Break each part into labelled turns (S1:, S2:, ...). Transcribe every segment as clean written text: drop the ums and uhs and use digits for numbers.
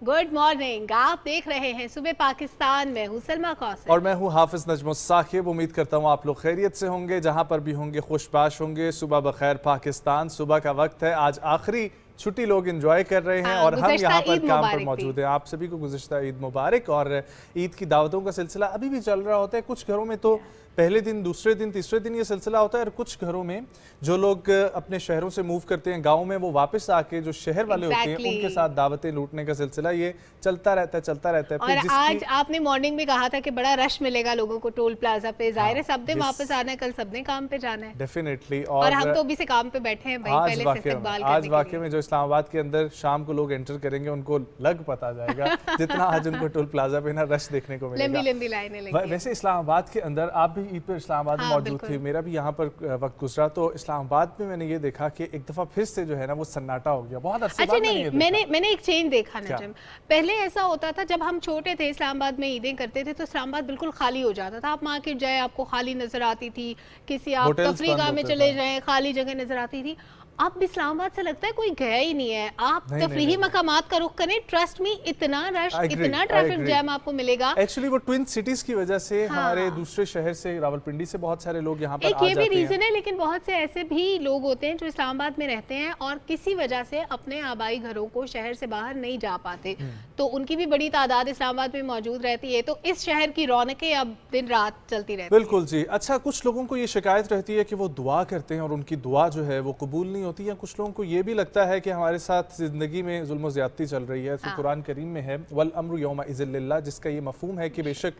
S1: Good morning. आप देख रहे हैं सुबह पाकिस्तान में। हूँ सलमा कौसर
S2: और मैं हूँ हाफिज नजमुल साकिब। उम्मीद करता हूँ आप लोग खैरियत से होंगे, जहाँ पर भी होंगे खुशबाश होंगे। सुबह बखैर पाकिस्तान। सुबह का वक्त है, आज आखिरी छुट्टी लोग एंजॉय कर रहे हैं और हम यहाँ पर काम पर मौजूद हैं। आप सभी को गुज़िश्ता ईद मुबारक। और ईद की दावतों का सिलसिला अभी भी चल रहा होता है। कुछ घरों में तो पहले दिन, दूसरे दिन, तीसरे दिन ये सिलसिला होता है, और कुछ घरों में जो लोग अपने शहरों से मूव करते हैं गाँव में, वो वापस आके जो शहर वाले होते हैं उनके साथ दावतें लूटने का सिलसिला ये चलता रहता है।
S1: और आज आपने मॉर्निंग में कहा था कि बड़ा रश मिलेगा लोगों को टोल प्लाजा पे। जाहिर है सबने वापस आना है, कल सबने काम पे जाना है
S2: डेफिनेटली।
S1: और हम तो अभी से काम पे बैठे हैं भाई, पहले से इस्तकबाल करने
S2: आज वाकई में जो इस्लामाबाद के अंदर शाम को लोग एंटर करेंगे उनको लग पता जाएगा जितना आज उनको टोल प्लाजा पे ना रश देखने को मिलेगा।
S1: लंबी लाइनें लगी।
S2: वैसे इस्लामाबाद के अंदर आप भी ईद पर इस्लामाबाद में मौजूद थे, मेरा भी यहाँ पर वक्त गुजरा, तो इस्लामाबाद में मैंने ये देखा कि एक दफा फिर से जो है ना वो सन्नाटा हो गया। बहुत अच्छा नहीं,
S1: मैंने एक चेंज देखा नजम। पहले ऐसा होता था जब हम छोटे थे, इस्लामाबाद में ईदें करते थे तो इस्लामाबाद बिल्कुल खाली हो जाता था। आप मार्केट जाए आपको खाली नजर आती थी, किसी आप तफरीगाह में चले जाए खाली जगह नजर आती थी। अब इस्लामाबाद से लगता है कोई गया ही नहीं है। आप तफरीही मकामात का रुख करें, ट्रस्ट मी इतना रश, इतना ट्रैफिक जैम आपको मिलेगा।
S2: एक्चुअली वो ट्विन सिटीज की वजह से हमारे दूसरे शहर से, रावलपिंडी से बहुत सारे लोग यहाँ पर
S1: एक ये भी रीजन है, लेकिन बहुत से ऐसे भी लोग होते हैं जो इस्लामाबाद में रहते हैं और किसी वजह से अपने आबाई घरों को शहर से बाहर नहीं जा पाते, तो उनकी भी बड़ी तादाद इस्लामाबाद में मौजूद रहती है। तो इस शहर की रौनकें अब दिन रात चलती रहती है।
S2: बिल्कुल जी। अच्छा, कुछ लोगों को ये शिकायत रहती है कि वो दुआ करते हैं और उनकी दुआ जो है वो कबूल नहीं होती है। कुछ लोगों को ये भी लगता है कि हमारे साथ जिंदगी में जुल्म ज़्यादती चल रही है। तो कुरान करीम में है वल अम्रु यौमा इज़िन लिल्लाह, जिसका ये मफहूम है कि बेशक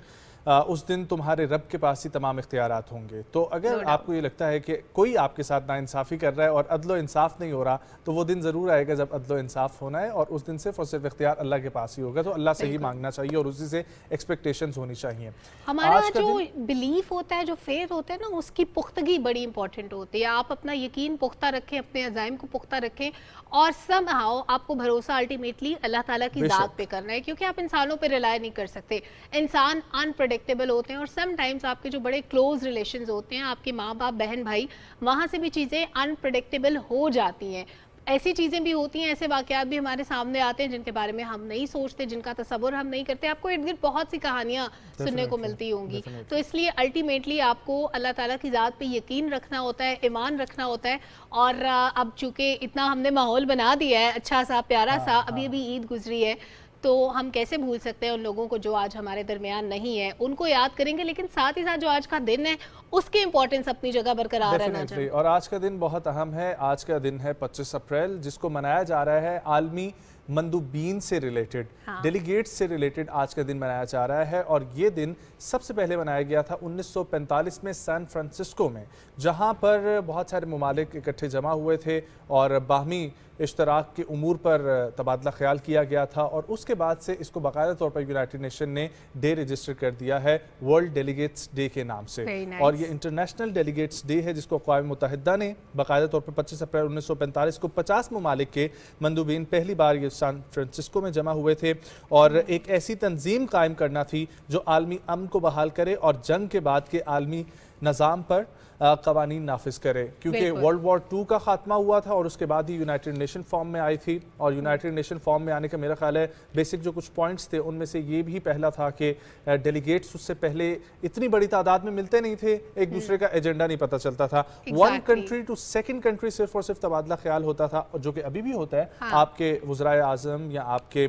S2: उस दिन तुम्हारे रब के पास ही तमाम इख्तियारात होंगे। तो अगर आपको ये लगता है कि कोई आपके साथ नाइंसाफ़ी कर रहा है और अदलो इंसाफ नहीं हो रहा, तो वो दिन ज़रूर आएगा जब अदलो इंसाफ होना है, और उस दिन सिर्फ और सिर्फ इख्तियार अल्लाह के पास ही होगा। तो अल्लाह से ही मांगना चाहिए और उसी से एक्सपेक्टेशंस होनी चाहिए।
S1: हमारा जो बिलीफ होता है, जो फेथ होता है ना, उसकी पुख्तगी बड़ी इंपॉर्टेंट होती है। आप अपना यकीन पुख्ता रखें, अपने अज़ाइम को पुख्ता रखें, और समहाउ आपको भरोसा अल्टीमेटली अल्लाह ताला की ज़ात पे करना है, क्योंकि आप इंसानों पे रिलाय नहीं कर सकते। इंसान अनप्रेडिक्टेबल होते हैं और समटाइम्स आपके जो बड़े क्लोज रिलेशंस होते हैं, आपके माँ बाप, बहन भाई, वहाँ से भी चीज़ें अनप्रेडिक्टेबल हो जाती हैं। ऐसी चीज़ें भी होती हैं, ऐसे वाक़यात भी हमारे सामने आते हैं जिनके बारे में हम नहीं सोचते, जिनका तसव्वुर हम नहीं करते। आपको इर्द गिर्द बहुत सी कहानियाँ सुनने को मिलती होंगी। तो इसलिए अल्टीमेटली आपको अल्लाह ताला की ज़ात पे यकीन रखना होता है, ईमान रखना होता है। और अब चूँकि इतना हमने माहौल बना दिया है अच्छा सा, प्यारा सा, अभी ईद गुजरी है, तो हम कैसे भूल सकते हैं उन लोगों को जो आज हमारे दरमियान नहीं है। उनको याद करेंगे, लेकिन साथ ही साथ जो आज का दिन है उसकी इंपॉर्टेंस अपनी जगह बरकरार रहना चाहिए।
S2: और आज का दिन बहुत अहम है। आज का दिन है 25 अप्रैल, जिसको मनाया जा रहा है आलमी मंदूबीन से रिलेटेड, डेलीगेट्स से रिलेटेड आज का दिन मनाया जा रहा है। और ये दिन सबसे पहले मनाया गया था 1945 में सैन फ्रांसिस्को में, जहाँ पर बहुत सारे ममालिक इकट्ठे जमा हुए थे और बाहमी इश्तराक के उमूर पर तबादला ख्याल किया गया था। और उसके बाद से इसको बाकायदा तौर पर यूनाइटेड नेशन ने डे रजिस्टर कर दिया है वर्ल्ड डेलीगेट्स डे के नाम से। और ये इंटरनेशनल डेलीगेट्स डे है जिसको अक़वाम मुत्तहिदा ने बाकायदा तौर पर 25 अप्रैल 1945 को 50 ममालिक के मंदूबीन पहली बार ये सैन फ्रांसिस्को में जमा हुए थे, और एक ऐसी तंजीम कायम करना थी जो आलमी अमन को बहाल करे और जंग के बाद के आलमी निज़ाम पर कवानीन नाफिज करे। क्योंकि वर्ल्ड वॉर 2 का खात्मा हुआ था और उसके बाद ही यूनाइटेड नेशन फॉर्म में आई थी। और यूनाइटेड नेशन फॉर्म में आने का मेरा ख्याल है बेसिक जो कुछ पॉइंट्स थे उनमें से ये भी पहला था कि डेलीगेट्स उससे पहले इतनी बड़ी तादाद में मिलते नहीं थे, एक दूसरे का एजेंडा नहीं पता चलता था। One country to second country सिर्फ और सिर्फ तबादला ख्याल होता था, जो कि अभी भी होता है। आपके वज़राए आज़म या आपके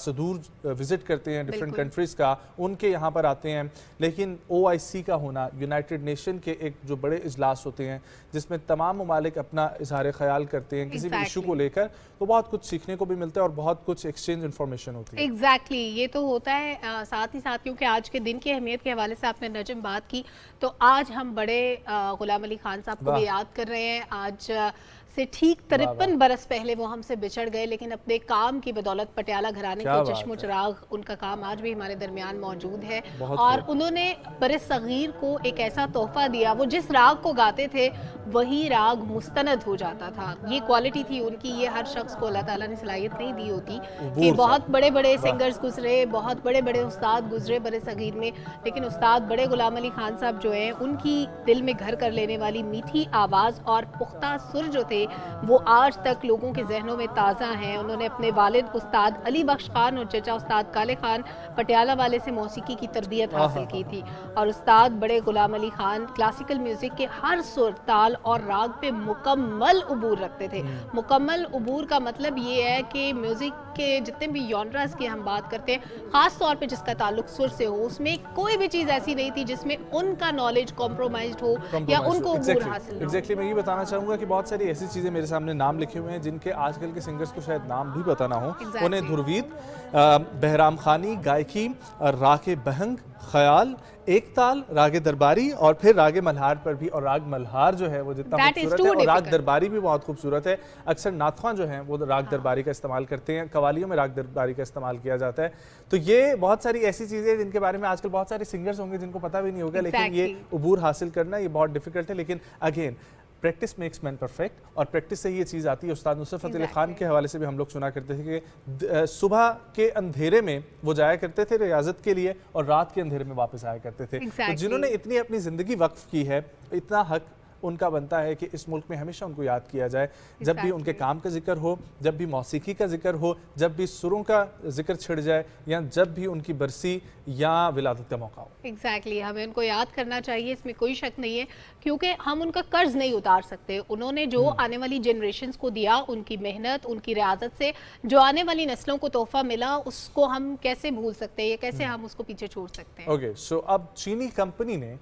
S2: सदूर विजिट करते हैं डिफरेंट कंट्रीज़ का, उनके यहाँ पर आते हैं। लेकिन OIC का होना, यूनाइटेड नेशन के एक जो बड़े इजलास होते हैं जिसमें तमाम ममालिक अपना इजहार ख्याल करते हैं किसी भी इशू को लेकर, तो बहुत कुछ सीखने को भी मिलता है और बहुत कुछ एक्सचेंज इन्फॉर्मेशन होती है।
S1: एग्जैक्टली ये तो होता है। साथ ही साथ क्योंकि आज के दिन की अहमियत के हवाले से आपने नजम बात की, तो आज हम बड़े गुलाम अली खान साहब को भी याद कर रहे हैं। आज से ठीक 53 बरस पहले वो हमसे बिछड़ गए, लेकिन अपने काम की बदौलत पटियाला घराने के चश्मो चिराग, उनका काम आज भी हमारे दरमियान मौजूद है। और उन्होंने बरे सगीर को एक ऐसा तोहफा दिया, वो जिस राग को गाते थे वही राग मुस्तनद हो जाता था। ये क्वालिटी थी उनकी, ये हर शख्स को अल्लाह ताला ने सलाहियत नहीं दी होती कि बहुत बड़े बड़े सिंगर्स गुजरे, बहुत बड़े बड़े उस्ताद गुजरे बरे सगीर में, लेकिन उस्ताद बड़े गुलाम अली खान साहब जो हैं, उनकी दिल में घर कर लेने वाली मीठी आवाज़ और पुख्ता सुर जो थे, थे वो आज तक लोगों के जहनों में ताज़ा हैं। उन्होंने अपने वालिद उस्ताद अली बख्श खान और चचा उस्ताद काले खान पटियाला वाले से मौसीकी की तरबियत हासिल की थी और उस्ताद बड़े गुलाम अली खान क्लासिकल म्यूज़िक के हर सुर, ताल और राग पे मुकम्मल उबूर रखते थे। मुकम्मल उबूर का मतलब ये है कि म्यूज़िक के जितने भी जॉनरास की हम बात करते हैं, ख़ास तौर पे जिसका ताल्लुक सुर से हो, उसमें कोई भी चीज़ ऐसी नहीं थी जिसमें उनका नॉलेज कॉम्प्रोमाइज्ड हो या उनको उबूर हासिल ना हो।
S2: एग्जैक्टली मैं ये बताना चाहूँगा कि बहुत सारी ऐसी चीज़ें मेरे सामने नाम लिखे हुए हैं जिनके आजकल के सिंगर्स को शायद नाम भी पता ना हो। उन्हें ध्रुवीद, बहराम खानी, गायकी, रागे बहंग, ख्याल, एक ताल, रागे दरबारी और फिर रागे मल्हार पर भी। और राग मल्हार जो है वो जितना खूबसूरत है और राग दरबारी भी बहुत खूबसूरत है। अक्सर नाथवां जो हैं वो राग दरबारी का इस्तेमाल करते हैं, कवालियों में राग दरबारी का इस्तेमाल किया जाता है। तो ये बहुत सारी ऐसी चीज़ें जिनके बारे में आजकल बहुत सारे सिंगर्स होंगे जिनको पता भी नहीं होगा, लेकिन ये उबूर हासिल करना ये बहुत डिफिकल्ट है। लेकिन again practice makes man perfect और प्रैक्टिस से ही ये चीज़ आती है। उस्ताद नुसरत फ़तेह अली खान के हवाले से भी हम लोग सुना करते थे कि सुबह के अंधेरे में वो जाया करते थे रियाजत के लिए और रात के अंधेरे में वापस आया करते थे। तो जिन्होंने इतनी अपनी ज़िंदगी वक्फ की है, इतना हक उनका बनता है कि इस मुल्क में हमेशा उनको याद किया जाए। जब भी उनके काम का जिक्र हो, जब भी मौसीकी का जिक्र हो, जब भी सुरों का जिक्र छिड़ जाए या जब भी उनकी बरसी या विलादत का मौका हो।
S1: एग्जैक्टली हमें उनको याद करना चाहिए, इसमें कोई शक नहीं है, क्योंकि हम उनका कर्ज नहीं उतार सकते। उन्होंने जो आने वाली जनरेशन्स को दिया, उनकी मेहनत, उनकी रियाजत से जो आने वाली नस्लों को तोहफा मिला, उसको हम कैसे भूल सकते हैं या कैसे हम उसको पीछे छोड़ सकते हैं।
S2: ओके, सो अब चीनी कंपनी ने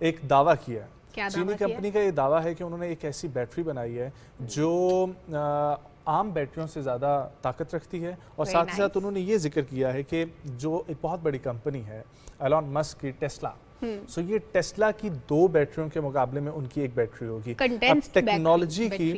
S2: एक दावा किया। चीनी कंपनी का ये दावा है कि उन्होंने एक ऐसी बैटरी बनाई है जो आम बैटरियों से ज़्यादा ताकत रखती है और साथ ही साथ उन्होंने ये जिक्र किया है कि जो एक बहुत बड़ी कंपनी है एलॉन मस्क की टेस्ला, सो ये टेस्ला की 2 बैटरियों के मुकाबले में उनकी एक बैटरी होगी। अब टेक्नोलॉजी की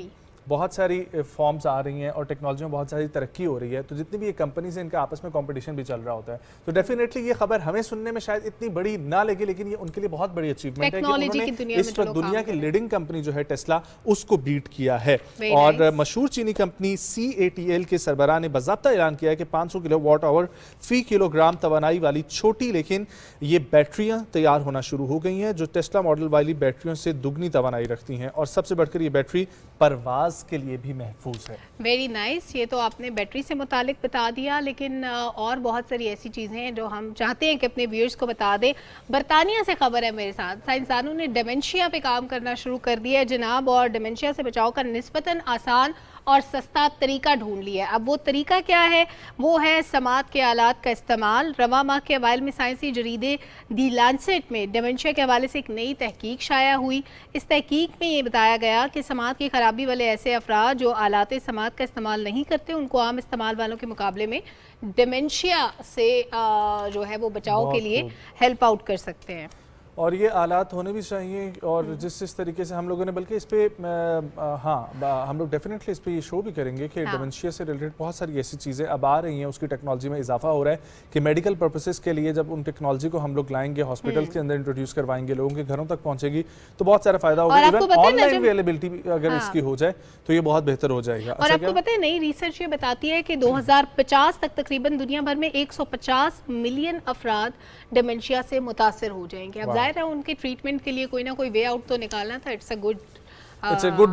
S2: बहुत सारी फॉर्म्स आ रही हैं और टेक्नोलॉजी में बहुत सारी तरक्की हो रही है, तो जितनी भी ये कंपनीज हैं इनका आपस में कंपटीशन भी चल रहा होता है। तो डेफिनेटली ये खबर हमें सुनने में शायद इतनी बड़ी ना लगे, लेकिन ये उनके लिए बहुत बड़ी अचीवमेंट है कि उन्होंने इस वक्त दुनिया की लीडिंग कंपनी जो है टेस्ला, उसको बीट किया है। और मशहूर चीनी कंपनी CATL के सरबराह ने बाज़ाब्ता ऐलान किया है कि 500 किलोवाट आवर फी किलोग्राम तवानाई वाली छोटी लेकिन ये बैटरियां तैयार होना शुरू हो गई हैं जो टेस्ला मॉडल वाली बैटरियों से दुगनी तवानाई रखती हैं और सबसे बढ़कर ये बैटरी परवाज के लिए भी महफूज है।
S1: वेरी नाइस, ये तो आपने बैटरी से मुतालिक बता दिया, लेकिन और बहुत सारी ऐसी चीज़ें हैं जो हम चाहते हैं कि अपने व्यूअर्स को बता दें। बरतानिया से खबर है मेरे साथ, साइंसदानों ने डिमेंशिया पे काम करना शुरू कर दिया है जनाब, और डिमेंशिया से बचाव का निस्बतन आसान और सस्ता तरीका ढूंढ लिया है। अब वो तरीका क्या है? वो है समात के आलात का इस्तेमाल। रवा माह के अवाइल में साइंसी जरीदे दी लांसेट में डिमेंशिया के हवाले से एक नई तहकीक शाया हुई। इस तहकीक में ये बताया गया कि समात की खराबी वाले ऐसे अफराद जो आलात समात का इस्तेमाल नहीं करते, उनको आम इस्तेमाल वालों के मुकाबले में डिमेंशिया से जो है वो बचाव के लिए हेल्प आउट कर सकते हैं।
S2: और ये आलात होने भी चाहिए और जिस तरीके से हम लोगों ने, बल्कि इस पर हाँ हम लोग डेफिनेटली इस पर ये शो भी करेंगे कि डिमेंशिया से रिलेटेड बहुत सारी ऐसी चीज़ें अब आ रही हैं, उसकी टेक्नोलॉजी में इजाफा हो रहा है कि मेडिकल पर्पसेस के लिए जब उन टेक्नोलॉजी को हम लोग लाएंगे, हॉस्पिटल के अंदर इंट्रोड्यूस करवाएंगे, लोगों के घरों तक पहुंचेगी तो बहुत सारा फायदा होगा। इवन ऑनलाइन अवेलेबिलिटी अगर इसकी हो जाए तो ये बहुत बेहतर हो जाएगा।
S1: और आपको पता है नई रिसर्च ये बताती है कि 2050 तक तकरीबन दुनिया भर में 150 मिलियन अफराद डिमेंशिया से मुतासर हो जाएंगे। अब जाहिर है उनके ट्रीटमेंट के लिए कोई ना कोई वे आउट तो निकालना था। It's a good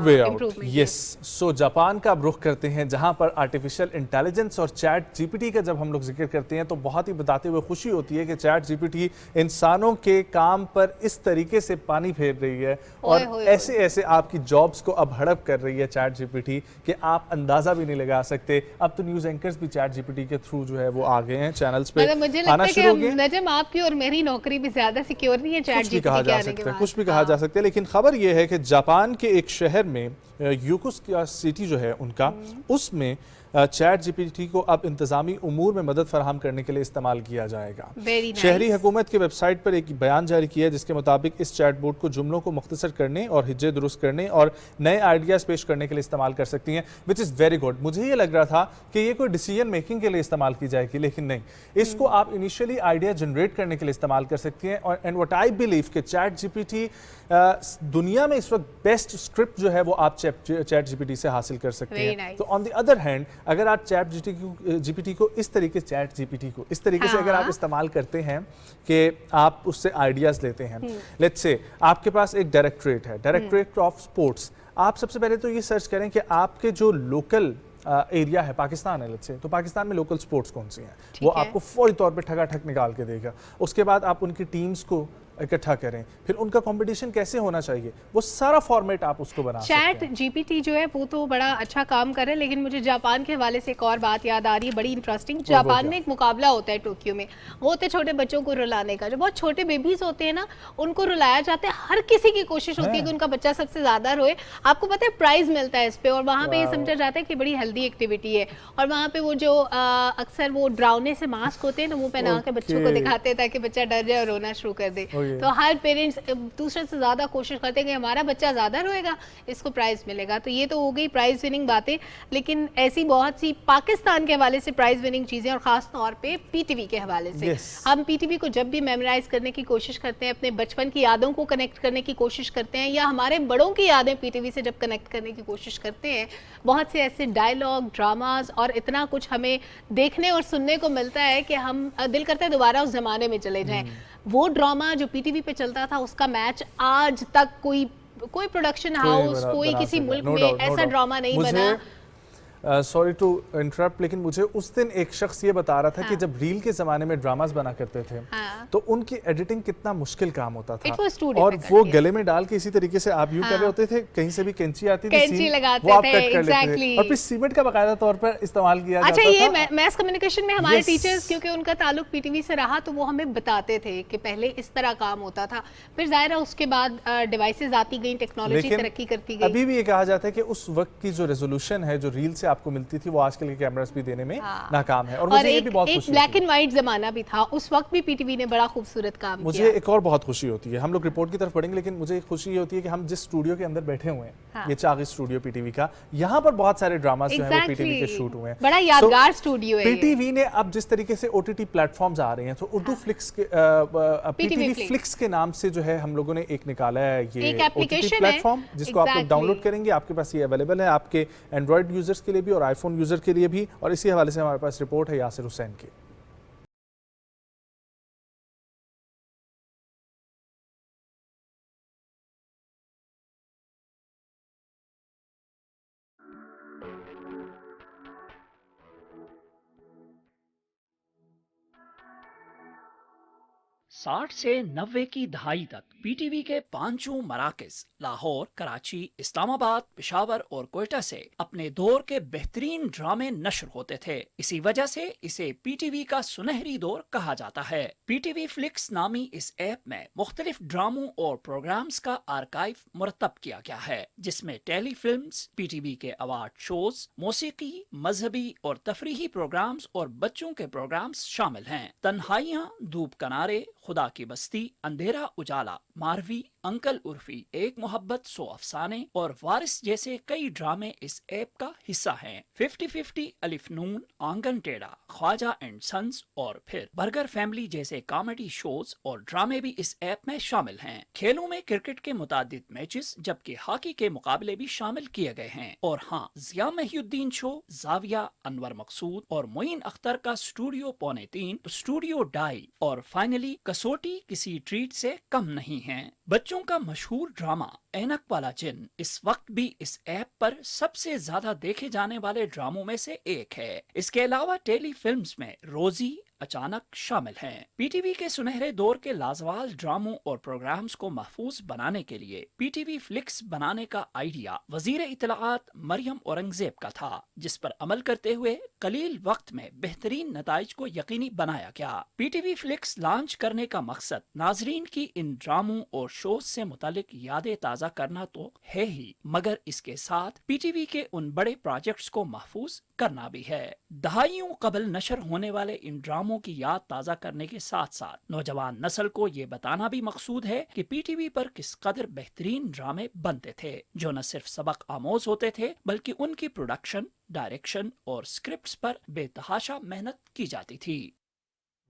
S2: way out. Yes, so Japan का रुख करते हैं जहां पर आर्टिफिशियल इंटेलिजेंस और चैट जीपीटी का जब हम लोग जिक्र करते हैं तो बहुत ही बताते हुए खुशी होती है कि चैट जीपीटी इंसानों के काम पर इस तरीके से पानी फेर रही है और ऐसे ऐसे आपकी जॉब्स को अब हड़प कर रही है चैट जीपीटी कि आप अंदाजा भी नहीं लगा सकते। अब तो न्यूज एंकर्स भी चैट जीपीटी के थ्रू जो है वो आ गए हैं, चैनल्स पे आना शुरू हो गए।
S1: नजम, आपकी और मेरी नौकरी भी ज्यादा सिक्योर नहीं है चैट जीपीटी के आने के बाद।
S2: कुछ भी कहा जा सकता है, लेकिन खबर ये है कि जापान के एक शहर में योकोसुका सिटी जो है उनका, उसमें चैट जीपीटी को अब इंतजामी उमूर में मदद फराहम करने के लिए इस्तेमाल किया जाएगा। शहरी हुकूमत की वेबसाइट पर एक बयान जारी किया है जिसके मुताबिक इस चैट बोर्ड को जुमलों को मुख्तसर करने और हिज्जे दुरुस्त करने और नए आइडियाज पेश करने के लिए इस्तेमाल कर सकती हैं, विच इज़ वेरी गुड। मुझे ये लग रहा था कि ये कोई डिसीजन मेकिंग के लिए इस्तेमाल की जाएगी, लेकिन नहीं, इसको आप इनिशियली आइडिया जनरेट करने के लिए इस्तेमाल कर सकती हैं। और एंड व्हाट आई बिलीव कि चैट जीपीटी दुनिया में इस वक्त बेस्ट स्क्रिप्ट जो है वो आप चैट जीपीटी से हासिल कर सकते हैं। तो ऑन द अदर हैंड अगर आप चैट जीपीटी को इस तरीके से अगर आप इस्तेमाल करते हैं कि आप उससे आइडियाज लेते हैं, लेट्स से आपके पास एक डायरेक्टरेट है, डायरेक्टरेट ऑफ स्पोर्ट्स, आप सबसे पहले तो ये सर्च करें कि आपके जो लोकल एरिया है, पाकिस्तान है लेट्स से, तो पाकिस्तान में लोकल स्पोर्ट्स कौन सी हैं, वो आपको फौरी तौर पे ठगाठक निकाल के देगा। उसके बाद आप उनकी टीम्स को इकट्ठा करें, फिर उनका कंपटीशन कैसे होना चाहिए, वो सारा फॉर्मेट आप उसको बना सकते हैं।
S1: चैट जीपीटी जो है वो तो बड़ा अच्छा काम कर रहा है, लेकिन मुझे जापान के हवाले से एक और बात याद आ रही है, बड़ी इंटरेस्टिंग। जापान में एक मुकाबला होता है टोक्यो में, वो होते छोटे बच्चों को रुलाने का। जो बहुत छोटे बेबीज होते हैं ना, उनको रुलाया जाता है। हर किसी की कोशिश होती है कि उनका बच्चा सबसे ज्यादा रोए। आपको पता है प्राइज मिलता है इस पे, और वहाँ पे ये समझा जाता है कि बड़ी हेल्दी एक्टिविटी है। और वहाँ पे वो जो अक्सर वो ड्राउने से मास्क होते हैं ना, मुंह पहना के बच्चों को दिखाते हैं ताकि बच्चा डर जाए और रोना शुरू कर दे। तो हर पेरेंट्स दूसरे से ज्यादा कोशिश करते हैं कि हमारा बच्चा ज्यादा रोएगा, इसको प्राइज मिलेगा। तो ये तो हो गई प्राइज विनिंग बातें, लेकिन ऐसी बहुत सी पाकिस्तान के हवाले से प्राइज विनिंग चीजें, और खास तौर पे पीटीवी के हवाले से। हम पीटीवी को जब भी मेमोराइज करने की कोशिश करते हैं, अपने बचपन की यादों को कनेक्ट करने की कोशिश करते हैं, या हमारे बड़ों की यादें पीटीवी से जब कनेक्ट करने की कोशिश करते हैं, बहुत से ऐसे डायलॉग, ड्रामाज और इतना कुछ हमें देखने और सुनने को मिलता है कि हम दिल करता है दोबारा उस जमाने में चले जाएं। वो ड्रामा जो पीटीवी पे चलता था, उसका मैच आज तक कोई प्रोडक्शन हाउस, कोई किसी मुल्क में ऐसा ड्रामा नहीं बना।
S2: सॉरी टू इंटरप्ट, लेकिन मुझे उस दिन एक शख्स ये बता रहा था कि जब रील के जमाने में ड्रामास बना करते थे, तो उनकी एडिटिंग कितना मुश्किल काम होता था, और वो गले में डाल के इसी तरीके से आप यूं कर रहे होते थे, कहीं से भी कैंची आती थी,
S1: कैंची लगाते
S2: वो आप
S1: थे,
S2: कट कर लेते थे, और फिर सीमेंट का बाकायदा तौर पर इस्तेमाल किया जाता था।
S1: अच्छा, ये मैथ कम्युनिकेशन में हमारे टीचर्स, क्योंकि उनका ताल्लुक पीटीवी से रहा, तो वो हमें बताते थे कि पहले इस तरह काम होता था। फिर जाहिर है उसके बाद डिवाइसेस आती गई, टेक्नोलॉजी तरक्की करती गई।
S2: अभी भी ये कहा जाता है कि उस वक्त की जो रेजोल्यूशन है, जो रील से आपको मिलती थी, वो आजकल के कैमरास भी देने में नाकाम है। और मुझे ये भी बहुत खुशी,
S1: ब्लैक एंड व्हाइट जमाना भी था, उस वक्त भी पीटीवी ने बड़ा खूबसूरत काम किया।
S2: मुझे एक और बहुत खुशी होती है, हम लोग रिपोर्ट की तरफ पढ़ेंगे, लेकिन मुझे एक खुशी ये होती है कि हम जिस स्टूडियो के अंदर बैठे हुए हैं, ये चागी स्टूडियो पीटीवी का, यहाँ पर बहुत सारे ड्रामास जो हैं वो पीटीवी के शूट हुए हैं।
S1: बड़ा यादगार स्टूडियो है।
S2: पीटीवी ने अब जिस तरीके से ओटीटी प्लेटफॉर्म्स आ रहे हैं, तो उर्दू फ्लिक्स के पीटीवी फ्लिक्स के नाम से जो है हम लोगों ने एक निकाला है ये ओटीटी प्लेटफॉर्म, जिसको आप लोग डाउनलोड करेंगे। आपके पास ये अवेलेबल है, आपके एंड्रॉइड यूजर्स के लिए भी और आईफोन यूजर के लिए भी। और इसी हवाले से हमारे पास रिपोर्ट है यासिर हुसैन की।
S3: साठ से 90 की दहाई तक पीटीवी के पांचों मराकज लाहौर, कराची, इस्लामाबाद, पेशावर और कोयटा से अपने दौर के बेहतरीन ड्रामे नश्र होते थे। इसी वजह से इसे पीटीवी का सुनहरी दौर कहा जाता है। पीटीवी फ्लिक्स नामी इस ऐप में मुख्तलिफ ड्रामों और प्रोग्राम्स का आर्काइव मुरतब किया गया है, जिसमें टेली फिल्म्स, पीटीवी के अवार्ड शोज, मौसीकी, मजहबी और तफरीही प्रोग्राम्स और बच्चों के प्रोग्राम्स शामिल हैं। तन्हाइयाँ, धूप कनारे, खुदा की बस्ती, अंधेरा उजाला, मारवी, अंकल उर्फी, एक मोहब्बत, 100 अफसाने और वारिस जैसे कई ड्रामे इस ऐप का हिस्सा हैं। 50-50, अलिफ नून, आंगन टेढ़ा, ख्वाजा एंड सन्स और फिर बर्गर फैमिली जैसे कॉमेडी शोज और ड्रामे भी इस ऐप में शामिल हैं। खेलों में क्रिकेट के मुतादिद मैचेस जबकि हॉकी के मुकाबले भी शामिल किए गए हैं। और हाँ, जिया महिउद्दीन शो, जाविया, अनवर मकसूद और मोइन अख्तर का स्टूडियो 2.25, स्टूडियो डाई और फाइनली कसौटी किसी ट्रीट से कम नहीं है। बच्चों का मशहूर ड्रामा ऐनक वाला जिन इस वक्त भी इस ऐप पर सबसे ज्यादा देखे जाने वाले ड्रामों में से एक है। इसके अलावा टेली फिल्म्स में रोजी, अचानक शामिल हैं। पीटीवी के सुनहरे दौर के लाजवाल ड्रामों और प्रोग्राम्स को महफूज बनाने के लिए पीटीवी फ्लिक्स बनाने का आइडिया वजीर इत्तलाआत मरियम औरंगजेब का था, जिस पर अमल करते हुए कलील वक्त में बेहतरीन नताइज को यकीनी बनाया गया। पीटीवी फ्लिक्स लॉन्च करने का मकसद नाजरीन की इन ड्रामों और शोज से मुतालिक यादें ताज़ा करना तो है ही, मगर इसके साथ पीटीवी के उन बड़े प्रोजेक्ट्स को महफूज करना भी है। दहाइयों कबल नशर होने वाले इन ड्रामों की याद ताज़ा करने के साथ साथ नौजवान नस्ल को ये बताना भी मकसूद है कि पीटीवी पर किस कदर बेहतरीन ड्रामे बनते थे, जो न सिर्फ सबक आमोज होते थे बल्कि उनकी प्रोडक्शन, डायरेक्शन और स्क्रिप्ट्स पर बेतहाशा मेहनत की जाती थी।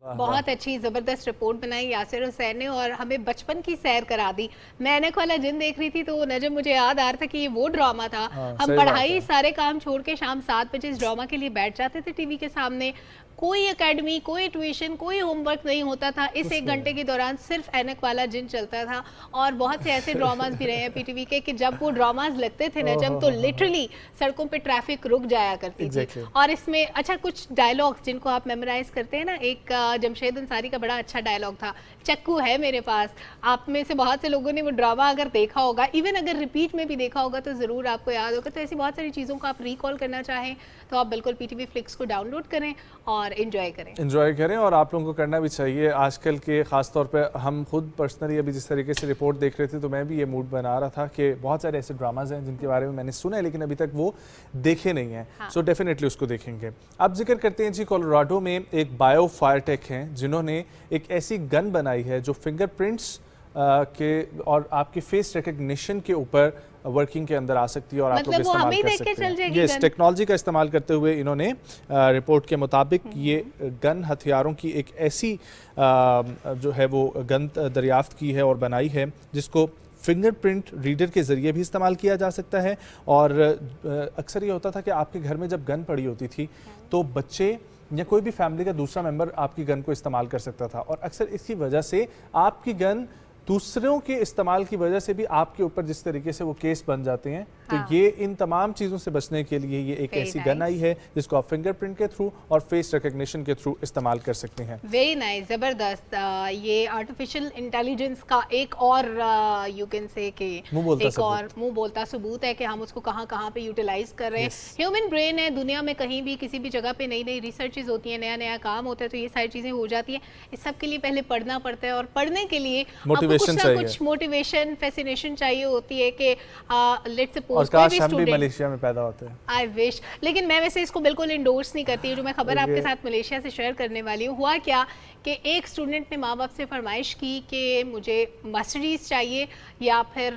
S1: बहुत अच्छी ज़बरदस्त रिपोर्ट बनाई यासिर हुसैन ने और हमें बचपन की सैर करा दी। मैं ऐनक वाला जिन देख रही थी तो नजम मुझे याद आ रहा था कि ये वो ड्रामा था। हम पढ़ाई सारे काम छोड़ के शाम 7 बजे इस ड्रामा के लिए बैठ जाते थे टीवी के सामने। कोई एकेडमी, कोई ट्यूशन, कोई होमवर्क नहीं होता था। इस 1 घंटे के दौरान सिर्फ ऐनक वाला जिन चलता था। और बहुत से ऐसे ड्रामाज भी रहे हैं पीटीवी के कि जब वो ड्रामाज लगते थे नजम तो लिटरली सड़कों पे ट्रैफिक रुक जाया करती थी। और इसमें अच्छा कुछ डायलॉग्स जिनको आप मेमोराइज करते हैं ना, एक जमशेद अंसारी का बड़ा अच्छा डायलॉग था, चक्कू है मेरे पास। आप में से बहुत से लोगों ने वो ड्रामा अगर देखा होगा, इवन अगर रिपीट में भी देखा होगा तो ज़रूर आपको याद होगा। तो ऐसी बहुत सारी चीज़ों को आप रिकॉल करना चाहें तो आप बिल्कुल पीटीवी फ्लिक्स को डाउनलोड करें और एंजॉय करें। और आप लोगों को करना भी चाहिए। आजकल के ख़ास तौर पे हम खुद पर्सनली अभी जिस तरीके से रिपोर्ट देख रहे थे तो मैं भी ये मूड बना रहा था कि बहुत सारे ऐसे ड्रामाज हैं जिनके बारे में मैंने सुना है लेकिन अभी तक वो देखे नहीं हैं। सो डेफिनेटली उसको देखेंगे। अब जिक्र करते हैं जी, कोलोराडो में एक बायो फायरटेक हैं जिन्होंने एक ऐसी गन बनाई है जो फिंगरप्रिंट्स के और आपके फेस रिकग्निशन के ऊपर वर्किंग के अंदर आ सकती है और आप लोग इस्तेमाल कर सकते हैं। ये इस टेक्नोलॉजी का इस्तेमाल करते हुए इन्होंने रिपोर्ट के मुताबिक ये गन हथियारों की एक ऐसी जो है वो गन दरियाफ्त की है और बनाई है जिसको फिंगरप्रिंट रीडर के ज़रिए भी इस्तेमाल किया जा सकता है। और अक्सर ये होता था कि आपके घर में जब गन पड़ी होती थी तो बच्चे या कोई भी फैमिली का दूसरा मेंबर आपकी गन को इस्तेमाल कर सकता था और अक्सर इसकी वजह से आपकी गन दूसरों के इस्तेमाल की वजह से भी आपके ऊपर जिस तरीके से वो केस बन जाते हैं। तो ये इन तमाम चीज़ों से बचने के लिए ये एक ऐसी गन आई है जिसको आप फिंगरप्रिंट के थ्रू और फेस रिकग्निशन के थ्रू इस्तेमाल कर सकते हैं। वेरी नाइस, ज़बरदस्त। ये आर्टिफिशियल इंटेलिजेंस का एक और यू कैन से कि एक और मुंह बोलता सबूत है कि हम उसको कहाँ कहाँ पे यूटिलाइज कर रहे हैं। ह्यूमन ब्रेन है, दुनिया में कहीं भी किसी भी जगह पे नई नई रिसर्चेज होती हैं, नया नया काम होता है तो ये सारी चीज़ें हो जाती हैं। इस सब के लिए पहले पढ़ना पड़ता है और पढ़ने के लिए कुछ मोटिवेशन, फैसिनेशन चाहिए होती है कि लेट्स सपोज
S2: और काश हम भी मलेशिया में पैदा होते हैं।
S1: I wish. लेकिन मैं वैसे इसको बिल्कुल इंडोर्स नहीं करती हूँ। जो मैं खबर आपके साथ मलेशिया से शेयर करने वाली हूँ, हुआ क्या कि एक स्टूडेंट ने माँ बाप से फरमाइश की कि मुझे मर्सिडीज चाहिए या फिर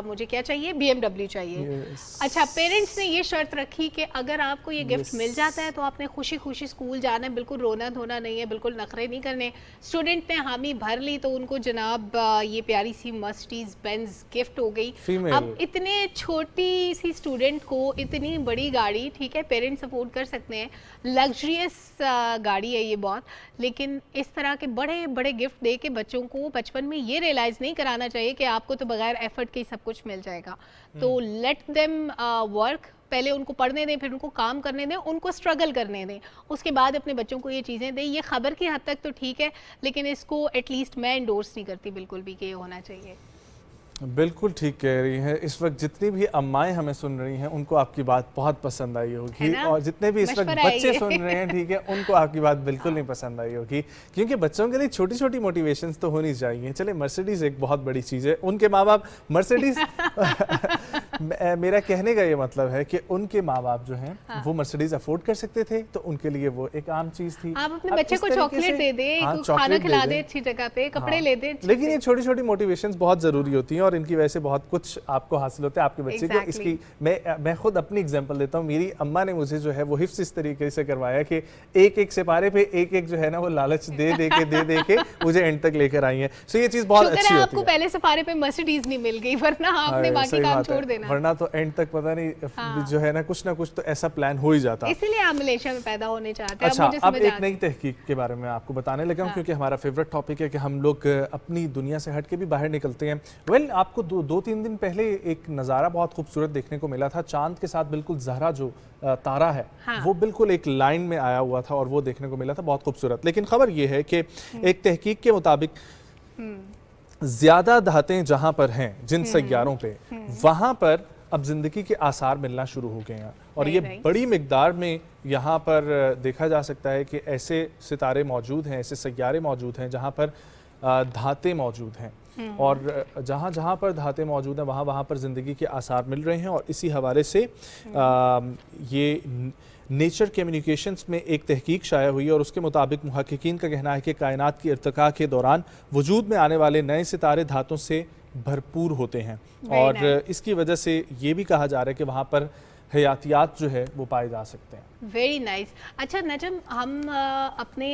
S1: मुझे क्या चाहिए, BMW चाहिए। अच्छा, पेरेंट्स ने ये शर्त रखी कि अगर आपको ये गिफ्ट मिल जाता है तो आपने खुशी खुशी स्कूल जाना है, बिल्कुल रोना धोना नहीं है, बिल्कुल नखरे नहीं करने। स्टूडेंट ने हामी भर ली तो उनको जनाब ये प्यारी सी मर्सिडीज बेंज गिफ्ट हो गई। अब इतने छोटी सी स्टूडेंट को इतनी बड़ी गाड़ी, ठीक है पेरेंट्स अफोर्ड कर सकते हैं, लग्जरियस गाड़ी है ये बहुत, लेकिन इस तरह के बड़े बड़े गिफ्ट दे के बच्चों को बचपन में ये रियलाइज नहीं कराना चाहिए कि आपको तो बगैर एफर्ट के ही सब कुछ मिल जाएगा। तो लेट देम वर्क, पहले उनको पढ़ने दें, फिर उनको काम करने दें, उनको स्ट्रगल करने दें, उसके बाद अपने बच्चों को ये चीज़ें दें। ये खबर की हद तक तो ठीक है लेकिन इसको एटलीस्ट मैं इंडोर्स नहीं करती बिल्कुल भी कि ये होना चाहिए।
S2: बिल्कुल ठीक कह रही हैं। इस वक्त जितनी भी अम्माएं हमें सुन रही हैं उनको आपकी बात बहुत पसंद आई होगी और जितने भी इस वक्त बच्चे सुन रहे हैं, ठीक है, उनको आपकी बात बिल्कुल नहीं पसंद आई होगी क्योंकि बच्चों के लिए छोटी छोटी मोटिवेशंस तो होनी चाहिए। चले, मर्सिडीज़ एक बहुत बड़ी चीज़ है, उनके माँ बाप मर्सिडीज़ मेरा कहने का ये मतलब है कि उनके माँ बाप जो हैं वो मर्सिडीज़ अफोर्ड कर सकते थे तो उनके लिए वो एक आम चीज़ थी।
S1: आप अपने बच्चे को चॉकलेट दे दे, खाना खिला दे अच्छी जगह पे, कपड़े ले दे।
S2: लेकिन ये छोटी छोटी मोटिवेशंस बहुत ज़रूरी होती हैं और इनकी वजह से बहुत कुछ आपको हासिल होता है आपके बच्चे को। इसकी मैं खुद अपनी एग्जांपल देता हूँ। मेरी अम्मा ने मुझे जो है वो हिफ्स इस तरीके से करवाया कि एक एक सिपारे पे एक एक जो है ना वो लालच दे दे के मुझे एंड तक लेकर आई है। सो ये चीज़ बहुत अच्छी होती है।
S1: आपको पहले सिपारे पे मर्सिडीज नहीं मिल गई, वरना आपने बाकी काम छोड़ देना,
S2: वरना तो एंड तक पता नहीं जो है ना कुछ तो ऐसा प्लान हो ही जाता।
S1: इसलिए आप मलेशिया में पैदा होने चाहते हैं।
S2: अच्छा, अब एक नई तहकीक के बारे में आपको बताने लगा हूं क्योंकि हमारा फेवरेट टॉपिक है कि हम लोग अपनी दुनिया से हट के भी बाहर निकलते हैं। वेल, आपको दो तीन दिन पहले एक नज़ारा बहुत खूबसूरत देखने को मिला था। चांद के साथ बिल्कुल ज़हरा जो तारा है वो बिल्कुल एक लाइन में आया हुआ था और वो देखने को मिला था, बहुत खूबसूरत। लेकिन खबर ये है कि एक तहकीक के मुताबिक ज्यादा धातें जहां पर हैं जिन सैयारों पे, वहां पर अब जिंदगी के आसार मिलना शुरू हो गए हैं और ये बड़ी मिकदार में यहाँ पर देखा जा सकता है कि ऐसे सितारे मौजूद हैं, ऐसे सैयारे मौजूद हैं जहाँ पर धातें मौजूद हैं और जहाँ जहाँ पर धातें मौजूद हैं वहाँ पर ज़िंदगी के आसार मिल रहे हैं। और इसी हवाले से ये नेचर कम्युनिकेशंस में एक तहकीक शाया हुई है और उसके मुताबिक मुहक्किकीन का कहना है कि कायनात की इर्तिका के दौरान वजूद में आने वाले नए सितारे धातों से भरपूर होते हैं और इसकी वजह से ये भी कहा जा रहा है कि वहाँ पर हयातियात जो है वो पाए जा सकते हैं।
S1: Very nice. अच्छा नजम, हम अपने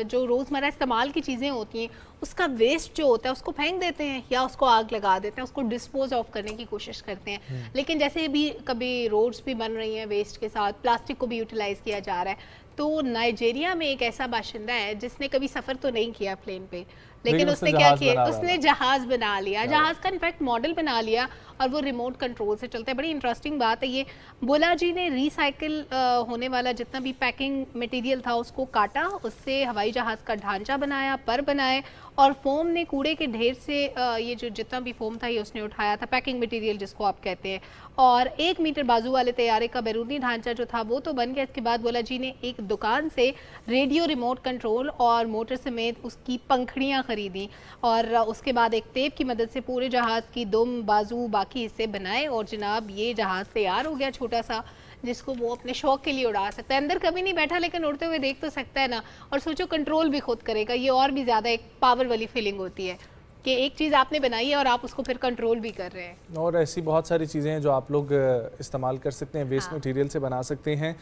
S1: जो रोज़मर्रा इस्तेमाल की चीज़ें होती हैं उसका वेस्ट जो होता है उसको फेंक देते हैं या उसको आग लगा देते हैं, उसको डिस्पोज ऑफ करने की कोशिश करते हैं। लेकिन जैसे भी कभी रोड्स भी बन रही हैं वेस्ट के साथ, प्लास्टिक को भी यूटिलाइज किया जा रहा है। तो नाइजीरिया में एक ऐसा बाशिंदा है जिसने कभी सफ़र तो नहीं किया प्लेन पे, लेकिन उसने क्या किया, उसने जहाज़ बना लिया, जहाज़ का इनफैक्ट मॉडल बना लिया और वो रिमोट कंट्रोल से चलता है। बड़ी इंटरेस्टिंग बात है ये। बोला जी ने रिसाइकिल होने वाला जितना भी पैकिंग मटेरियल था उसको काटा, उससे हवाई जहाज़ का ढांचा बनाया, पर बनाए, और फोम ने कूड़े के ढेर से ये जो जितना भी फोम था ये उसने उठाया था, पैकिंग मटेरियल जिसको आप कहते हैं, और 1 मीटर बाजू वाले तैयारे का बैरूनी ढांचा जो था वो तो बन गया। इसके बाद बोला जी ने एक दुकान से रेडियो रिमोट कंट्रोल और मोटर समेत उसकी पंखड़ियाँ खरीदी और उसके बाद एक टेप की मदद से पूरे जहाज़ की दुम, बाजू, बाकी हिस्से बनाए और जनाब ये जहाज़ तैयार हो गया छोटा सा, जिसको वो अपने शौक के लिए उड़ा सकता है। अंदर कभी नहीं बैठा लेकिन उड़ते हुए देख तो सकता है ना, और सोचो कंट्रोल भी खुद करेगा। ये और भी ज़्यादा एक पावर वाली फीलिंग होती है कि एक चीज़ आपने बनाई है और आप उसको फिर कंट्रोल भी कर रहे हैं।
S2: और ऐसी बहुत सारी चीज़ें हैं जो आप लोग इस्तेमाल कर सकते हैं, वेस्ट मटेरियल से बना सकते हैं।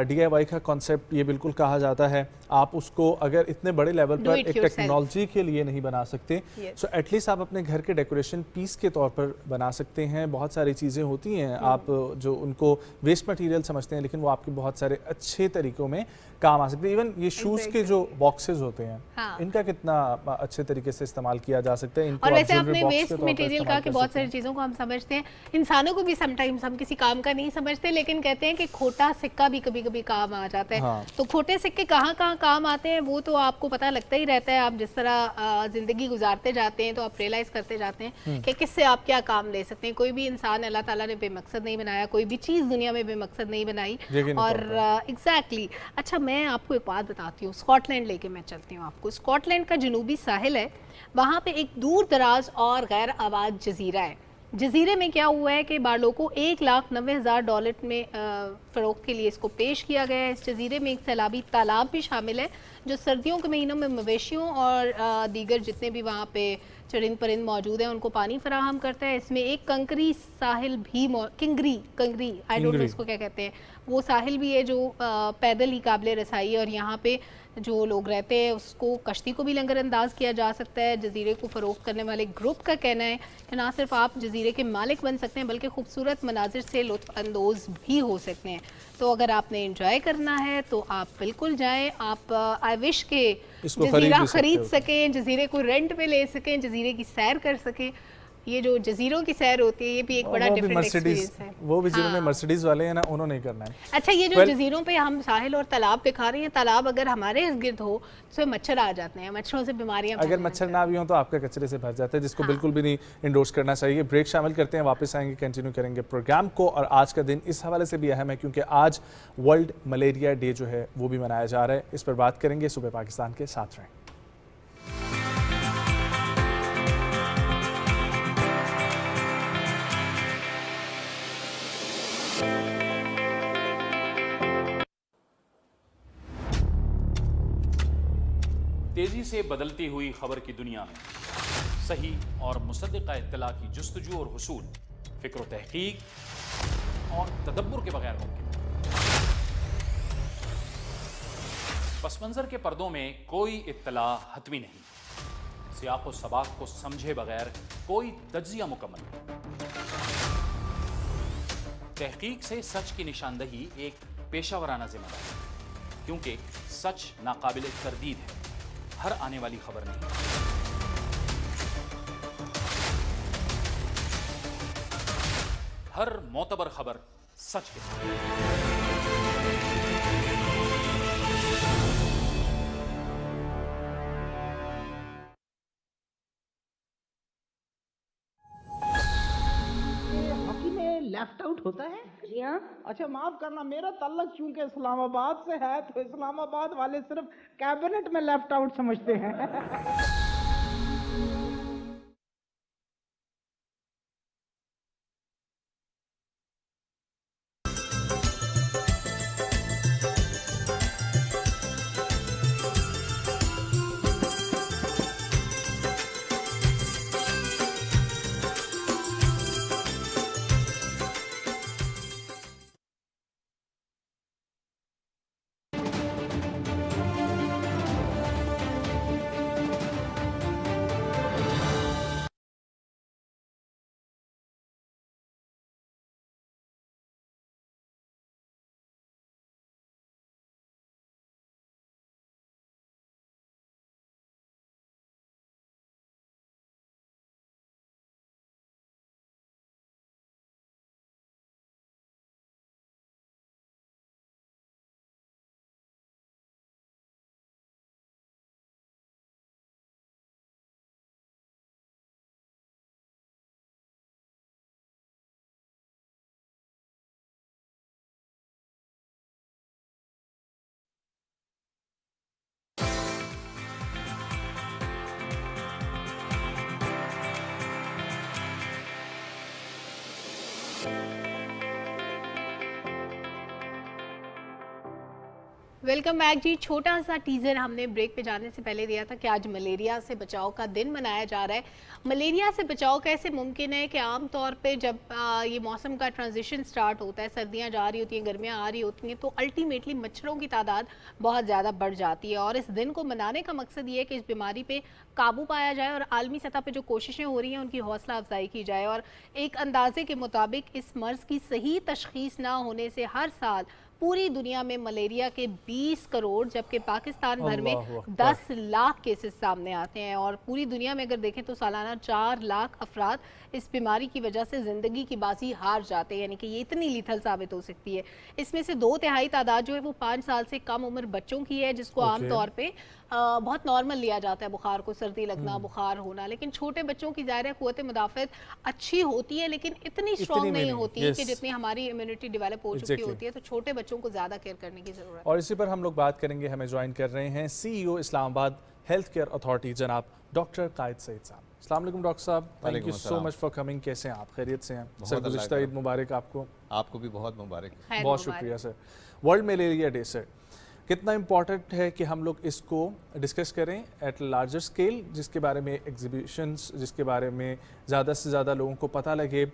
S2: DIY का कॉन्सेप्ट ये बिल्कुल कहा जाता है, आप उसको अगर इतने बड़े लेवल पर एक टेक्नोलॉजी के लिए नहीं बना सकते, सो एटलीस्ट आप अपने घर के डेकोरेशन पीस के तौर पर बना सकते हैं। बहुत सारी चीज़ें होती हैं आप जो उनको वेस्ट मटेरियल समझते हैं लेकिन वो आपके बहुत सारे अच्छे तरीक़ों में काम आ सकते हैं। इवन ये शूज़ के जो बॉक्सेस होते हैं, इनका कितना अच्छे तरीके से इस्तेमाल किया जा सकता है।
S1: और वैसे आपने वेस्ट मटेरियल का कि बहुत सारी चीज़ों को हम समझते हैं, इंसानों को भी समटाइम्स हम किसी काम का नहीं समझते, लेकिन कहते हैं कि खोटा सिक्का भी कभी कभी काम आ जाता है। तो खोटे सिक्के कहाँ कहाँ काम आते हैं वो तो आपको पता लगता ही रहता है। आप जिस तरह ज़िंदगी गुजारते जाते हैं तो आप रियलाइज़ करते जाते हैं कि किससे आप क्या काम ले सकते हैं। कोई भी इंसान अल्लाह ताला ने बेमकसद नहीं बनाया, कोई भी चीज़ दुनिया में बेमकसद नहीं बनाई। और एग्जैक्टली। अच्छा मैं आपको एक बात बताती हूँ, स्कॉटलैंड लेके मैं चलती हूँ आपको। स्कॉटलैंड का जनूबी साहिल है, वहाँ पे एक दूर दराज और गैर आबाद जजीरा है। जजीरे में क्या हुआ है कि बालों को $1,90,000 में फ़रोख्त के लिए इसको पेश किया गया है। इस जजीरे में एक सैलाबी तालाब भी शामिल है जो सर्दियों के महीनों में मवेशियों और दीगर जितने भी वहाँ पे चरिंद परिंद मौजूद हैं उनको पानी फराहम करता है। इसमें एक कंकरी साहिल भी कंगरी आई डोंट नो इसको क्या कहते हैं, वो साहिल भी है जो पैदल ही काबिल रसाई है, और यहाँ पे जो लोग रहते हैं उसको कश्ती को भी लंगर अंदाज किया जा सकता है। जजीरे को फ़रोख्त करने वाले ग्रुप का कहना है कि ना सिर्फ आप जजीरे के मालिक बन सकते हैं बल्कि खूबसूरत मनाजिर से लुत्फ़ अंदोज़ भी हो सकते हैं। तो अगर आपने इंजॉय करना है तो आप बिल्कुल जाएं। आप आई विश के जजीरा खरीद सकें, जजीरे को रेंट पे ले सकें, जजीरे की सैर कर सकें। ये जो जजीरों की सैर होती है ये भी एक बड़ा डिफरेंट एक्सपीरियंस है।
S2: वो भी जिन्होंने मर्सिडीज वाले हैं ना, उन्होंने नहीं करना है।
S1: अच्छा ये जो जजीरों पे हम साहिल और तालाब दिखा रहे हैं, तालाब अगर हमारे इर्द गिर्द हो तो मच्छर आ जाते हैं, मच्छरों से बीमारियां,
S2: अगर मच्छर ना भी हो तो आपका कचरे से भर जाता है, जिसको बिल्कुल भी नहीं इंडोर्स करना चाहिए। ब्रेक शामिल करते हैं, वापस आएंगे, कंटिन्यू करेंगे प्रोग्राम को। और आज का दिन इस हवाले से भी अहम है क्योंकि आज वर्ल्ड मलेरिया डे जो है वो भी मनाया जा रहा है। इस पर बात करेंगे, सुबह पाकिस्तान के साथ रहें।
S4: तेजी से बदलती हुई खबर की दुनिया में सही और मुसद्दिक़ा इत्तला की जुस्तजू और हुसूल फिक्र व तहकीक और तदब्बुर के बगैर मुमकिन है। पस मंज़र के पर्दों में कोई इत्तला हतमी नहीं, सियाक़ व सबाक़ को समझे बगैर कोई तज्ज़िया मुकम्मल नहीं। तहकीक से सच की निशानदही एक पेशावराना जिम्मेदारी है, क्योंकि सच नाकाबिल तरदीद है, हर आने वाली खबर नहीं। हर मोतबर खबर सच के साथ।
S5: लेफ्ट आउट होता है?
S6: जी हाँ।
S5: अच्छा माफ करना, मेरा ताल्लुक चूंकि इस्लामाबाद से है तो इस्लामाबाद वाले सिर्फ कैबिनेट में लेफ्ट आउट समझते हैं।
S1: वेलकम बैक जी। छोटा सा टीजर हमने ब्रेक पे जाने से पहले दिया था कि आज मलेरिया से बचाव का दिन मनाया जा रहा है। मलेरिया से बचाव कैसे मुमकिन है कि आम तौर पे जब ये मौसम का ट्रांजिशन स्टार्ट होता है, सर्दियां जा रही होती हैं, गर्मियां आ रही होती हैं, तो अल्टीमेटली मच्छरों की तादाद बहुत ज़्यादा बढ़ जाती है। और इस दिन को मनाने का मकसद ये है कि इस बीमारी पे काबू पाया जाए और आलमी सतह पे जो कोशिशें हो रही हैं उनकी हौसला अफजाई की जाए। और एक अंदाजे के मुताबिक इस मर्ज़ की सही तशखीस ना होने से हर साल पूरी दुनिया में मलेरिया के 20 करोड़ जबकि पाकिस्तान भर में 10 लाख केसेस सामने आते हैं। और पूरी दुनिया में अगर देखें तो सालाना 4 लाख अफराद इस बीमारी की वजह से ज़िंदगी की बाजी हार जाते हैं, यानी कि ये इतनी लीथल साबित हो सकती है। इसमें से 2/3 तादाद जो है वो 5 साल से कम उम्र बच्चों की है, जिसको आमतौर पे बहुत नॉर्मल लिया जाता है, बुखार को, सर्दी लगना, बुखार होना। लेकिन छोटे बच्चों की ज़ाहिर है क़ुव्वत मुदाफ़अत अच्छी होती है लेकिन इतनी स्ट्रॉन्ग नहीं होती है कि जितनी हमारी इम्यूनिटी डेवलप हो चुकी होती है। तो छोटे बच्चों को ज़्यादा केयर करने की ज़रूरत है।
S2: और इसी पर हम लोग बात करेंगे। हमें ज्वाइन कर रहे हैं CEO Islamabad health care authority जनाब डॉक्टर कायद सईद साहब। अस्सलाम वालेकुम डॉक्टर साहब, thank you so much for coming. कैसे हैं आप? खैरियत से हैं सर? गुज़िश्ता ईद मुबारक आपको।
S6: आपको भी बहुत मुबारक।
S2: बहुत शुक्रिया sir. World malaria day sir, कितना इम्पॉर्टेंट है कि हम लोग इसको डिस्कस करें एट लार्जर स्केल, जिसके बारे में एग्जीबिशंस, जिसके बारे में ज़्यादा से ज़्यादा लोगों को पता लगे।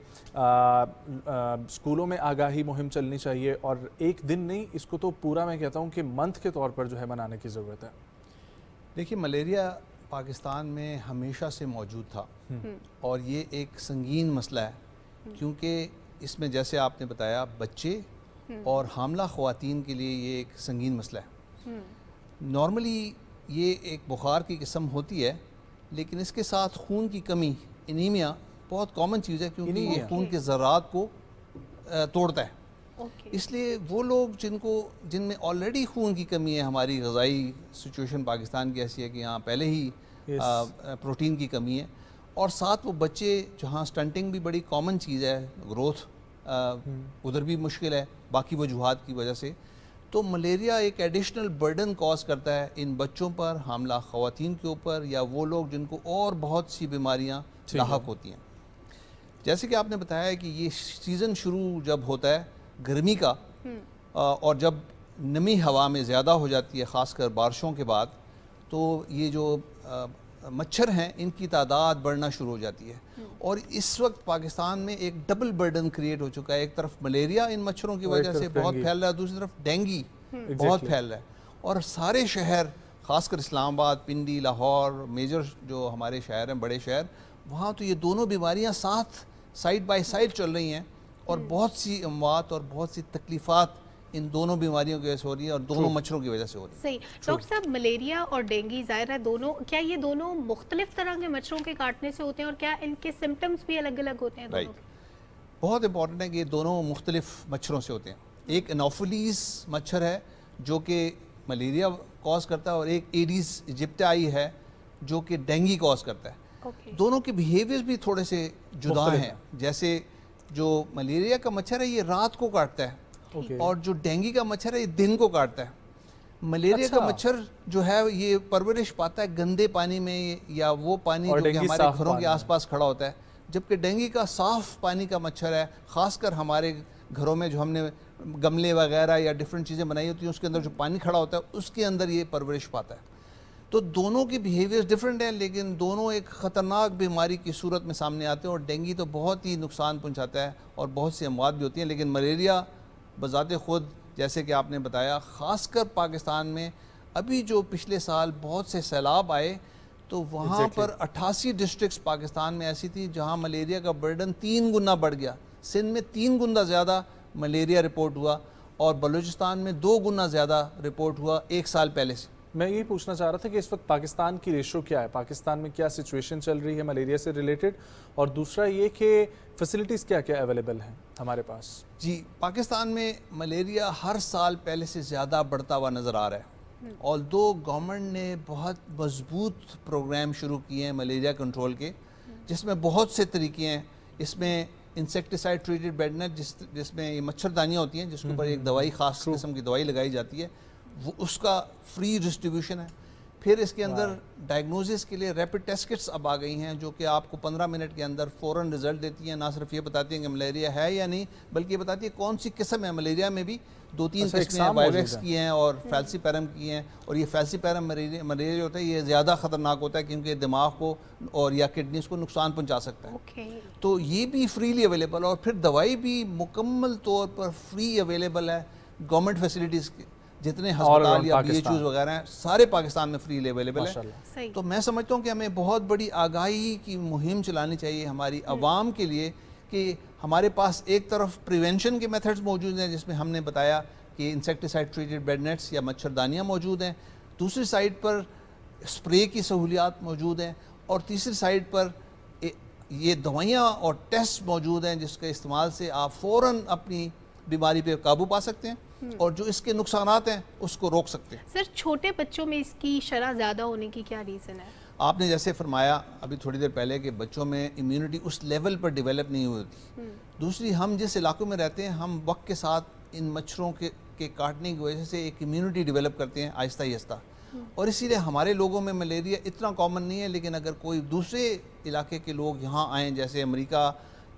S2: स्कूलों में आगाही मुहिम चलनी चाहिए और एक दिन नहीं, इसको तो पूरा मैं कहता हूँ कि मंथ के तौर पर जो है मनाने की ज़रूरत है।
S6: देखिए, मलेरिया पाकिस्तान में हमेशा से मौजूद था और ये एक संगीन मसला है, क्योंकि इसमें जैसे आपने बताया बच्चे और हामला ख़वातीन के लिए ये एक संगीन मसला है। नॉर्मली ये एक बुखार की किस्म होती है, लेकिन इसके साथ खून की कमी, एनीमिया, बहुत कॉमन चीज़ है, क्योंकि ये खून के ज़रात को तोड़ता है। इसलिए वो लोग जिनमें ऑलरेडी खून की कमी है, हमारी ग़ज़ाई सिचुएशन पाकिस्तान की ऐसी है कि यहाँ पहले ही प्रोटीन की कमी है, और साथ वो बच्चे जहाँ स्टंटिंग भी बड़ी कॉमन चीज़ है, ग्रोथ उधर भी मुश्किल है बाकी वजूहात की वजह से, तो मलेरिया एक एडिशनल बर्डन कॉज करता है इन बच्चों पर, हामला ख़वातीन के ऊपर, या वो लोग जिनको और बहुत सी बीमारियाँ लाहक होती हैं। जैसे कि आपने बताया कि ये सीज़न शुरू जब होता है गर्मी का, और जब नमी हवा में ज़्यादा हो जाती है, ख़ासकर बारिशों के बाद, तो ये जो मच्छर हैं इनकी तादाद बढ़ना शुरू हो जाती है। और इस वक्त पाकिस्तान में एक डबल बर्डन क्रिएट हो चुका है। एक तरफ मलेरिया इन मच्छरों की वजह से बहुत फैल रहा है, दूसरी तरफ डेंगी बहुत फैल रहा है। और सारे शहर, ख़ासकर इस्लामाबाद, पिंडी, लाहौर, मेजर जो हमारे शहर हैं, बड़े शहर, वहाँ तो ये दोनों बीमारियाँ साथ साइड बाय साइड चल रही हैं, और बहुत सी अमवात और बहुत सी तकलीफ़ात इन दोनों बीमारियों की वजह से हो रही है, और दोनों मच्छरों की वजह से हो रही है।
S1: सही। डॉक्टर साहब, मलेरिया और डेंगू ज़ाहिर है दोनों, क्या ये दोनों मुख्तलिफ तरह के मच्छरों के काटने से होते हैं, और क्या इनके सिम्टम्स भी अलग अलग होते हैं दोनों के?
S6: बहुत इंपॉर्टेंट है कि ये दोनों मुख्तलिफ मच्छरों से होते हैं। एक एनोफिलीज मच्छर है जो कि मलेरिया कॉज करता है, और एक एडिस इजिप्टाई है जो कि डेंगू कॉज करता है। दोनों के बिहेवियर्स भी थोड़े से जुदा हैं। जैसे जो मलेरिया का मच्छर है ये रात को काटता है, और जो डेंगू का मच्छर है ये दिन को काटता है। मलेरिया का मच्छर जो है ये परवरिश पाता है गंदे पानी में, या वो पानी जो कि हमारे घरों के आसपास खड़ा होता है, जबकि डेंगू का साफ़ पानी का मच्छर है। ख़ासकर हमारे घरों में जो हमने गमले वगैरह या डिफरेंट चीज़ें बनाई होती हैं, उसके अंदर जो पानी खड़ा होता है उसके अंदर ये परवरिश पाता है। तो दोनों के बिहेवियर्स डिफरेंट हैं, लेकिन दोनों एक ख़तरनाक बीमारी की सूरत में सामने आते हैं। और डेंगू तो बहुत ही नुकसान पहुँचाता है और बहुत सी अमवात भी होती हैं, लेकिन मलेरिया बज़ाते ख़ुद, जैसे कि आपने बताया, ख़ासकर पाकिस्तान में अभी जो पिछले साल बहुत से सैलाब आए, तो वहाँ पर 88 डिस्ट्रिक्ट्स पाकिस्तान में ऐसी थी जहाँ मलेरिया का बर्डन 3 गुना बढ़ गया। सिंध में 3 गुना ज़्यादा मलेरिया रिपोर्ट हुआ, और बलूचिस्तान में 2 गुना ज़्यादा रिपोर्ट हुआ एक साल पहले से।
S2: मैं यही पूछना चाह रहा था कि इस वक्त पाकिस्तान की रेशो क्या है, पाकिस्तान में क्या सिचुएशन चल रही है मलेरिया से रिलेटेड, और दूसरा ये कि फैसिलिटीज़ क्या क्या अवेलेबल हैं हमारे पास?
S6: जी, पाकिस्तान में मलेरिया हर साल पहले से ज़्यादा बढ़ता हुआ नज़र आ रहा है। और दो गवर्नमेंट ने बहुत मजबूत प्रोग्राम शुरू किए हैं मलेरिया कंट्रोल के, जिसमें बहुत से तरीके हैं। इसमें इंसेक्टिसाइड ट्रीटेड बेड नेट, जिसमें ये मच्छरदानियाँ होती हैं जिसके ऊपर एक दवाई, ख़ास किस्म की दवाई लगाई जाती है, वो उसका फ्री डिस्ट्रीब्यूशन है। फिर इसके अंदर डायग्नोसिस के लिए रैपिड टेस्ट किट्स अब आ गई हैं, जो कि आपको 15 मिनट के अंदर फ़ौरन रिजल्ट देती हैं। ना सिर्फ ये बताती हैं कि मलेरिया है या नहीं, बल्कि ये बताती है कौन सी किस्म है। मलेरिया में भी 2-3
S2: अच्छा, एक
S6: किस्में
S2: साम
S6: वाइवेक्स
S2: मौजूद
S6: की हैं और फैल्सीपैरम की हैं। और ये फैल्सीपैरम मलेरिया जो होता है ये ज़्यादा ख़तरनाक होता है क्योंकि दिमाग को और या किडनीज को नुकसान पहुंचा सकता है।
S1: ओके।
S6: तो ये भी फ्रीली अवेलेबल और फिर दवाई भी मुकम्मल तौर पर फ्री अवेलेबल है। गवर्नमेंट फैसिलिटीज़ जितने अस्पताल
S2: around
S6: या
S2: पाकिस्तान।
S6: BHUs वगैरह हैं सारे पाकिस्तान में फ्री अवेलेबल है।
S2: माशाल्लाह।
S1: सही।
S6: तो मैं समझता हूँ कि हमें बहुत बड़ी आगाही की मुहिम चलानी चाहिए हमारी आवाम के लिए कि हमारे पास एक तरफ प्रिवेंशन के मेथड्स मौजूद हैं जिसमें हमने बताया कि इंसेक्टिसाइड ट्रीटेड बेड नेट्स या मच्छरदानियाँ मौजूद हैं, दूसरी साइड पर स्प्रे की सहूलियात मौजूद हैं और तीसरी साइड पर ये दवाइयाँ और टेस्ट मौजूद हैं जिसके इस्तेमाल से आप फ़ौरन अपनी बीमारी पे काबू पा सकते हैं और जो इसके नुकसानात हैं उसको रोक सकते हैं।
S1: सर छोटे बच्चों में इसकी शरह ज़्यादा होने की क्या रीज़न है?
S6: आपने जैसे फरमाया अभी थोड़ी देर पहले कि बच्चों में इम्यूनिटी उस लेवल पर डेवलप नहीं होती। दूसरी, हम जिस इलाकों में रहते हैं हम वक्त के साथ इन मच्छरों के काटने की वजह से एक इम्यूनिटी डेवलप करते हैं आहिस्ता आहिस्ता, और इसीलिए हमारे लोगों में मलेरिया इतना कॉमन नहीं है। लेकिन अगर कोई दूसरे इलाके के लोग यहाँ आएँ जैसे अमेरिका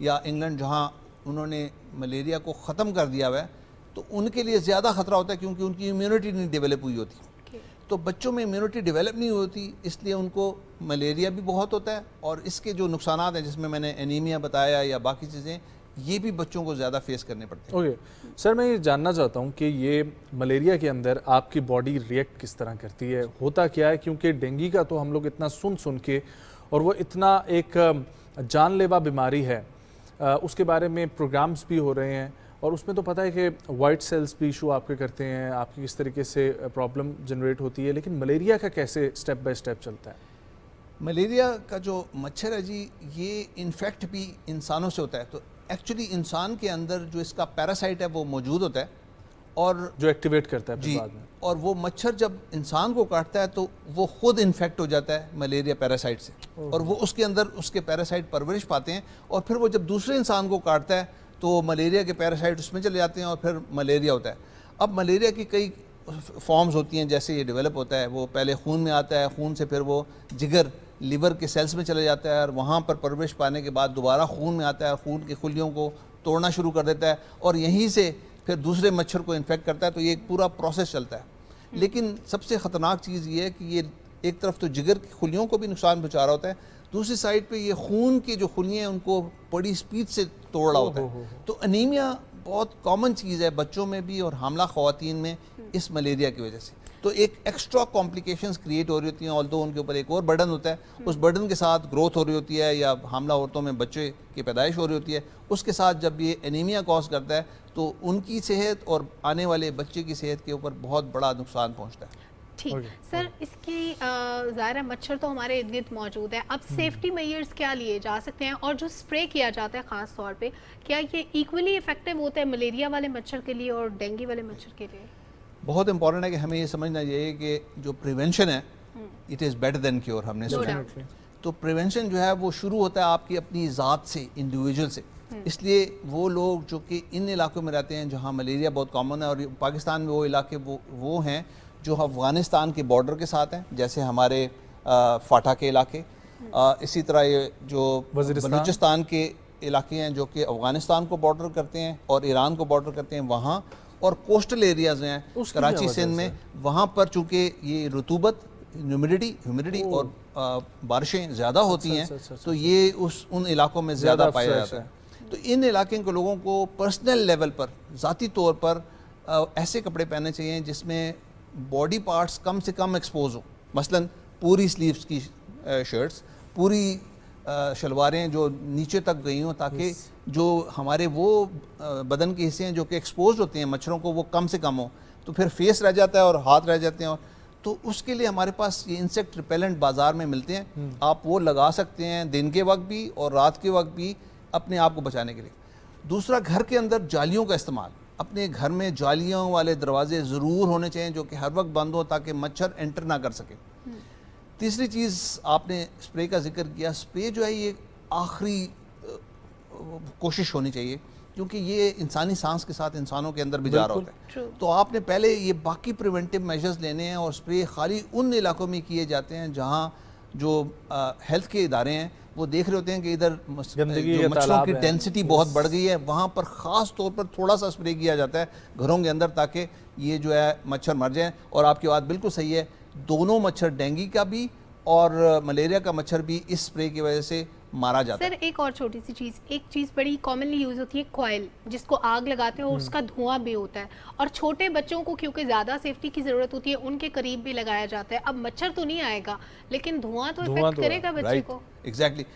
S6: या इंग्लैंड जहाँ उन्होंने मलेरिया को ख़त्म कर दिया हुआ है तो उनके लिए ज़्यादा ख़तरा होता है क्योंकि उनकी इम्यूनिटी नहीं डेवलप हुई होती। तो बच्चों में इम्यूनिटी डेवलप नहीं होती इसलिए उनको मलेरिया भी बहुत होता है और इसके जो नुकसानात हैं जिसमें मैंने एनीमिया बताया या बाकी चीज़ें ये भी बच्चों को ज़्यादा फेस करने पड़ते हैं।
S2: ओके सर, मैं ये जानना चाहता हूँ कि ये मलेरिया के अंदर आपकी बॉडी रिएक्ट किस तरह करती है, होता क्या है? क्योंकि डेंगू का तो हम लोग इतना सुन के और वो इतना एक जानलेवा बीमारी है, उसके बारे में प्रोग्राम्स भी हो रहे हैं और उसमें तो पता है कि वाइट सेल्स भी इशू आपके करते हैं, आपकी किस तरीके से प्रॉब्लम जनरेट होती है, लेकिन मलेरिया का कैसे स्टेप बाय स्टेप चलता है?
S6: मलेरिया का जो मच्छर है जी ये इन्फेक्ट भी इंसानों से होता है। तो एक्चुअली इंसान के अंदर जो इसका पैरासाइट है वो मौजूद होता है और
S2: जो एक्टिवेट करता है
S6: जी,
S2: फिर बाद में।
S6: और वो मच्छर जब इंसान को काटता है तो वो खुद इन्फेक्ट हो जाता है मलेरिया पैरासाइट से और वो उसके अंदर उसके पैरासाइट परवरिश पाते हैं और फिर वो जब दूसरे इंसान को काटता है तो मलेरिया के पैरासाइट उसमें चले जाते हैं और फिर मलेरिया होता है। अब मलेरिया की कई फॉर्म्स होती हैं जैसे ये डेवलप होता है, वो पहले खून में आता है, खून से फिर वो जिगर लीवर के सेल्स में चले जाता है और वहाँ पर परवरिश पाने के बाद दोबारा खून में आता है, खून की खुलियों को तोड़ना शुरू कर देता है और यहीं से फिर दूसरे मच्छर को इन्फेक्ट करता है। तो ये एक पूरा प्रोसेस चलता है। लेकिन सबसे ख़तरनाक चीज़ ये है कि ये एक तरफ तो जिगर की खुलियों को भी नुकसान पहुँचा रहा होता है, दूसरी साइड पे ये खून की जो खुलियाँ हैं उनको बड़ी स्पीड से तोड़ रहा होता है। तो अनीमिया बहुत कॉमन चीज़ है बच्चों में भी और हामला ख़वातीन में इस मलेरिया की वजह से। तो एक एक्स्ट्रा कॉम्प्लिकेशंस क्रिएट हो रही होती हैं, ऑल्दो उनके ऊपर एक और बर्डन होता है, उस बर्डन के साथ ग्रोथ हो रही होती है या हामला औरतों में बच्चे की पैदाइश हो रही होती है, उसके साथ जब ये एनीमिया कॉज करता है तो उनकी सेहत और आने वाले बच्चे की सेहत के ऊपर बहुत बड़ा नुकसान पहुँचता है।
S1: ठीक सर, इसकी ज़ाहिर है मच्छर तो हमारे इर्द गिर्द मौजूद है, अब सेफ्टी मेजर्स क्या लिए जा सकते हैं और जो स्प्रे किया जाता है ख़ास तौर पे क्या ये इक्वली इफेक्टिव होता है मलेरिया वाले मच्छर के लिए और डेंगू वाले मच्छर के लिए?
S6: बहुत इंपॉर्टेंट है कि हमें ये समझना चाहिए कि जो प्रिवेंशन है it is better than cure. हमने सुना तो प्रिवेंशन जो है वो शुरू होता है आपकी अपनी ज़ात से, इंडिविजुअल से। इसलिए वो लोग जो कि इन इलाकों में रहते हैं जहाँ मलेरिया बहुत कॉमन है और पाकिस्तान में वो इलाके वो हैं जो अफ़गानिस्तान के बॉर्डर के साथ हैं, जैसे हमारे फाटा के इलाके, इसी तरह ये जो बलूचिस्तान के इलाके हैं जो कि अफ़गानिस्तान को बॉर्डर करते हैं और ईरान को बॉर्डर करते हैं वहाँ, और कोस्टल एरियाज़ हैं कराची सिंध में, वहाँ पर चूँकि ये रुतूबत ह्यूमिडिटी और बारिशें ज़्यादा होती हैं तो ये उन इलाकों में ज़्यादा पाया जाता है। तो इन इलाके के लोगों को पर्सनल लेवल पर ज़ाती तौर पर ऐसे कपड़े पहनने चाहिए जिसमें बॉडी पार्ट्स कम से कम एक्सपोज हो, मसलन पूरी स्लीव्स की शर्ट्स, पूरी शलवारें जो नीचे तक गई हों ताकि जो हमारे वो बदन के हिस्से हैं जो कि एक्सपोज होते हैं मच्छरों को वो कम से कम हो, तो फिर फेस रह जाता है और हाथ रह जाते हैं। और तो उसके लिए हमारे पास ये इंसेक्ट रिपेलेंट बाज़ार में मिलते हैं, आप वो लगा सकते हैं दिन के वक्त भी और रात के वक्त भी अपने आप को बचाने के लिए। दूसरा, घर के अंदर जालियों का इस्तेमाल, अपने घर में जालियों वाले दरवाजे ज़रूर होने चाहिए जो कि हर वक्त बंद हो ताकि मच्छर एंटर ना कर सके। तीसरी चीज़, आपने स्प्रे का जिक्र किया, स्प्रे जो है ये आखिरी कोशिश होनी चाहिए क्योंकि ये इंसानी सांस के साथ इंसानों के अंदर भी जा रहा होता है। तो आपने पहले ये बाकी प्रिवेंटिव मेजर्स लेने हैं और स्प्रे खाली उन इलाकों में किए जाते हैं जहाँ जो हेल्थ के इदारे हैं वो देख रहे होते हैं कि इधर
S2: गंदगी
S6: जो
S2: के
S6: मच्छरों
S2: तालाब
S6: की
S2: हैं।
S6: डेंसिटी बहुत बढ़ गई है, वहाँ पर ख़ास तौर पर थोड़ा सा स्प्रे किया जाता है घरों के अंदर, ताकि ये जो है मच्छर मर जाएं। और आपकी बात बिल्कुल सही है, दोनों मच्छर, डेंगू का भी और मलेरिया का मच्छर भी इस स्प्रे की वजह से मारा जाता
S1: सर
S6: है।
S1: एक और छोटी सी चीज़, एक चीज़ बड़ी कॉमनली यूज़ होती है कॉइल, जिसको आग लगाते हैं और उसका धुआं भी होता है, और छोटे बच्चों को क्योंकि ज़्यादा सेफ्टी की ज़रूरत होती है उनके करीब भी लगाया जाता है। अब मच्छर तो नहीं आएगा लेकिन धुआं तो
S2: धुआं
S1: इफेक्ट
S2: तो
S1: करेगा बच्चे
S6: राइट,
S1: को।
S6: एग्जैक्टली।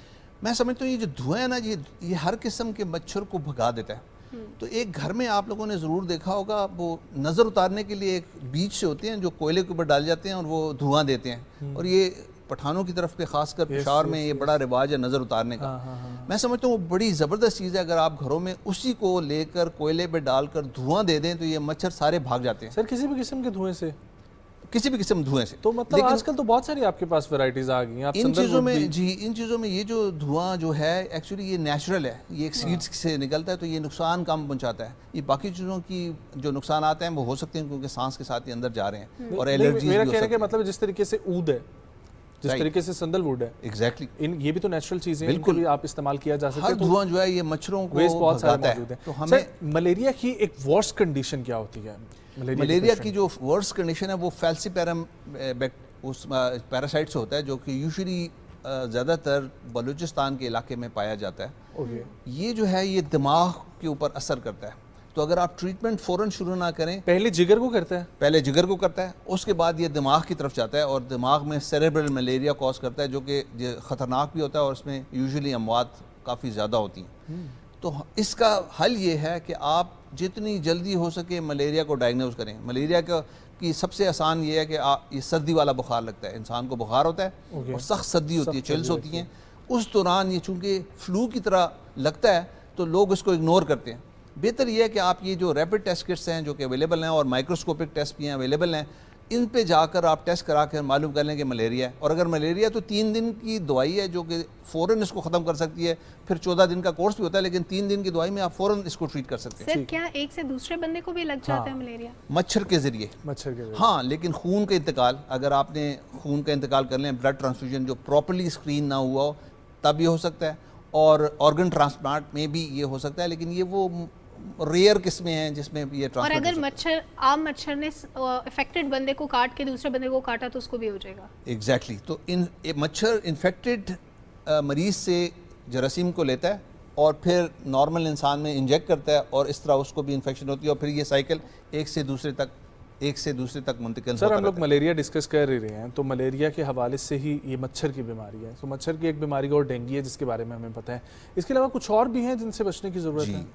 S6: मैं समझता हूँ ये जो धुआं है ना, ये हर किस्म के मच्छर को भगा देता है। तो एक घर में आप लोगों ने ज़रूर देखा होगा, वो नज़र उतारने के लिए एक बीज से होते हैं जो कोयले के ऊपर डाल जाते हैं और वो धुआं देते हैं, और ये पठानों की तरफ पे खासकर पेशावर में ये बड़ा रिवाज है नज़र उतारने का। मैं समझता हूँ वो बड़ी ज़बरदस्त चीज़ है। अगर आप घरों में उसी को लेकर कोयले पे डालकर धुआं दे दें तो ये मच्छर सारे भाग जाते हैं,
S2: सर किसी भी किस्म के धुएं से,
S6: किसी भी किस्म धुएं से।
S2: तो मतलब
S6: लेकिन
S2: आजकल तो बहुत सारी आपके पास वैरायटीज आ गई हैं। आप
S6: इन
S2: संदर्भ
S6: चीज़ों
S2: भी-
S6: में जी, इन चीज़ों में ये जो धुआं जो है एक्चुअली ये नेचुरल है, ये एक सीड्स से निकलता है, तो ये नुकसान कम पहुंचाता है। ये बाकी चीज़ों की जो नुकसान आते हैं वो हो सकते हैं क्योंकि सांस के साथ ये अंदर जा रहे हैं और
S2: नहीं,
S6: एलर्जी
S2: मेरा
S6: भी हो
S2: कहने
S6: सकती
S2: का मतलब जिस तरीके से ऊद है, जिस
S6: Right.
S2: तरीके से संदलवुड है,
S6: एग्जैक्टली।
S2: इन ये भी तो नेचुरल चीजें हैं,
S6: बिल्कुल।
S2: इनको भी आप इस्तेमाल किया जा सकता
S6: हर
S2: है। तो
S6: धुआं जो है ये मच्छरों को
S2: वेस्ट बहुत सारे
S6: भगाता
S2: मौजूद
S6: है।
S2: हैं।
S6: तो
S2: सर,
S6: हमें
S2: मलेरिया की एक वर्स्ट कंडीशन क्या होती है?
S6: मलेरिया की जो वर्स्ट कंडीशन है वो फैल्सीपैरम उस पैरासाइट से होता है, जो कि यूजुअली ज़्यादातर बलूचिस्तान के इलाके में पाया जाता है।
S2: ओके,
S6: ये जो है ये दिमाग के ऊपर असर करता है, तो अगर आप ट्रीटमेंट फ़ौरन शुरू ना करें,
S2: पहले जिगर को करता है।
S6: पहले जिगर को करता है, उसके बाद ये दिमाग की तरफ जाता है और दिमाग में सेरेब्रल मलेरिया कॉज करता है, जो कि ख़तरनाक भी होता है और उसमें यूजुअली अमवात काफ़ी ज़्यादा होती हैं। तो इसका हल ये है कि आप जितनी जल्दी हो सके मलेरिया को डायग्नोज करें। मलेरिया की सबसे आसान ये है कि ये सर्दी वाला बुखार लगता है, इंसान को बुखार होता है और सख्त सर्दी होती है, चिल्स होती हैं। उस दौरान ये चूँकि फ्लू की तरह लगता है तो लोग इसको इग्नोर करते हैं। बेहतर यह है कि आप ये जो रैपिड टेस्ट किट्स हैं जो कि अवेलेबल हैं और माइक्रोस्कोपिक टेस्ट भी हैं अवेलेबल हैं, इन पे जाकर आप टेस्ट करा कर मालूम कर लें कि मलेरिया है। और अगर मलेरिया तो 3 दिन की दवाई है जो कि फ़ौरन इसको ख़त्म कर सकती है, फिर 14 दिन का कोर्स भी होता है, लेकिन 3 दिन की दवाई में आप फ़ौरन इसको ट्रीट कर सकते हैं
S1: सर क्या एक से दूसरे बंदे को भी लग जाता है मलेरिया?
S6: मच्छर के ज़रिए।
S2: मच्छर के जरिए।
S6: हाँ, लेकिन खून का इंतकाल, अगर आपने खून का इंतकाल कर लें, ब्लड ट्रांसफ्यूजन जो प्रॉपर्ली स्क्रीन ना हुआ हो तब ये हो सकता है, और ऑर्गन ट्रांसप्लांट में भी ये हो सकता है, लेकिन ये वो रेयर किस्में हैं जिसमें ये
S1: और
S6: ट्रांसप्लांट
S1: अगर मच्छर, आम मच्छर ने इफेक्टेड बंदे को काट के दूसरे बंदे को काटा तो उसको भी हो जाएगा?
S6: एग्जैक्टली। तो मच्छर इन्फेक्टेड मरीज से जरासीम को लेता है और फिर नॉर्मल इंसान में इंजेक्ट करता है और इस तरह उसको भी इन्फेक्शन होती है और फिर ये साइकिल एक से दूसरे तक मुंतकिल
S2: सर
S6: होता
S2: हम लोग
S6: रहता है।
S2: मलेरिया डिस्कस कर ही रहे हैं, तो मलेरिया के हवाले से ही ये मच्छर की बीमारी है। तो मच्छर की एक बीमारी और डेंगू है जिसके बारे में हमें पता है। इसके अलावा कुछ और भी हैं जिनसे बचने की जरूरत
S6: जी,
S2: है?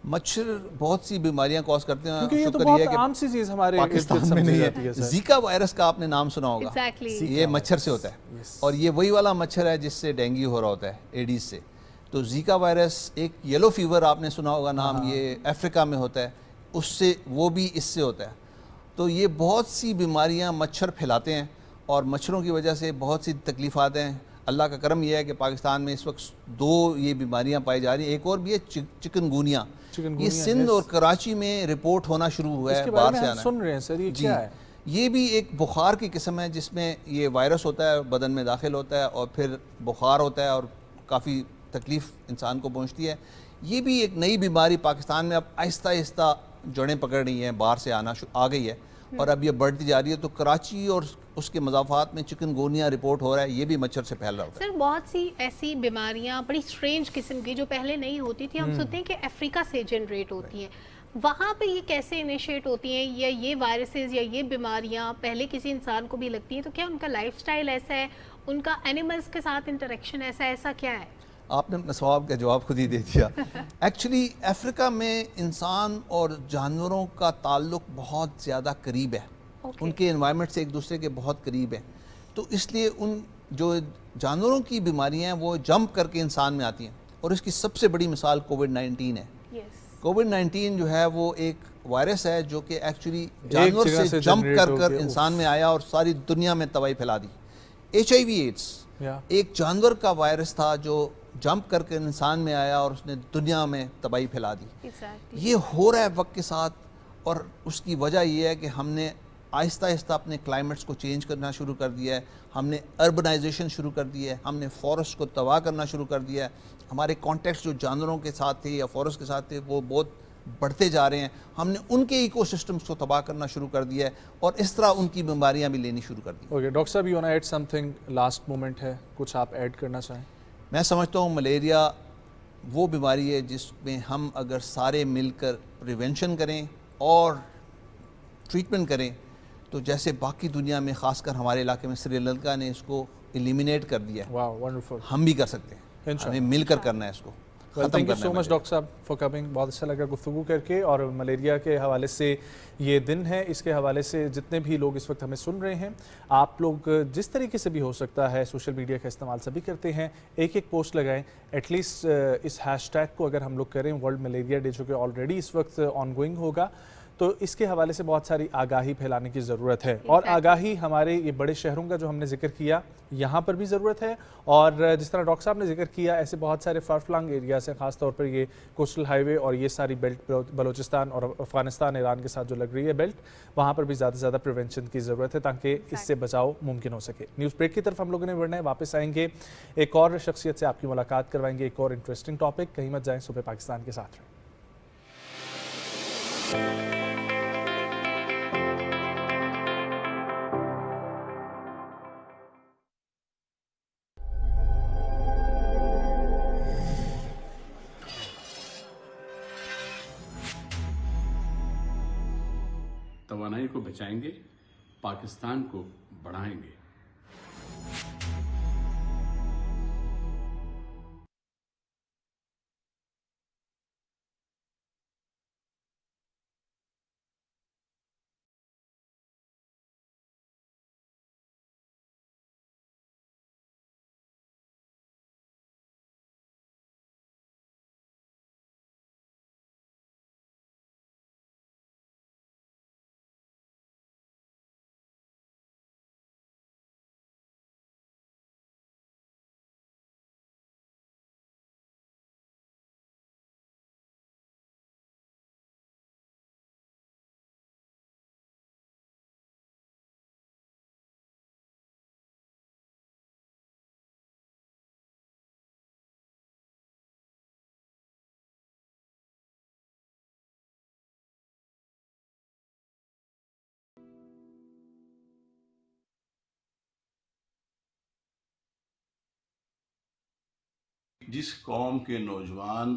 S6: मच्छर बहुत सी बीमारियां कॉज करते हैं।
S2: क्योंकि ये तो
S6: शुक्र
S2: बहुत
S6: ये है कि
S2: आम सी चीज हमारे इर्द गिर्द
S6: पाकिस्तान में
S2: समझी
S6: नहीं
S2: जाती है
S6: है।
S2: सर।
S6: जीका वायरस का आपने नाम सुना होगा।
S1: एग्जैक्टली।
S6: ये मच्छर से होता है
S2: Yes.
S6: और ये वही वाला मच्छर है जिससे डेंगू हो रहा होता है, एडीज से। तो जीका वायरस, एक येलो फीवर आपने सुना होगा नाम, ये अफ्रीका में होता है, उससे वो भी इससे होता है। तो ये बहुत सी बीमारियां मच्छर फैलाते हैं और मच्छरों की वजह से बहुत सी तकलीफ़ात हैं। अल्लाह का करम यह है कि पाकिस्तान में इस वक्त 2 ये बीमारियां पाई जा रही हैं। एक और भी है चिकनगुनिया। ये सिंध और कराची में रिपोर्ट होना शुरू हुआ है,
S2: इसके
S6: बाहर
S2: बारे
S6: से
S2: में
S6: आना
S2: हम सुन रहे हैं सर, ये
S6: जी।
S2: क्या है?
S6: ये भी एक बुखार की किस्म है जिसमें ये वायरस होता है, बदन में दाखिल होता है और फिर बुखार होता है और काफ़ी तकलीफ़ इंसान को पहुंचती है। ये भी एक नई बीमारी पाकिस्तान में अब आहिस्ता आहिस्ता जड़ें पकड़ रही हैं, बाहर से आ गई है और अब ये बढ़ती जा रही है। तो कराची और उसके मज़ाफ़ात में चिकनगुनिया रिपोर्ट हो रहा है, ये भी मच्छर से फैल रहा होता है।
S1: सर बहुत सी ऐसी बीमारियां बड़ी स्ट्रेंज किस्म की जो पहले नहीं होती थी, हम सुनते हैं कि अफ्रीका से जनरेट होती हैं, वहाँ पे ये कैसे इनिशिएट होती हैं, या ये वायरसेस या ये बीमारियां पहले किसी इंसान को भी लगती हैं, तो क्या उनका लाइफस्टाइल ऐसा है, उनका एनिमल्स के साथ इंटरेक्शन ऐसा क्या है?
S6: आपने अपने सवाल का जवाब खुद ही दे दिया। एक्चुअली अफ्रीका में इंसान और जानवरों का ताल्लुक बहुत ज़्यादा करीब है। उनके एनवायरनमेंट से एक दूसरे के बहुत करीब है, तो इसलिए उन जो जानवरों की बीमारियां हैं वो जंप करके इंसान में आती हैं। और इसकी सबसे बड़ी मिसाल कोविड-19 है। कोविड-19 जो है वो एक वायरस है जो कि एक्चुअली जानवर से जंप कर इंसान में आया और सारी दुनिया में तबाही फैला दी। HIV एड्स एक जानवर का वायरस था जो जंप करके इंसान में आया और उसने दुनिया में तबाही फैला दी। ये हो रहा है वक्त के साथ, और उसकी वजह ये है कि हमने आहिस्ता आहिस्ता अपने क्लाइमेट्स को चेंज करना शुरू कर दिया है, हमने अर्बनाइजेशन शुरू कर दिया है, हमने फॉरेस्ट को तबाह करना शुरू कर दिया है, हमारे कॉन्टेक्ट जो जानवरों के साथ थे या फॉरेस्ट के साथ थे वो बहुत बढ़ते जा रहे हैं, हमने उनके इकोसिस्टम्स को तबाह करना शुरू कर दिया है और इस तरह उनकी बीमारियां भी लेनी शुरू कर दी।
S2: ओके डॉक्टर साहब, you want to add something, last moment है, कुछ आप ऐड करना चाहें?
S6: मैं समझता हूँ मलेरिया वो बीमारी है जिसमें हम अगर सारे मिलकर प्रिवेंशन करें और ट्रीटमेंट करें तो जैसे बाकी दुनिया में, ख़ासकर हमारे इलाके में श्रीलंका ने इसको एलिमिनेट कर दिया है,
S2: वाह वंडरफुल,
S6: हम भी कर सकते हैं।
S2: इंशाल्लाह।
S6: हमें मिलकर करना है इसको।
S2: Thank you so much doctor साहब फॉर कमिंग, बहुत अच्छा लगा गुफ्तगू करके। और मलेरिया के हवाले से ये दिन है, इसके हवाले से जितने भी लोग इस वक्त हमें सुन रहे हैं, आप लोग जिस तरीके से भी हो सकता है सोशल मीडिया का इस्तेमाल सभी करते हैं, एक एक पोस्ट लगाएं, एटलीस्ट इस हैशटैग को अगर हम लोग करें वर्ल्ड मलेरिया डे जो कि ऑलरेडी इस वक्त ऑनगोइंग होगा, तो इसके हवाले से बहुत सारी आगाही फैलाने की ज़रूरत है। और आगाही हमारे ये बड़े शहरों का जो हमने जिक्र किया यहाँ पर भी ज़रूरत है, और जिस तरह डॉक्टर साहब ने जिक्र किया ऐसे बहुत सारे फारफ्लंग एरियाज़ हैं, ख़ास तौर पर ये कोस्टल हाईवे और ये सारी बेल्ट, बलूचिस्तान और अफ़गानिस्तान ईरान के साथ जो लग रही है बेल्ट, वहाँ पर भी ज़्यादा से ज़्यादा प्रिवेंशन की ज़रूरत है ताकि इससे बचाव मुमकिन हो सके। न्यूज़ ब्रेक की तरफ हम लोगों ने बढ़ना है, वापस आएंगे, एक और शख्सियत से आपकी मुलाकात करवाएंगे, एक और इंटरेस्टिंग टॉपिक, कहीं मत जाएँ, सुबह पाकिस्तान के साथ रहें।
S7: तवानाई को बचाएंगे, पाकिस्तान को बढ़ाएंगे। जिस कौम के नौजवान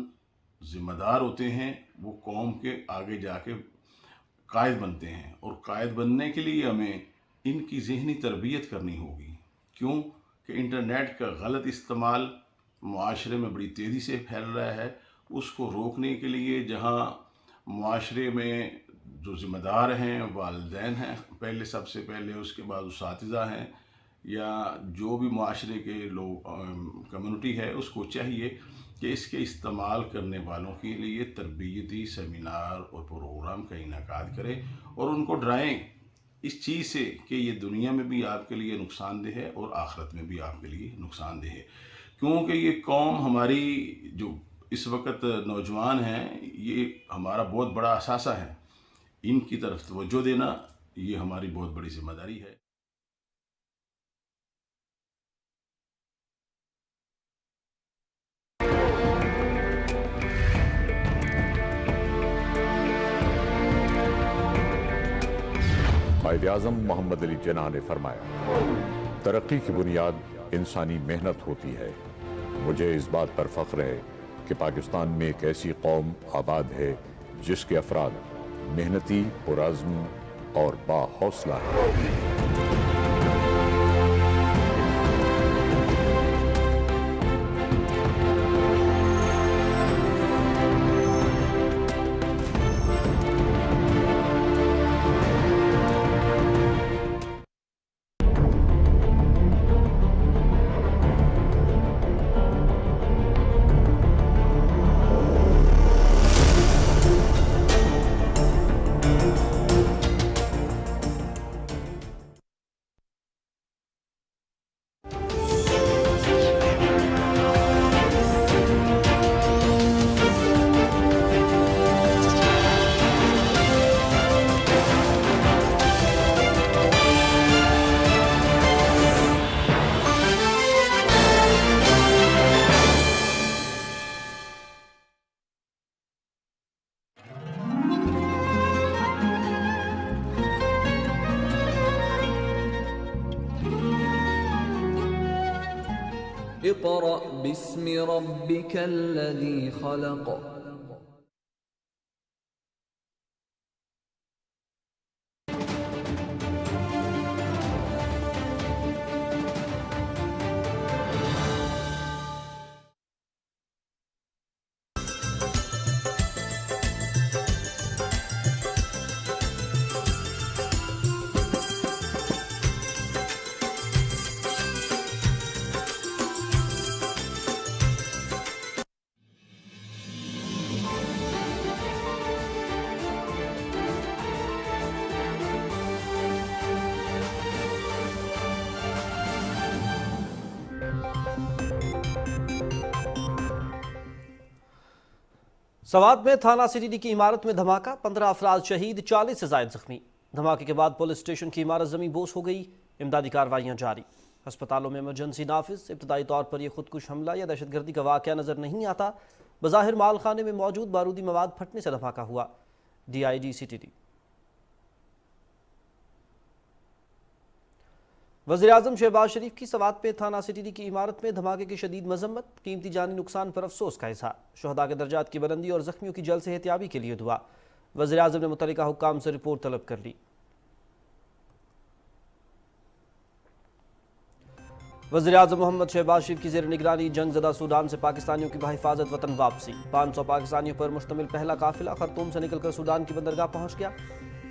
S7: जिम्मेदार होते हैं वो कौम के आगे जाके कायद बनते हैं, और कायद बनने के लिए हमें इनकी ज़हनी तरबियत करनी होगी। क्यों कि इंटरनेट का गलत इस्तेमाल मुआशरे में बड़ी तेज़ी से फैल रहा है। उसको रोकने के लिए जहाँ मुआशरे में जो ज़िम्मेदार हैं वालिदैन हैं पहले, सबसे पहले, उसके बाद उसातिज़ा हैं या जो भी मुआशरे के लोग, कम्युनिटी है, उसको चाहिए कि इसके इस्तेमाल करने वालों के लिए तरबियती सेमिनार और प्रोग्राम का इनेकाद करें और उनको डराएं इस चीज़ से कि ये दुनिया में भी आपके लिए नुकसानदेह है और आखिरत में भी आपके लिए नुकसानदेह है। क्योंकि ये कौम हमारी जो इस वक्त नौजवान हैं, ये हमारा बहुत बड़ा असासा है, इनकी तरफ तवज्जो देना ये हमारी बहुत बड़ी जिम्मेदारी है।
S8: कायद-ए-आज़म मोहम्मद अली जिन्ना ने फरमाया, तरक्की की बुनियाद इंसानी मेहनत होती है। मुझे इस बात पर फख्र है कि पाकिस्तान में एक ऐसी कौम आबाद है जिसके अफराद मेहनती, पुरअज़्म और बाहौसला है।
S9: इक़रा बिस्मि रब्बिकल्लज़ी खलक़।
S10: सवात में थाना सिटी की इमारत में धमाका, 15 अफराद शहीद, 40 से जायद जख्मी। धमाके के बाद पुलिस स्टेशन की इमारत जमीन बोस हो गई। इमदादी कार्रवाइयां जारी। अस्पतालों में इमरजेंसी नाफिज। इब्तदाई तौर पर यह खुदकुश हमला या दहशतगर्दी का वाकया नजर नहीं आता। बज़ाहिर माल खाने में मौजूद बारूदी मवाद फटने से धमाका हुआ। DIG CTD। वज़ीर आज़म शहबाज शरीफ की सवात पे थाना सिटी की इमारत में धमाके की शदीद मजम्मत, कीमती जानी नुकसान पर अफसोस का इज़हार। शुहदा के दर्जात की बुलंदी और जख्मियों की जल्द सेहतियाबी के लिए दुआ। वज़ीर आज़म ने मुतल्लिका हुक्काम से रिपोर्ट तलब कर ली। वज़ीर आज़म मोहम्मद शहबाज शरीफ की ज़ेर निगरानी जंगज़दा सूडान से पाकिस्तानियों की बहिफाजत वतन वापसी। 500 पाकिस्तानियों पर मुश्तमिल पहला काफिला खर्तूम से निकलकर सूडान की बंदरगाह पहुँच गया।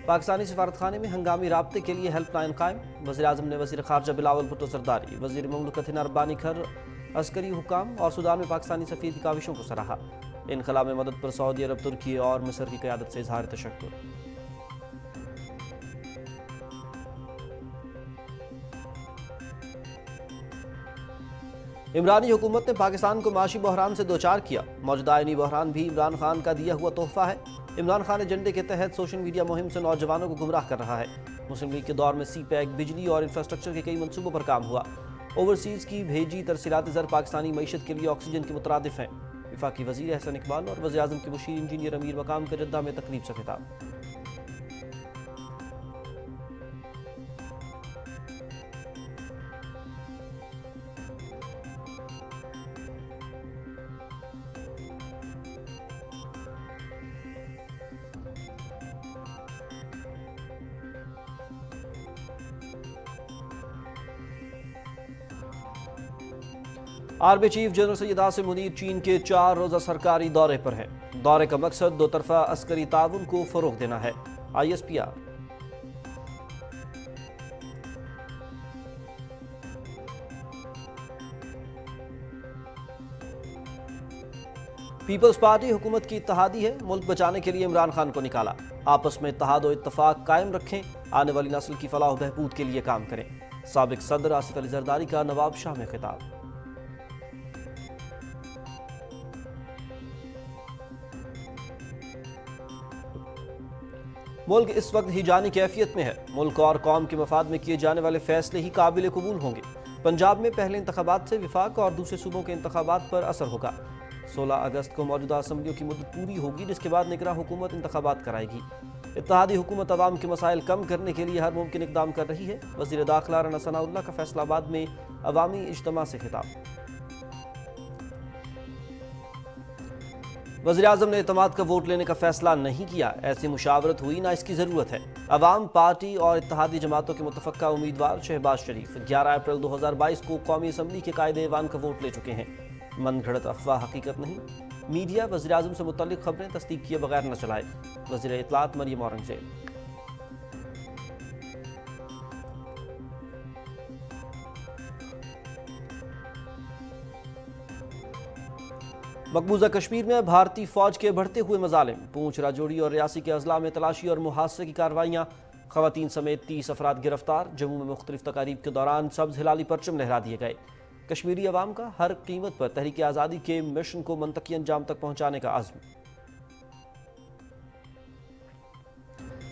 S10: पाकिस्तानी सफारतखाने में हंगामी राब्ते के लिए हेल्पलाइन कायम। वज़ीर आज़म ने वज़ीर ख़ारजा बिलावल भुट्टो सरदारी, वज़ीर मुमलिकत हिना रब्बानी खर, अस्करी हुकाम और सूडान में पाकिस्तानी सफ़ीर की काविशों को सराहा। इनखला में मदद पर सऊदी अरब, तुर्की और मिस्र की क़यादत से इज़हार तशक्कुर। इमरानी हुकूमत ने पाकिस्तान को माशी बहरान से दोचार किया। मौजूदा आईनी बहरान भी इमरान खान का दिया हुआ तोहफा है। इमरान खान एजेंडे के तहत सोशल मीडिया मुहिम से नौजवानों को गुमराह कर रहा है। मुस्लिम लीग के दौर में CPEC, बिजली और इंफ्रास्ट्रक्चर के कई मंसूबों पर काम हुआ। ओवरसीज़ की भेजी तरसीलात ज़र पाकिस्तानी मईशत के लिए ऑक्सीजन के मुतरादिफ हैं। वफाकी वज़ीर एहसन इकबाल और वज़ीर आज़म के मुशीर इंजीनियर अमीर मकाम का जद्दा में तकरीब से खिताब। Army chief general Syed Asim Munir चीन के 4 रोज़ा सरकारी दौरे पर हैं। दौरे का मकसद दो तरफा अस्करी ताउन को फरोग देना है। ISPR। पीपल्स पार्टी हुकूमत की इत्तेहादी है। मुल्क बचाने के लिए इमरान खान को निकाला। आपस में इत्तेहाद और इत्तफाक कायम रखें। आने वाली नस्ल की फलाह और बहबूद के लिए काम करें। साबिक सदर आसिफ अली जरदारी का नवाब शाह में खिताब। मुल्क इस वक्त ही जानी कैफियत में है। मुल्क और कौम के मफाद में किए जाने वाले फैसले ही काबिल कबूल होंगे। पंजाब में पहले इंतखाबात से विफाक और दूसरे सूबों के इंतखाबात पर असर होगा। 16 अगस्त को मौजूदा असम्बलियों की मुद्दत पूरी होगी, जिसके बाद निगरां हुकूमत इंतखाबात कराएगी। इत्तेहादी हुकूमत अवाम के मसाइल कम करने के लिए हर मुमकिन इक़दाम कर रही है। वज़ीर दाखिला राना सनाउल्लाह का फैसलाबाद में अवामी इज्तिमा से खिताब। वज़ीर आज़म ने एतमाद का वोट लेने का फैसला नहीं किया। ऐसी मुशावरत हुई ना इसकी ज़रूरत है। अवाम पार्टी और इत्तेहादी जमातों के मुतफ़क्का उम्मीदवार शहबाज शरीफ 11 अप्रैल 2022 को कौमी असम्बली के कायदे ऐवान का वोट ले चुके हैं। मन घड़त अफवाह हकीकत नहीं। मीडिया वज़ीर आज़म से मुतल्लिक़ खबरें तस्दीक किए बगैर न चलाए। वज़ीर इत्तलात मरियम औरंगज़ेब। मकबूजा कश्मीर में भारतीय फौज के बढ़ते हुए मजालिम। पूंछ, राजौरी और रियासी के अजला में तलाशी और मुहासरे की कार्रवाइयाँ। खवातीन समेत 30 अफराद गिरफ्तार। जम्मू में मुख्तलिफ तकारीब के दौरान सब्ज़ हिलाली परचम लहरा दिए गए। कश्मीरी अवाम का हर कीमत पर तहरीक आज़ादी के मिशन को मंतकी अंजाम तक पहुँचाने का अज़्म।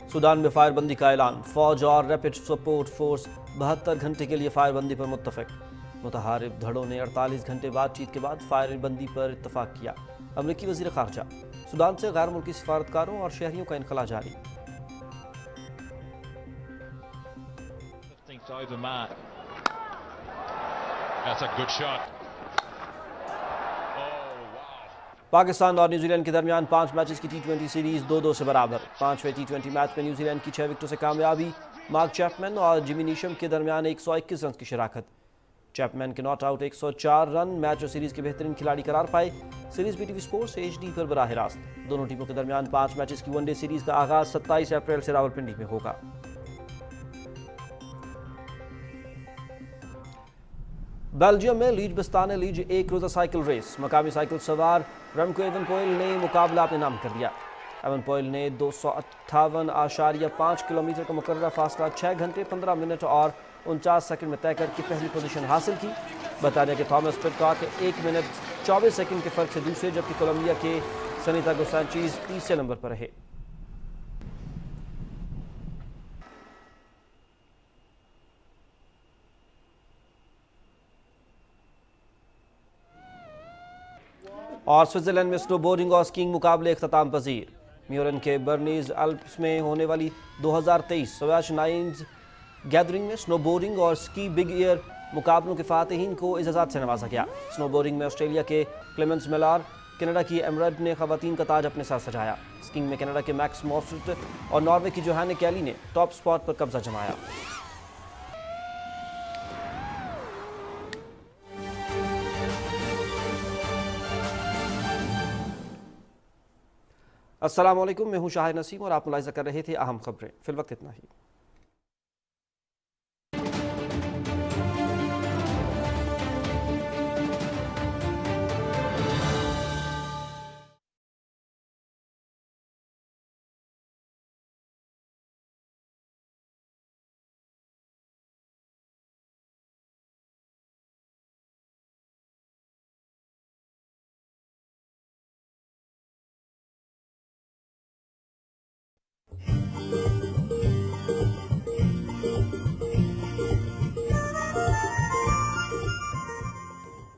S10: सूडान में फायरबंदी का ऐलान। फौज और रैपिड सपोर्ट फोर्स 72 घंटे के लिए फायरबंदी पर मुत्तफिक। मुतहारिब धड़ों ने 48 घंटे बातचीत के बाद फायरबंदी पर इत्तफाक किया। अमरीकी वज़ीर ख़ारजा। सूडान से गैर मुल्की सफारतकारों और शहरियों का इनखला जारी।
S11: That's a good shot
S10: Pakistan और न्यूजीलैंड के दरमियान 5 मैचेस की T20 सीरीज 2-2 से बराबर। 5वें T20 मैच में न्यूजीलैंड की 6 विकेटों से कामयाबी। मार्क चैपमैन और जिमी नीशम के दरमियान 121 रन की शराकत। चैपमैन के नॉट आउट 104 रन मैच और सीरीज के बेहतरीन खिलाड़ी करार पाए। सीरीज BTV स्पोर्ट्स HD पर बराह रास्त। दोनों टीमों के दरमियान 5 मैचेस की वनडे सीरीज का आगाज 27 अप्रैल से रावलपिंडी में होगा। बेल्जियम में लीज बस्तान लीज एक रोज़ा साइकिल रेस। मकामी साइकिल सवार रेमको एवनपोइल ने मुकाबला अपने नाम कर लिया। एवनपोइल ने 258.5 किलोमीटर का मुकर्ररा फासला 6 घंटे 15 मिनट और 49 सेकंड में तय करके पहली पोजीशन हासिल की। बर्तानिया के थॉमस पिटकॉक 1 मिनट 24 सेकंड के फर्क से दूसरे, जबकि कोलंबिया के सनीता गोसांचीज तीसरे नंबर पर रहे। और स्विट्जरलैंड में स्नोबोर्डिंग और स्कीइंग मुकाबले अख्ताम पजीर। म्यूरन के बर्नीज अल्प्स में होने वाली 2023 स्वेश नाइन्स गैदरिंग में स्नोबोर्डिंग और स्की बिग एयर मुकाबलों के फातिहीन को इजाज़त से नवाजा गया। स्नोबोर्डिंग में ऑस्ट्रेलिया के क्लेमेंस मिलार, कनाडा की एमरल्ड ने खवातीन का ताज अपने साथ सजाया। स्कीइंग में कनाडा के मैक्स मॉफिट और नॉर्वे की जोहाने कैली ने टॉप स्पॉट पर कब्जा जमाया। अस्सलाम वालेकुम, मैं हूं शाहिद नसीम और आप मुलाहिज़ा कर रहे थे अहम खबरें। फिल वक्त इतना ही।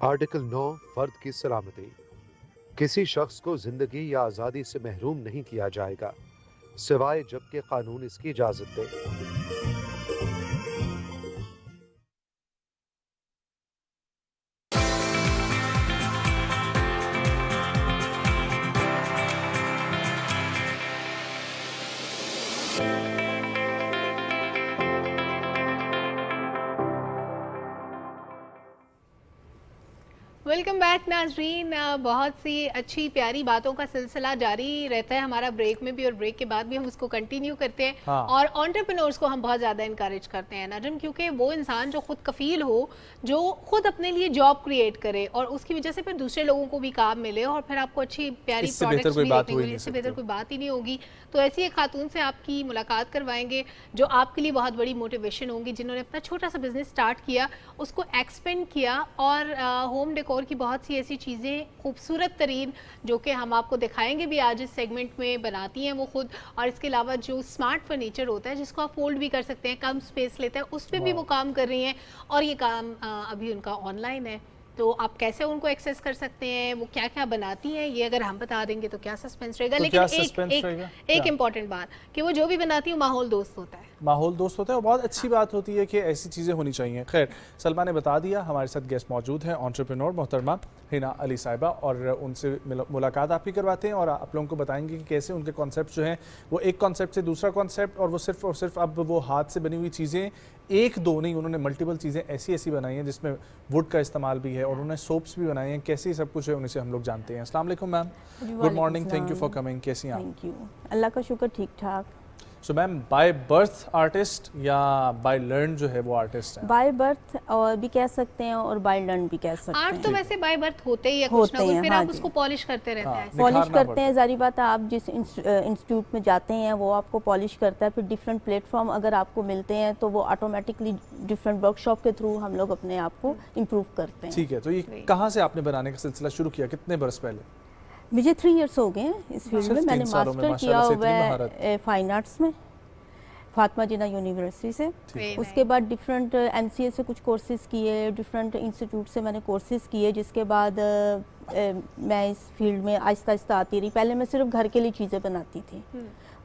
S11: आर्टिकल 9 फर्द की सलामती। किसी शख्स को जिंदगी या आज़ादी से महरूम नहीं किया जाएगा सिवाय जबकि कानून इसकी इजाज़त दे।
S1: वेलकम बैक नाजरीन। बहुत सी अच्छी प्यारी बातों का सिलसिला जारी रहता है हमारा ब्रेक में भी और ब्रेक के बाद भी हम उसको कंटिन्यू करते हैं। हाँ। और एंटरप्रेन्योर्स को हम बहुत ज़्यादा इनकरेज करते हैं नाजरीन, क्योंकि वो इंसान जो खुद कफील हो, जो खुद अपने लिए जॉब क्रिएट करे और उसकी वजह से फिर दूसरे लोगों को भी काम मिले और फिर आपको अच्छी प्यारी प्रोडक्ट्स भी देखने को मिले। इससे बेहतर कोई बात ही नहीं होगी। तो ऐसी एक खातून से आपकी मुलाकात करवाएंगे जो आपके लिए बहुत बड़ी मोटिवेशन होंगी, जिन्होंने अपना छोटा सा बिजनेस स्टार्ट किया, उसको एक्सपेंड किया और होम डेकोर की बहुत सी ऐसी चीज़ें खूबसूरत तरीन जो कि हम आपको दिखाएंगे भी आज इस सेगमेंट में बनाती हैं वो खुद। और इसके अलावा जो स्मार्ट फर्नीचर होता है जिसको आप फोल्ड भी कर सकते हैं, कम स्पेस लेता है, उस पर भी वो काम कर रही हैं। और ये काम अभी उनका ऑनलाइन है, तो आप कैसे उनको एक्सेस कर सकते हैं, वो क्या क्या बनाती हैं, ये अगर हम बता देंगे तो क्या सस्पेंस रहेगा। लेकिन एक इम्पॉर्टेंट बात कि वो जो भी बनाती है माहौल दोस्त होता है।
S2: माहौल दोस्त होता है और बहुत अच्छी बात होती है कि ऐसी चीज़ें होनी चाहिए। खैर, सलमा ने बता दिया, हमारे साथ गेस्ट मौजूद हैं एंटरप्रेन्योर मोहतरमा हिना अली साहिबा, और उनसे मुलाकात आपकी करवाते हैं और आप लोगों को बताएंगे कि कैसे उनके कॉन्सेप्ट जो हैं वो एक कॉन्सेप्ट से दूसरा कॉन्सेप्ट, और वो सिर्फ अब वो हाथ से बनी हुई चीज़ें एक दो नहीं, उन्होंने मल्टीपल चीज़ें ऐसी बनाई हैं जिसमें वुड का इस्तेमाल भी है और उन्होंने सोप्स भी बनाए हैं। कैसे सब कुछ है उनसे हम लोग जानते हैं। अस्सलाम वालेकुम ma'am, good morning, thank you for coming. कैसी हैं आप?
S12: थैंक यू, अल्लाह का शुक्र, ठीक ठाक।
S2: So ma'am, by birth artist या बाय लर्न जो है वो आर्टिस्ट है?
S12: बाय बर्थ और भी कह सकते हैं और बाय लर्न भी कह सकते हैं।
S1: आर्ट तो वैसे बाय बर्थ होते ही है, कुछ ना कुछ, फिर आप उसको पॉलिश करते रहते हैं,
S12: पॉलिश करते हैं। जारी बात है, आप जिस इंस्टीट्यूट में जाते हैं वो आपको पॉलिश करता है, फिर डिफरेंट प्लेटफॉर्म अगर आपको मिलते हैं तो वो ऑटोमेटिकली डिफरेंट वर्कशॉप के थ्रू हम लोग अपने आप को इम्प्रूव करते हैं।
S2: ठीक है, तो ये कहाँ से आपने बनाने का सिलसिला शुरू किया, कितने बरस पहले?
S12: मुझे 3 इयर्स हो गए हैं इस फील्ड में। मैंने मास्टर किया हुआ है फाइन आर्ट्स में फातिमा जिन्ना यूनिवर्सिटी से। उसके बाद डिफरेंट MCA से कुछ कोर्सेज किए, डिफरेंट इंस्टीट्यूट से मैंने कोर्सेज किए, जिसके बाद मैं इस फील्ड में आहिस्ता आहिस्ता आती रही। पहले मैं सिर्फ घर के लिए चीज़ें बनाती थी,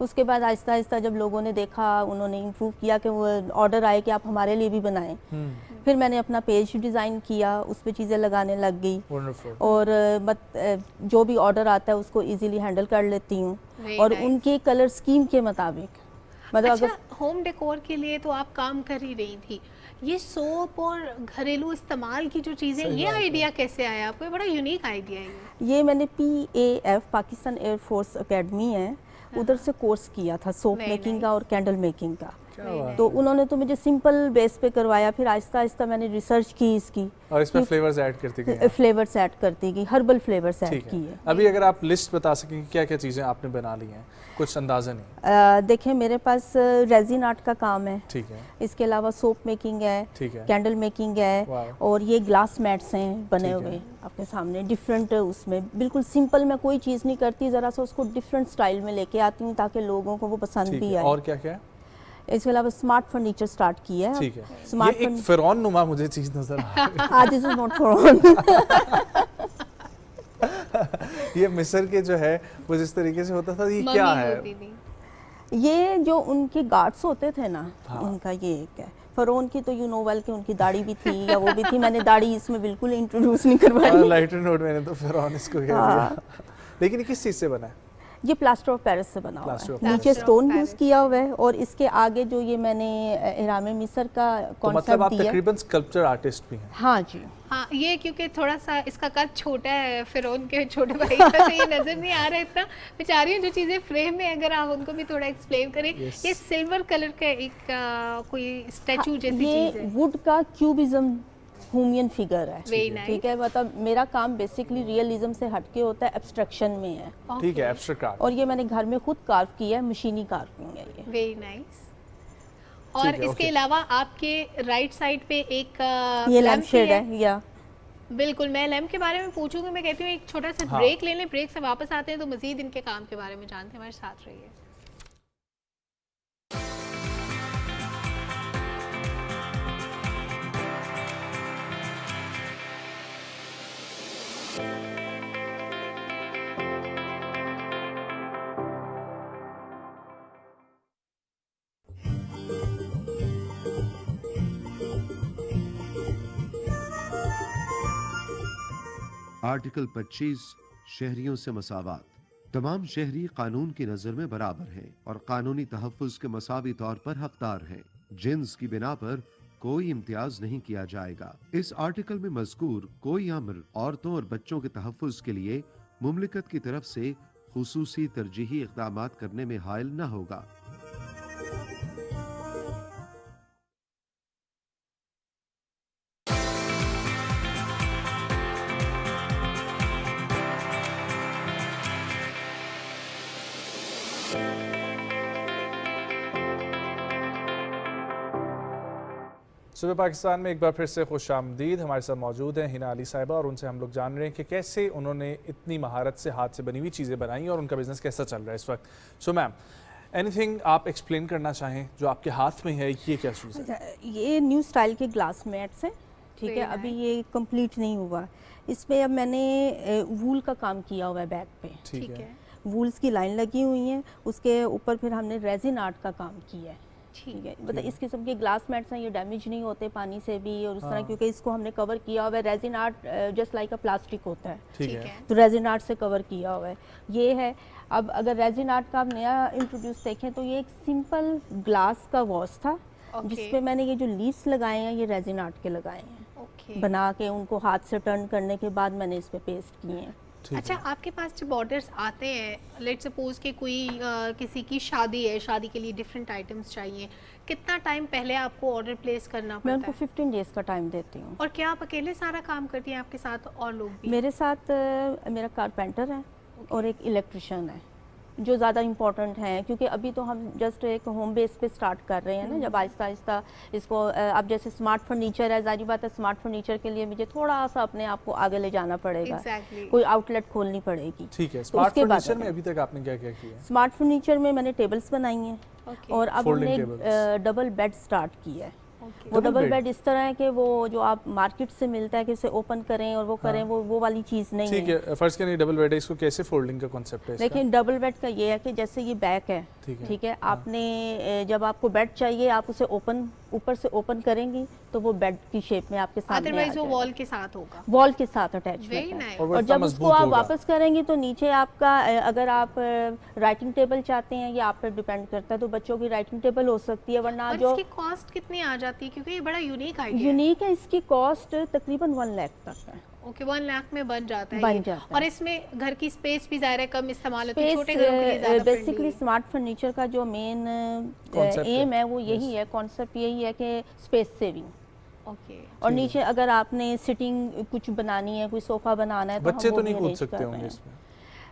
S12: उसके बाद आहिस्ता आहिस्ता जब लोगों ने देखा, उन्होंने इम्प्रूव किया कि वो ऑर्डर आए कि आप हमारे लिए भी बनाएं। फिर मैंने अपना पेज डिज़ाइन किया, उस पर चीज़ें लगाने लग गई और जो भी ऑर्डर आता है उसको इजीली हैंडल कर लेती हूँ और उनके कलर स्कीम के मुताबिक। मतलब
S1: अच्छा,
S12: अगर
S1: होम डेकोर के लिए तो आप काम कर ही रही थी, ये सोप और घरेलू इस्तेमाल की जो चीज़ें, ये आइडिया कैसे आया आपको? बड़ा यूनिक आइडिया है
S12: ये मैंने PAF पाकिस्तान एयरफोर्स एकेडमी है, उधर से कोर्स किया था सोप मेकिंग का और कैंडल मेकिंग का। तो उन्होंने तो मुझे सिंपल बेस पे करवाया, फिर आहिस्ता आहिस्ता मैंने रिसर्च की इसकी
S2: और इसमें फ्लेवर्स ऐड करती गई,
S12: फ्लेवर्स ऐड करती गई, हर्बल फ्लेवर्स ऐड किए।
S2: अभी अगर आप लिस्ट बता सकें क्या क्या चीज़ें आपने बना ली हैं, कुछ अंदाजा नहीं।
S12: देखें मेरे पास रेजिन आर्ट का काम है,
S2: ठीक है,
S12: इसके अलावा सोप मेकिंग है,
S2: ठीक है,
S12: कैंडल मेकिंग है और ये ग्लास मैट्स हैं बने हुए आपके सामने डिफरेंट। उसमें बिल्कुल सिंपल मैं कोई चीज़ नहीं करती, ज़रा सा उसको डिफरेंट स्टाइल में लेके आती हूँ ताकि लोगों को वो पसंद भी आए।
S2: और क्या क्या है?
S12: इसके अलावा स्मार्ट फर्नीचर स्टार्ट किया है।
S2: ठीक है, स्मार्ट ये एक फिरौन नुमा मुझे चीज़ नजर आ रही
S12: है। दिस इज नॉट फिरौन।
S2: ये मिस्र के जो है वो जिस तरीके से होता था, ये क्या है?
S12: ये जो उनके गार्ड्स होते थे ना, उनका ये एक है। फरोन की तो यू नो वेल कि उनकी दाढ़ी भी थी या वो भी थी, मैंने दाढ़ी इसमें बिल्कुल इंट्रोड्यूस नहीं करवाई।
S2: लाइटर नोट मैंने तो फिरौन इसको कह दिया। लेकिन ये किस चीज़ से बना है?
S12: ये प्लास्टर ऑफ पेरिस से बना हुआ है, नीचे स्टोन यूज किया हुआ है और इसके आगे जो ये मैंने इहराम मिस्र का कॉन्सेप्ट दिया।
S2: मतलब आप तकरीबन स्कल्पचर आर्टिस्ट भी हैं?
S12: हाँ जी,
S1: हाँ, ये क्योंकि थोड़ा सा इसका कद छोटा है फिरौन के छोटे भाई का, तो ये नजर नहीं आ रहा है इतना। बेचारी जो चीजें फ्रेम में, अगर आप उनको भी थोड़ा एक्सप्लेन करें। ये सिल्वर कलर का एक कोई स्टैचू जैसी चीज है,
S12: वुड का क्यूबिज्म ह्यूमन फिगर है, ठीक है। मतलब मेरा काम बेसिकली रियलिज्म से हटके होता है, एब्स्ट्रैक्शन में है,
S2: ठीक है, एब्स्ट्रैक्ट आर्ट।
S12: और ये मैंने घर में खुद कार्व किया है, मशीनी कार्विंग है ये।
S1: Very nice. और इसके अलावा आपके राइट साइड पे एक
S12: ये लैम्प शेड है। या
S1: बिल्कुल, मैं लैम्प के बारे में पूछूंगी। मैं कहती हूँ एक छोटा सा ब्रेक ले लें, ब्रेक से वापस आते हैं तो मजीद इनके काम के बारे में जानते हैं। हमारे साथ रहिए।
S11: आर्टिकल 25 शहरियों से मसावात। तमाम शहरी कानून की नज़र में बराबर हैं और कानूनी तहफ़्फ़ुज़ के मसावी तौर पर हकदार हैं। जिन्स की बिना पर कोई इम्तियाज नहीं किया जाएगा। इस आर्टिकल में मज़कूर कोई अमर औरतों और बच्चों के तहफ़्फ़ुज़ के लिए मुमलिकत की तरफ से खुसूसी तरजीही इक़दामात करने में हायल न होगा।
S2: सुबह पाकिस्तान में एक बार फिर से खुश आमदीद। हमारे साथ मौजूद हैं हिना अली साहिबा और उनसे हम लोग जान रहे हैं कि कैसे उन्होंने इतनी महारत से हाथ से बनी हुई चीज़ें बनाई और उनका बिज़नेस कैसा चल रहा है इस वक्त। सो मैम, एनीथिंग आप एक्सप्लेन करना चाहें जो आपके हाथ में है, ये क्या चीज़ है?
S12: ये न्यू स्टाइल के ग्लास मैट्स हैं, ठीक है। अभी ये कंप्लीट नहीं हुआ, इस पर अब मैंने वूल का काम किया हुआ है बैक पे,
S2: ठीक है।
S12: वूल्स की लाइन लगी हुई है, उसके ऊपर फिर हमने रेजिन आर्ट का काम किया है, ठीक है। मतलब इस किस्म के ग्लास मैट्स हैं, ये डैमेज नहीं होते पानी से भी और उस तरह, क्योंकि इसको हमने कवर किया हुआ है। रेजिन आर्ट जस्ट लाइक अ प्लास्टिक होता है,
S2: ठीक है,
S12: तो रेजिन आर्ट से कवर किया हुआ है ये है। अब अगर रेजिन आर्ट का आप नया इंट्रोड्यूस देखें तो ये एक सिंपल ग्लास का वॉश था, जिसपे मैंने ये जो लीव्स लगाए हैं ये रेजिन आर्ट के लगाए हैं, बना के उनको हाथ से टर्न करने के बाद मैंने इस पे पेस्ट किए हैं।
S1: अच्छा, आपके पास जब ऑर्डर्स आते हैं, लेट सपोज कि कोई किसी की शादी है, शादी के लिए डिफरेंट आइटम्स चाहिए, कितना टाइम पहले आपको ऑर्डर प्लेस करना पड़ता है?
S12: मैं उनको 15 डेज का टाइम देती हूँ।
S1: और क्या आप अकेले सारा काम करती हैं, आपके साथ और लोग भी?
S12: मेरे साथ मेरा कारपेंटर है और एक इलेक्ट्रिशियन है, जो ज़्यादा इम्पोर्टेंट हैं, क्योंकि अभी तो हम जस्ट एक होम बेस पे स्टार्ट कर रहे हैं ना। जब आहिस्ता आहिस्ता इसको अब जैसे स्मार्ट फर्नीचर है, जाहिर बात है स्मार्ट फर्नीचर के लिए मुझे थोड़ा सा अपने आप को आगे ले जाना पड़ेगा, कोई आउटलेट खोलनी पड़ेगी,
S2: ठीक है। स्मार्ट फर्नीचर में अभी तक आपने क्या क्या किया?
S12: स्मार्ट फर्नीचर में मैंने टेबल्स बनाई हैं और अब हमने डबल बेड स्टार्ट किया है, वो डबल बेड इस तरह है कि वो जो आप मार्केट से मिलता है कि इसे ओपन करें और वो करें, वो वाली चीज़ नहीं है।
S2: ठीक है, फर्स्ट के नहीं डबल बेड है, इसको कैसे फोल्डिंग का कॉन्सेप्ट है?
S12: लेकिन डबल बेड का ये है कि जैसे ये बैक है, ठीक है, आपने जब आपको बेड चाहिए आप उसे ओपन ऊपर से ओपन करेंगी तो वो बेड की शेप में आपके सामने आ जाएगा।
S1: वो वॉल के साथ होगा,
S12: वॉल के साथ अटैचमेंट है। और जब उसको आप वापस करेंगी तो नीचे आपका अगर आप राइटिंग टेबल चाहते हैं, ये आप पर डिपेंड करता है, तो बच्चों की राइटिंग टेबल हो सकती है। वरना जो
S1: इसकी कॉस्ट कितनी आ जाती है, क्योंकि ये बड़ा यूनिक आइडिया
S12: यूनिक है, इसकी कॉस्ट तकरीबन 1 लाख तक है।
S1: ओके, 1 लाख में बन जाता है,
S12: जाता है।
S1: और इसमें घर की स्पेस भी ज़ाहिर है कम इस्तेमाल होती है, छोटे घरों के लिए ज़्यादा
S12: बेसिकली स्मार्ट फर्नीचर का जो मेन एम है वो यही है, कॉन्सेप्ट यही है कि स्पेस सेविंग।
S1: ओके,
S12: और नीचे अगर आपने सिटिंग कुछ बनानी है, कोई सोफा बनाना है, तो
S2: बच्चे तो नहीं कूद सकते होंगे इसमें?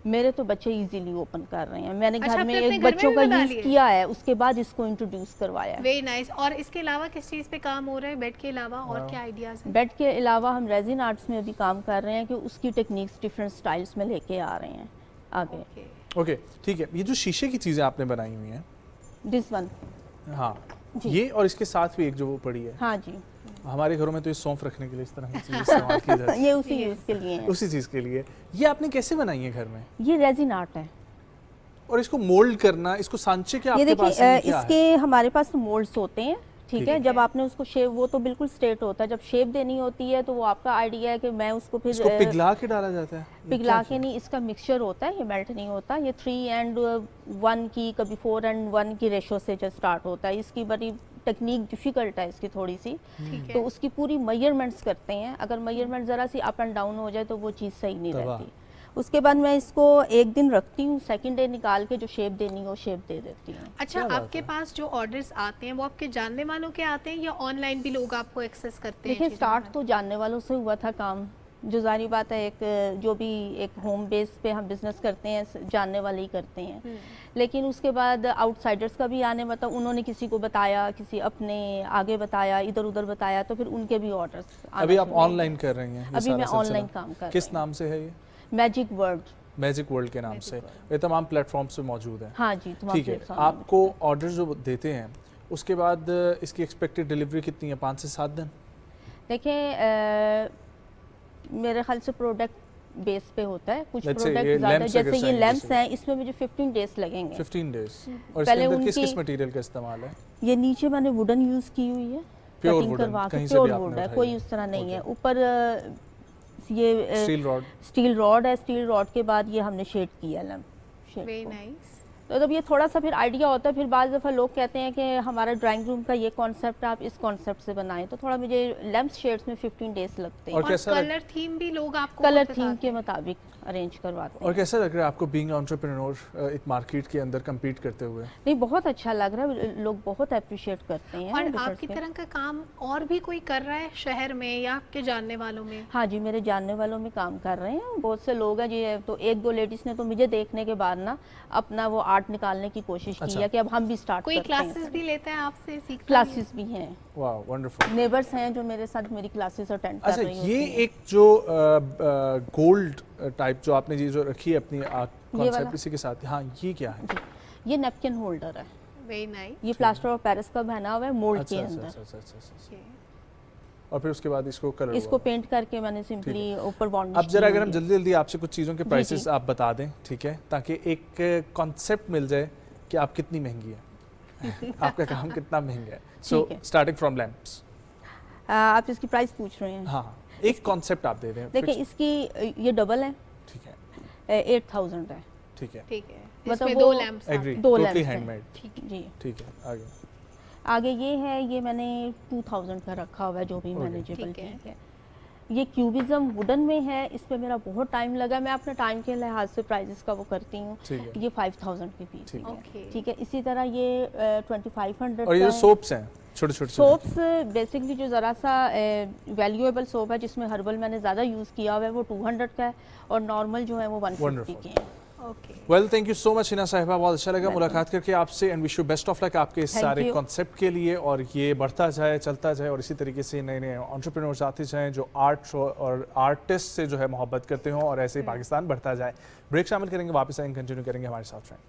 S12: मेरे तो बच्चे इजीली ओपन कर रहे हैं। मैंने घर में एक बच्चों का यूज किया है, उसके बाद इसको इंट्रोड्यूस करवाया है।
S1: Very nice. और इसके अलावा किस चीज़ पे काम हो रहा है बेड के अलावा, और क्या आइडियाज हैं?
S12: बेड के अलावा हम रेजिन आर्ट्स में भी काम कर रहे हैं कि उसकी टेक्निक्स डिफरेंट स्टाइल्स में लेके आ रहे हैं आगे।
S2: ओके, ठीक है। ये जो शीशे की चीज़ें आपने बनाई हुई हैं,
S12: दिस वन,
S2: हाँ, ये और इसके साथ भी एक जो वो पड़ी है,
S12: हाँ जी,
S2: हमारे घरों में तो ये सौंफ रखने के लिए इस तरह की चीज़ इस्तेमाल की जाती है।
S12: ये उसी यूज़ के लिए है।
S2: उसी चीज़ के लिए। ये आपने कैसे बनाई है घर में?
S12: ये रेजिन आर्ट है।
S2: और इसको मोल्ड करना, इसको सांचे क्या आपके पास
S12: है? इसके हमारे पास मोल्ड्स होते हैं, ठीक है। जब आपने उसको शेप, वो तो बिल्कुल स्ट्रेट होता है, जब शेप देनी होती है तो वो आपका आइडिया है कि मैं उसको फिर
S2: इसको पिघला के डाला जाता है?
S12: पिघला के नहीं, इसका मिक्सचर होता है, ये मेल्ट नहीं होता। ये 3 and 1 की, कभी 4 and 1 की रेशो से जो स्टार्ट होता है। इसकी बड़ी टेक्निक डिफ़िकल्ट है इसकी थोड़ी सी, तो उसकी पूरी मेजरमेंट्स करते हैं। अगर मेजरमेंट ज़रा सी अप एंड डाउन हो जाए तो वो चीज़ सही नहीं रहती। उसके बाद मैं इसको एक दिन रखती हूँ, सेकंड डे निकाल के जो शेप देनी हो शेप दे देती हूँ।
S1: अच्छा, आपके पास जो ऑर्डर्स आते हैं वो आपके जानने वालों के आते हैं या ऑनलाइन भी लोग आपको एक्सेस करते हैं?
S12: देखिए, स्टार्ट तो जानने वालों से हुआ था काम, जो जारी बात है, एक जो भी एक होम बेस पे हम बिजनेस करते हैं जानने वाले ही करते हैं। लेकिन उसके बाद आउटसाइडर्स का भी आने, मतलब उन्होंने किसी को बताया, किसी अपने आगे बताया, इधर उधर बताया, तो फिर उनके भी ऑर्डर्स।
S2: अभी आप ऑनलाइन कर रही हैं?
S12: अभी मैं ऑनलाइन काम कर रही हूँ।
S2: किस नाम से है ये?
S12: Magic world.
S2: मैजिक वर्ल्ड के नाम से ये तमाम प्लेटफॉर्म्स पे मौजूद है?
S12: हाँ जी,
S2: ठीक है। आपको ऑर्डर जो देते हैं उसके बाद इसकी एक्सपेक्टेड डिलीवरी कितनी है? 5 से 7 दिन?
S12: देखिए, मेरे ख्याल से प्रोडक्ट बेस पे होता है। कुछ प्रोडक्ट ज़्यादा, जैसे ये लैंप्स हैं, इसमें मुझे 15 डेज लगेंगे।
S2: 15 डेज। और इसके अंदर किस मटेरियल का इस्तेमाल है?
S12: ये नीचे मैंने वुडन यूज़ की हुई है,
S2: कटिंग करवा के,
S12: प्योर वुड है, कोई उस तरह नहीं है। ऊपर ये स्टील रॉड है, स्टील रॉड के बाद ये हमने शेड किया लैंप।
S1: Very nice.
S12: तो जब ये थोड़ा सा फिर आइडिया होता है, फिर बाज़ दफ़ा लोग कहते हैं कि हमारा ड्राइंग रूम का ये कॉन्सेप्ट आप इस कॉन्सेप्ट से बनाएं, तो थोड़ा मुझे लैंप शेड्स में 15 डेज लगते हैं।
S1: और कलर थीम भी लोग आपको
S12: कलर थीम के मुताबिक अरेंज करवाते हैं।
S2: और कैसा लग रहा है आपको बीइंग एंटरप्रेन्योर एक मार्केट के अंदर कम्पीट करते हुए?
S12: नहीं, बहुत अच्छा लग रहा है, लोग बहुत अप्रिशिएट करते हैं।
S1: और आपकी तरह का काम और भी कोई कर रहा है शहर में या आपके जानने वालों में?
S12: हाँ जी, मेरे जानने वालों में काम कर रहे हैं बहुत से लोग हैं जी। तो 1-2 लेडीज़ ने तो मुझे देखने के बाद ना अपना वो आर्ट निकालने की कोशिश की है कि अब हम भी स्टार्ट करते हैं।
S1: कोई क्लासेस भी लेते हैं आपसे? सीखते
S12: क्लासेस भी हैं।
S2: वाह, वंडरफुल।
S12: नेबर्स हैं जो मेरे साथ मेरी क्लासेस अटेंड कर रही हैं।
S2: ये एक जो गोल्ड टाइप जो आपने जो रखी है अपनी कॉन्सेप्ट, इसी के साथ, हाँ, ये क्या है?
S12: ये नैपकिन होल्डर है।
S1: Very nice.
S12: ये प्लास्टर ऑफ पेरिस का बना हुआ है मोल्ड के अंदर।
S2: और फिर उसके बाद इसको
S12: पेंट करके मैंने सिंपली ऊपर बॉन्ड।
S2: अब जरा अगर हम जल्दी जल्दी आपसे कुछ चीज़ों के प्राइसेस आप बता दें, ठीक है, ताकि एक कॉन्सेप्ट मिल जाए कि आप कितनी महंगी है, आपका काम कितना महंगा है। So starting from lamps.
S12: आप इसकी प्राइस पूछ रहे हैं?
S2: हाँ, एक कॉन्सेप्ट आप दे दें।
S12: देखिए, इसकी ये डबल है,
S2: ठीक है,
S12: 8000 है।
S2: ठीक है,
S1: ठीक है।
S12: मतलब
S1: 2 लैंप्स,
S12: 2 लैंप्स
S2: हैंडमेड।
S12: जी,
S2: ठीक है।
S12: आगे ये है, ये मैंने 2000 का रखा हुआ है, जो भी मैनेजेबल है। ये क्यूबिज्म वुडन में है, इस पे मेरा बहुत टाइम लगा, मैं अपने टाइम के लिहाज से प्राइसेस का वो करती हूँ। ये 5000 के पीस है, ठीक है। इसी तरह ये 2500।
S2: और ये सोप्स हैं, छोटे छोटे
S12: सोप्स, बेसिकली जो ज़रा सा वैल्यूएबल सोप है जिसमें हर्बल मैंने ज़्यादा यूज़ किया हुआ है, वो 200 का है, और नॉर्मल जो है वो 150 के हैं।
S2: Well, thank you so much Hina साहिबा, बहुत अच्छा लगा मुलाकात करके आपसे, and wish you best of luck आपके इस सारे कॉन्सेप्ट के लिए, और ये बढ़ता जाए, चलता जाए, और इसी तरीके से नए नए एंटरप्रेन्योर्स आते जाएं जो आर्ट और आर्टिस्ट से जो है मोहब्बत करते हों, और ऐसे ही पाकिस्तान बढ़ता जाए। ब्रेक शामिल करेंगे, वापस आएंगे, कंटिन्यू करेंगे हमारे साथ रहें।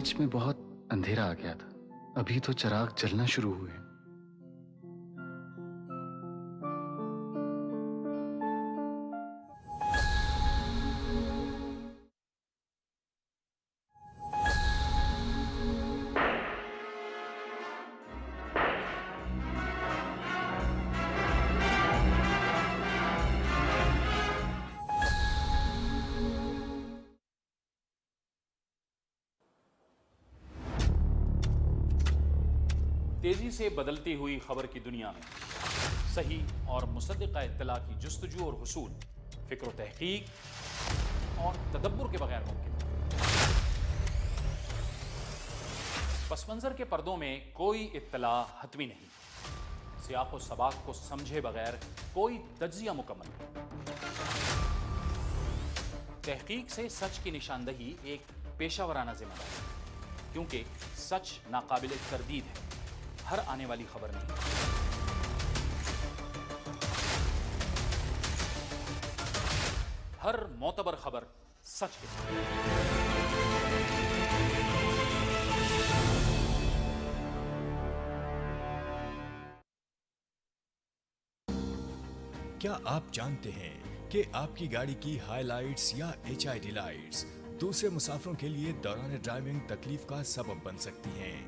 S13: बीच में बहुत अंधेरा आ गया था, अभी तो चिराग जलना शुरू हुए।
S4: तेजी से बदलती हुई खबर की दुनिया में सही और मुसद्दिक़ा इत्तला की जुस्तजू और हुसूल फिक्र व तहकीक और तदब्बुर के बगैर मुमकिन है। पस मंज़र के पर्दों में कोई इत्तला हतमी नहीं, सियाक़ व सबाक़ को समझे बगैर कोई तज्ज़िया मुकम्मल नहीं। तहकीक से सच की निशानदही एक पेशावराना जिम्मेदारी है, क्योंकि सच नाकाबिल तरदीद है, हर आने वाली खबर नहीं। हर मोतबर खबर सच के साथ।
S14: क्या आप जानते हैं कि आपकी गाड़ी की हाइलाइट्स या HID लाइट्स दूसरे मुसाफिरों के लिए दौरान ड्राइविंग तकलीफ का सबब बन सकती हैं?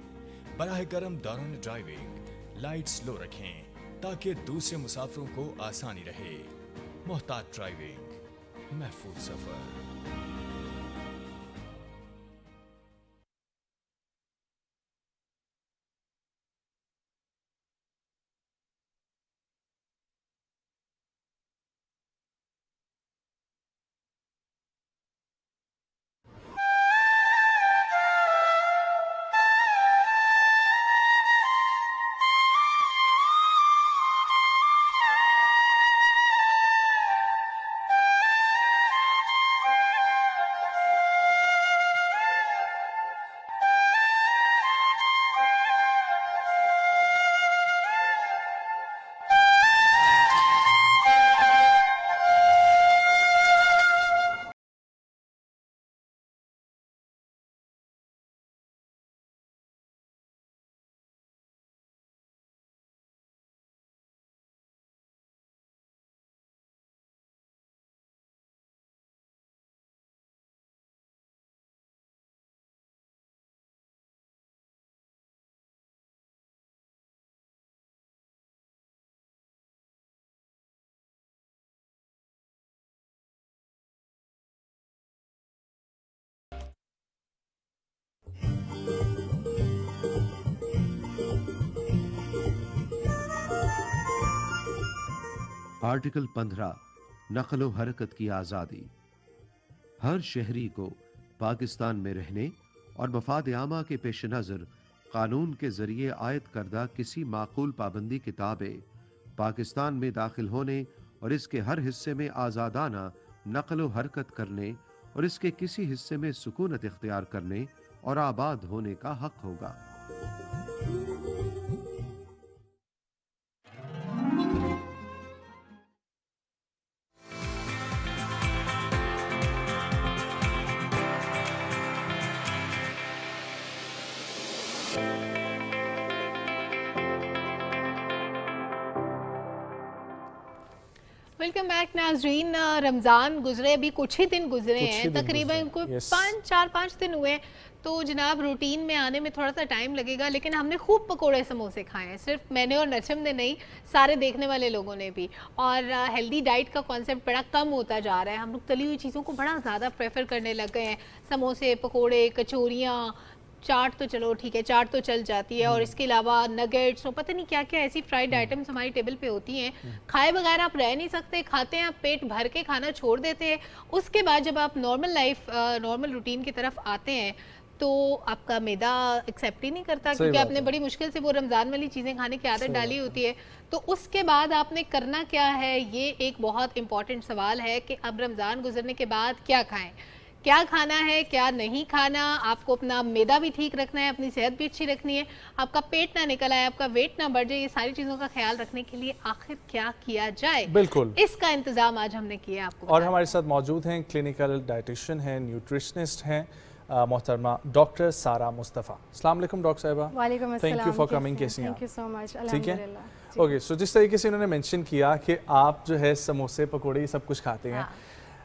S14: बराह करम दौरान ड्राइविंग लाइट्स लो रखें ताकि दूसरे मुसाफिरों को आसानी रहे। मोहतात ड्राइविंग, महफूज सफर।
S11: आर्टिकल 15 नकलो हरकत की आज़ादी। हर शहरी को पाकिस्तान में रहने और मफाद आमा के पेश नज़र कानून के जरिए आयद करदा किसी माकूल पाबंदी के ताबे पाकिस्तान में दाखिल होने और इसके हर हिस्से में आज़ादाना नकलो हरकत करने और इसके किसी हिस्से में सुकूनत इख्तियार करने और आबाद होने का हक होगा।
S1: वेलकम बैक नाजरीन। रमज़ान गुजरे, अभी कुछ ही दिन गुजरे हैं, तकरीबन कोई 4-5 दिन हुए, तो जनाब रूटीन में आने में थोड़ा सा टाइम लगेगा, लेकिन हमने खूब पकोड़े समोसे खाए हैं। सिर्फ मैंने और नचम ने नहीं, सारे देखने वाले लोगों ने भी। और हेल्दी डाइट का कॉन्सेप्ट बड़ा कम होता जा रहा है, हम लोग तली हुई चीज़ों को बड़ा ज़्यादा प्रेफर करने लग गए हैं। समोसे, पकोड़े, कचौरियाँ, चाट तो चलो ठीक है, चाट तो चल जाती है, और इसके अलावा नगेट्स और पता नहीं क्या क्या ऐसी फ्राइड आइटम्स हमारी टेबल पे होती हैं, खाए बगैर आप रह नहीं सकते। खाते हैं आप, पेट भर के खाना छोड़ देते हैं। उसके बाद जब आप नॉर्मल लाइफ, नॉर्मल रूटीन की तरफ आते हैं तो आपका मैदा एक्सेप्ट ही नहीं करता, क्योंकि आपने बड़ी मुश्किल से वो रमज़ान वाली चीज़ें खाने की आदत डाली होती है। तो उसके बाद आपने करना क्या है, ये एक बहुत इंपॉर्टेंट सवाल है कि अब रमज़ान गुजरने के बाद क्या खाएं, क्या खाना है, क्या नहीं खाना। आपको अपना मैदा भी ठीक रखना है, अपनी सेहत भी अच्छी रखनी है, आपका पेट ना निकल आए, आपका वेट ना बढ़ जाए। ये सारी चीज़ों का ख्याल रखने के लिए आखिर क्या किया जाए,
S2: बिल्कुल
S1: इसका इंतजाम आज हमने किया आपको।
S2: और हमारे साथ मौजूद हैं क्लिनिकल डाइटिशियन हैं, न्यूट्रिशनिस्ट हैं मोहतरमा डॉक्टर सारा मुस्तफ़ा। अस्सलाम वालेकुम डॉक्टर साहिबा।
S15: वालेकुम अस्सलाम।
S2: Thank you for coming. कैसी हैं आप?
S15: Thank you so much.
S2: ठीक है,
S15: अल्हम्दुलिल्लाह।
S2: ओके। सो जिस तरीके से उन्होंने मेंशन किया कि आप जो है समोसे पकौड़े सब कुछ खाते हैं,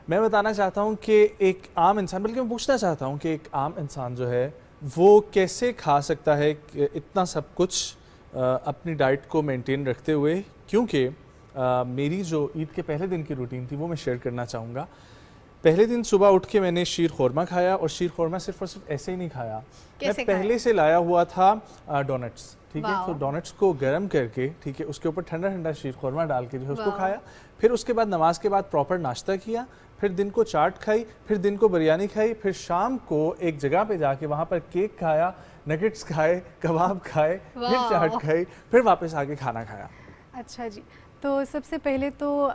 S2: मैं बताना चाहता हूँ कि एक आम इंसान, बल्कि मैं पूछना चाहता हूँ कि एक आम इंसान जो है वो कैसे खा सकता है इतना सब कुछ अपनी डाइट को मेंटेन रखते हुए, क्योंकि मेरी जो ईद के पहले दिन की रूटीन थी वो मैं शेयर करना चाहूँगा। पहले दिन सुबह उठ के मैंने शीर खुरमा खाया, और शीर खुरमा सिर्फ और सिर्फ ऐसे ही नहीं खाया, मैं पहले से लाया हुआ था डोनट्स, ठीक है। तो डोनट्स को गर्म करके, ठीक है, उसके ऊपर ठंडा ठंडा शीर खुरमा डाल के जो है उसको खाया। फिर उसके बाद नमाज के बाद प्रॉपर नाश्ता किया, फिर दिन को चाट खाई, फिर दिन को बिरयानी खाई, फिर शाम को एक जगह पे जाके वहाँ पर केक खाया, नगेट्स खाए, कबाब खाए, फिर चाट खाई, फिर वापस आके खाना खाया।
S15: अच्छा जी, तो सबसे पहले तो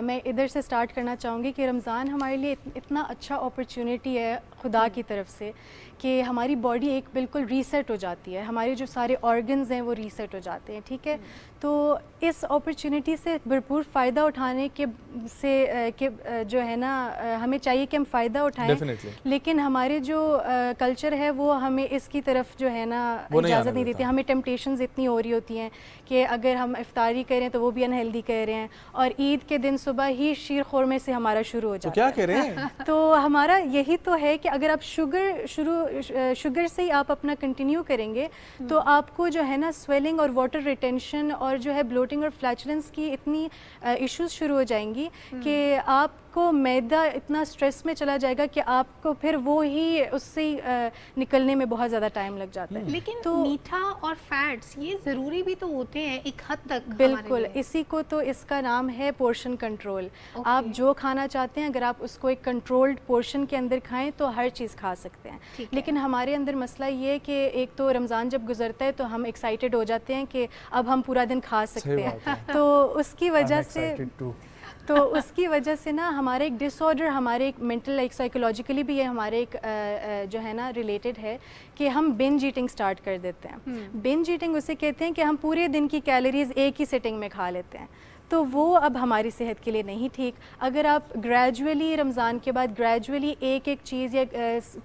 S15: मैं इधर से स्टार्ट करना चाहूँगी कि रमज़ान हमारे लिए इतना अच्छा अपॉर्चुनिटी है खुदा की तरफ से कि हमारी बॉडी एक बिल्कुल रीसेट हो जाती है, हमारे जो सारे ऑर्गन्स हैं वो रीसेट हो जाते हैं, ठीक है। तो इस अपॉर्चुनिटी से भरपूर फ़ायदा उठाने के जो है ना, हमें चाहिए कि हम फ़ायदा उठाएं, लेकिन हमारे जो कल्चर है वो हमें इसकी तरफ जो है ना इजाज़त नहीं देती। हमें टेम्पटेशंस इतनी हो रही होती हैं कि अगर हम इफ्तारी करें तो वो भी अनहेल्दी कर रहे हैं, और ईद के दिन सुबह ही शीर खुरमे से हमारा शुरू हो जाता है।
S2: तो क्या करें?
S15: तो हमारा यही तो है कि अगर आप शुगर से ही आप अपना कंटिन्यू करेंगे तो आपको जो है ना स्वेलिंग और वाटर रिटेंशन और जो है ब्लोटिंग और फ्लैचुलेंस की इतनी इश्यूज शुरू हो जाएंगी कि आपको मैदा इतना स्ट्रेस में चला जाएगा कि आपको फिर वो ही उससे निकलने में बहुत ज़्यादा टाइम लग जाता है।
S1: लेकिन तो मीठा और फैट्स ये ज़रूरी भी तो होते हैं एक हद तक।
S15: बिल्कुल, इसी को तो इसका नाम है पोर्शन कंट्रोल। आप जो खाना चाहते हैं अगर आप उसको एक कंट्रोल्ड पोर्शन के अंदर खाएं तो हर चीज़ खा सकते हैं। लेकिन हमारे अंदर मसला ये है कि एक तो रमज़ान जब गुजरता है तो हम एक्साइटेड हो जाते हैं कि अब हम पूरा दिन खा सकते हैं, तो उसकी वजह से ना हमारे एक डिसऑर्डर, हमारे एक मेंटल एक साइकोलॉजिकली भी ये हमारे एक जो है ना रिलेटेड है कि हम बिंज ईटिंग स्टार्ट कर देते हैं। बिंज ईटिंग उसे कहते हैं कि हम पूरे दिन की कैलोरीज एक ही सिटिंग में खा लेते हैं, तो वो अब हमारी सेहत के लिए नहीं ठीक। अगर आप ग्रेजुअली रमज़ान के बाद ग्रेजुअली एक एक चीज़ या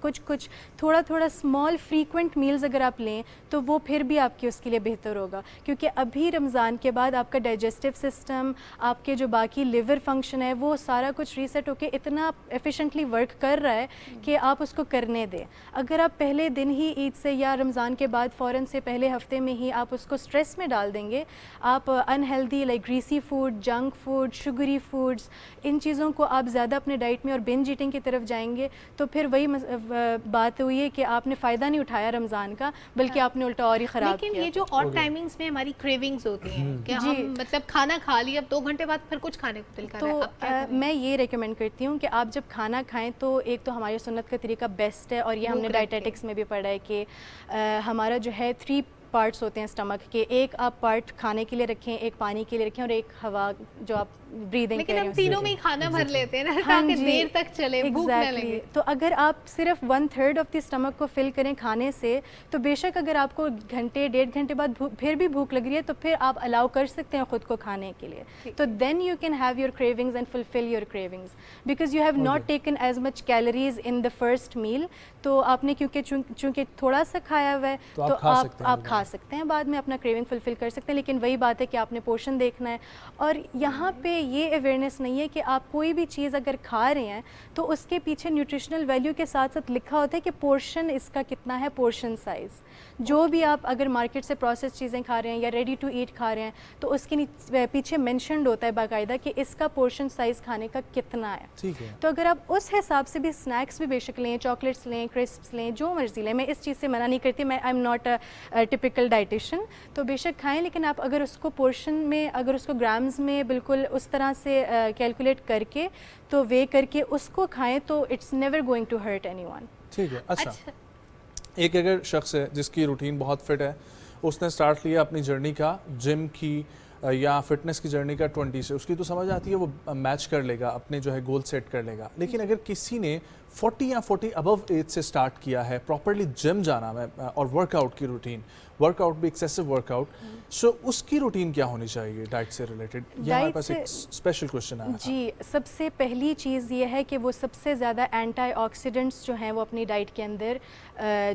S15: कुछ थोड़ा स्मॉल फ्रीक्वेंट मील्स अगर आप लें तो वो फिर भी आपके उसके लिए बेहतर होगा, क्योंकि अभी रमज़ान के बाद आपका डाइजेस्टिव सिस्टम, आपके जो बाकी लिवर फंक्शन है वो सारा कुछ रीसेट होकर इतना एफिशिएंटली वर्क कर रहा है कि आप उसको करने दें। अगर आप पहले दिन ही ईद से या रमज़ान के बाद फ़ौरन से पहले हफ्ते में ही आप उसको स्ट्रेस में डाल देंगे, आप unhealthy like greasy food, junk food, sugary foods, इन चीज़ों को आप ज़्यादा अपने डाइट में और बिंज ईटिंग की तरफ जाएंगे तो फिर वही बात हुई है कि आपने फ़ायदा नहीं उठाया रमज़ान का, बल्कि आपने उल्टा और ही ख़राब किया।
S1: लेकिन ये जो और टाइमिंग्स में हमारी क्रेविंग्स होती हैं कि हम मतलब खाना खा लिया, अब 2 घंटे बाद फिर कुछ खाने को दिल कर रहा है,
S15: मैं ये रेकमेंड करती हूँ कि आप जब खाना खाएं तो एक तो हमारी सुन्नत का तरीका बेस्ट है, और ये हमने डाइटेटिक्स में भी पढ़ा है कि हमारा जो है 3 पार्ट्स होते हैं स्टमक के। एक आप पार्ट खाने के लिए रखें, एक पानी के लिए रखें, और एक हवा जो आप ब्रीदिंग।
S1: लेकिन हम तीनों में ही खाना भर लेते हैं ना ताकि देर तक चले, भूख न लगे।
S15: तो अगर आप सिर्फ 1/3 ऑफ द स्टमक को फिल करें खाने से, तो बेशक अगर आपको घंटे 1.5 घंटे बाद फिर भी भूख लग रही है तो फिर आप अलाउ कर सकते हैं खुद को खाने के लिए। तो then you can have your cravings and fulfil your cravings, because you have not taken as much calories in the first meal. तो आपने क्योंकि चूँकि थोड़ा सा खाया हुआ है तो आप खा सकते हैं, बाद में अपना क्रेविंग फुलफिल कर सकते हैं। लेकिन वही बात है कि आपने पोर्शन देखना है, और यहाँ पे ये अवेयरनेस नहीं है कि आप कोई भी चीज़ अगर खा रहे हैं तो उसके पीछे न्यूट्रिशनल वैल्यू के साथ साथ लिखा होता है कि पोर्शन इसका कितना है, पोर्शन साइज़। जो भी आप अगर मार्केट से प्रोसेस चीज़ें खा रहे हैं या रेडी टू ईट खा रहे हैं तो उसके पीछे मेंशन्ड होता है बाकायदा कि इसका पोर्शन साइज़ खाने का कितना है।
S2: ठीक है।
S15: तो अगर आप उस हिसाब से भी स्नैक्स भी बेशक लें, चॉकलेट्स लें, क्रिस्प्स लें, जो मर्जी लें, मैं इस चीज़ से मना नहीं करती, मैं I am not a typical dietitian, तो बेशक खाएं, लेकिन आप अगर उसको पोर्शन में, अगर उसको ग्राम्स में बिल्कुल उस तरह से कैलकुलेट करके तो वे करके उसको खाएं तो it's never going to hurt anyone.
S2: ठीक है। अच्छा, एक अगर शख्स है जिसकी रूटीन बहुत फिट है, उसने स्टार्ट लिया अपनी जर्नी का जिम की या फिटनेस की जर्नी का 20 से, उसकी तो समझ आती है वो मैच कर लेगा, अपने जो है गोल सेट कर लेगा। लेकिन अगर किसी ने 40 या 40 अबव एज से स्टार्ट किया है, प्रॉपरली जिम जाना है और वर्कआउट की रूटीन, वर्कआउट भी एक्सेसिव वर्कआउट, सो उसकी रूटीन क्या होनी चाहिए डाइट से रिलेटेड? ये हमारे पास एक स्पेशल क्वेश्चन आया
S15: जी। सबसे पहली चीज़ ये है कि वो सबसे ज़्यादा एंटीऑक्सीडेंट्स जो हैं वो अपनी डाइट के अंदर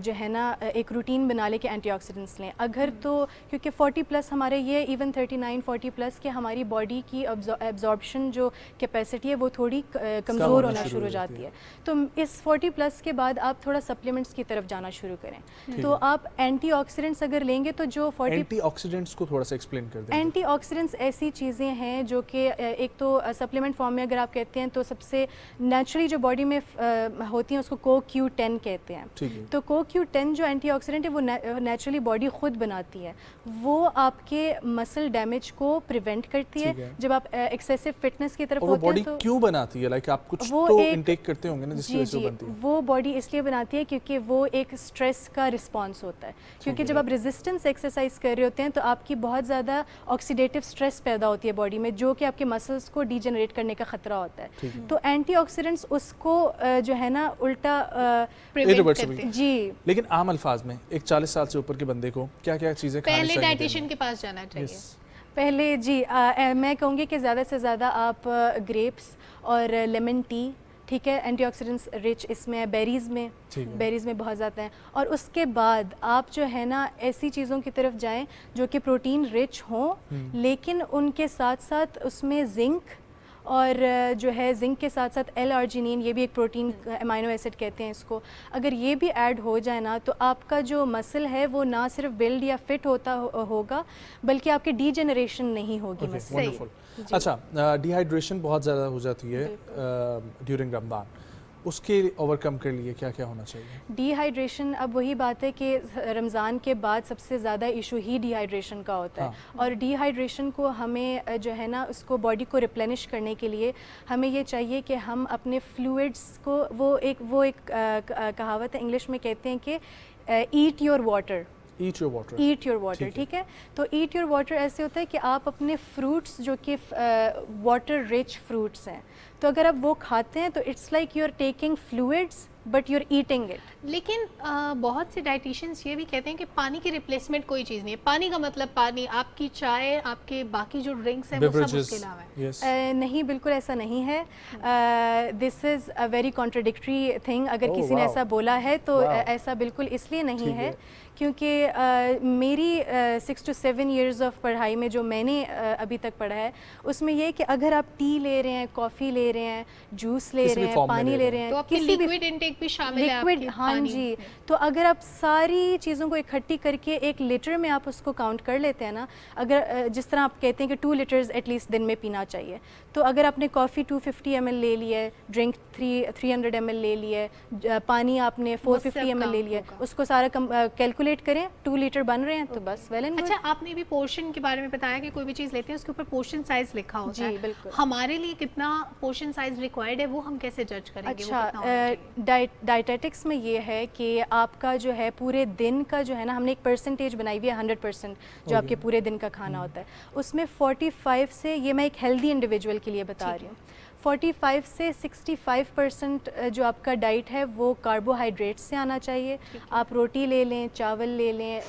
S15: जो है ना एक रूटीन बना ले के एंटीऑक्सीडेंट्स लें। अगर तो क्योंकि 40 प्लस हमारे ये इवन 39 40 प्लस के हमारी बॉडी की एब्जॉर्प्शन जो कैपेसिटी है वो थोड़ी कमज़ोर होना शुरू हो जाती है। तो इस 40 प्लस के बाद आप थोड़ा सप्लीमेंट्स की तरफ जाना शुरू करें। तो आप एंटीऑक्सीडेंट्स अगर लेंगे तो जो 40
S2: एंटीऑक्सीडेंट्स को थोड़ा सा एक्सप्लेन कर दें।
S15: एंटीऑक्सीडेंट्स ऐसी चीज़ें हैं जो कि एक तो सप्लीमेंट फॉर्म में अगर आप कहते हैं तो सबसे नेचुरली जो बॉडी में होती हैं उसको CoQ10 कहते हैं। तो CoQ10 जो एंटीऑक्सीडेंट है वो नेचुरली बॉडी खुद बनाती है। वो आपके मसल डैमेज को प्रिवेंट करती है। जब आप एक्सेसिव फिटनेस की तरफ होते हैं तो
S2: क्यों बनाती है? लाइक आप कुछ तो इनटेक करते होंगे ना जिसकी वजह से बनती है।
S15: वो बॉडी इसलिए बनाती है क्योंकि वो एक स्ट्रेस का रिस्पॉन्स होता है। क्योंकि जब आप रेजिस्टेंस एक्सरसाइज कर रहे होते हैं तो आपकी बहुत ज़्यादा ऑक्सीडेटिव स्ट्रेस पैदा होती है बॉडी में, जो कि आपके मसल्स को डीजेनरेट करने का खतरा होता है। तो एंटीऑक्सीडेंट्स उसको जो है ना उल्टा
S2: जी। लेकिन आम अल्फाज में एक 40 साल से ऊपर के बंदे को क्या क्या चीज़ें खानी चाहिए?
S1: पहले डाइटिशियन के पास जाना चाहिए।
S15: पहले जी मैं कहूँगी कि ज़्यादा से ज़्यादा आप ग्रेप्स और लेमन टी, ठीक है, एंटीऑक्सीडेंट्स रिच इसमें है, बेरीज़ में बहुत ज़्यादा हैं। और उसके बाद आप जो है ना ऐसी चीज़ों की तरफ जाएं जो कि प्रोटीन रिच हों, लेकिन उनके साथ साथ उसमें जिंक और जो है जिंक के साथ साथ L-आर्जिनिन, ये भी एक प्रोटीन अमाइनो एसिड कहते हैं इसको, अगर ये भी ऐड हो जाए ना तो आपका जो मसल है वो ना सिर्फ बिल्ड या फिट होगा बल्कि आपकी डीजेनरेशन नहीं होगी मसल।
S2: अच्छा, डिहाइड्रेशन बहुत ज़्यादा हो जाती है ड्यूरिंग रमज़ान, उसके ओवरकम के लिए क्या क्या होना चाहिए?
S15: डिहाइड्रेशन, अब वही बात है कि रमज़ान के बाद सबसे ज़्यादा इशू ही डिहाइड्रेशन का होता है। और डिहाइड्रेशन को हमें जो है ना उसको बॉडी को रिप्लेनिश करने के लिए हमें ये चाहिए कि हम अपने फ्लूइड्स को, वो एक कहावत है इंग्लिश में कहते हैं कि eat your water, eat your water, ठीक है। तो ईट योर वाटर ऐसे होता है कि आप अपने फ्रूट्स जो कि वाटर रिच फ्रूट्स हैं, तो अगर आप वो खाते हैं तो it's like you are taking fluids but you are eating it.
S1: लेकिन बहुत से डाइटिशियंस ये भी कहते हैं कि पानी की रिप्लेसमेंट कोई चीज़ नहीं है। पानी का मतलब पानी, आपकी चाय, आपके बाकी जो ड्रिंक्स हैं वो सब उसके अलावा है।
S15: नहीं, बिल्कुल ऐसा नहीं है। This is a very contradictory thing. अगर किसी ने ऐसा बोला है तो ऐसा बिल्कुल इसलिए नहीं है क्योंकि मेरी 6 to 7 years ऑफ पढ़ाई में जो मैंने अभी तक पढ़ा है उसमें ये कि अगर आप टी ले रहे हैं, कॉफ़ी ले रहे हैं, जूस ले रहे हैं, पानी ले रहे हैं,
S1: तो किसी लिक्विड इंटेक भी शामिल है
S15: लिक्विड, हाँ जी। तो अगर आप सारी चीज़ों को इकट्ठी करके 1 लीटर में आप उसको काउंट कर लेते हैं ना, अगर जिस तरह आप कहते हैं कि 2 लीटर्स एटलीस्ट दिन में पीना चाहिए, तो अगर आपने कॉफ़ी 250 ml ले लिया है, ड्रिंक 300 ml ले लिया है, पानी आपने 450 ml ले लिया है, उसको सारा कैलकुलेट करें, 2 लीटर बन रहे हैं तो बस वेल एंड गुड।
S1: अच्छा, आपने भी पोर्शन के बारे में बताया कि कोई भी चीज़ लेते हैं उसके ऊपर पोर्शन साइज लिखा होता है।
S15: बिल्कुल।
S1: हमारे लिए कितना पोर्शन साइज रिक्वायर्ड है वो हम कैसे जज करेंगे?
S15: अच्छा, डाइटेटिक्स में ये है कि आपका जो है पूरे दिन का जो है ना, हमने एक परसेंटेज बनाई हुई है 100% जो आपके पूरे दिन का खाना होता है, उसमें 45 से, ये मैं एक हेल्दी इंडिविजुअल के लिए बता रही हूँ, 45 से 65% जो आपका डाइट है वो कार्बोहाइड्रेट्स से आना चाहिए। आप रोटी ले लें, चावल ले लें,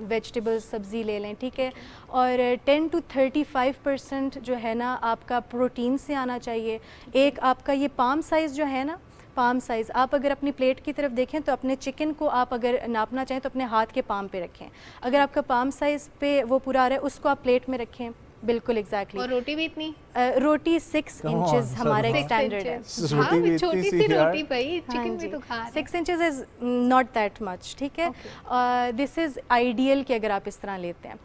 S15: वेजिटेबल्स, सब्ज़ी ले लें, ठीक है। और 10 to 35% जो है ना आपका प्रोटीन से आना चाहिए। एक आपका ये पाम साइज़ जो है ना, पाम साइज़, आप अगर अपनी प्लेट की तरफ देखें तो अपने चिकन को आप अगर नापना चाहें तो अपने हाथ के पाम पे रखें। अगर आपका पाम साइज़ पे वो पूरा आ रहा है उसको आप प्लेट में रखें, बिल्कुल एग्जैक्टली।
S1: और रोटी भी इतनी?
S15: रोटी 6 इंचेस हमारा एक स्टैंडर्ड है।
S1: छोटी सी रोटी भाई, चिकन भी तो खा रहे हैं।
S15: 6 inches is not that much, ठीक है। दिस इज़ आइडियल कि अगर आप इस तरह लेते हैं।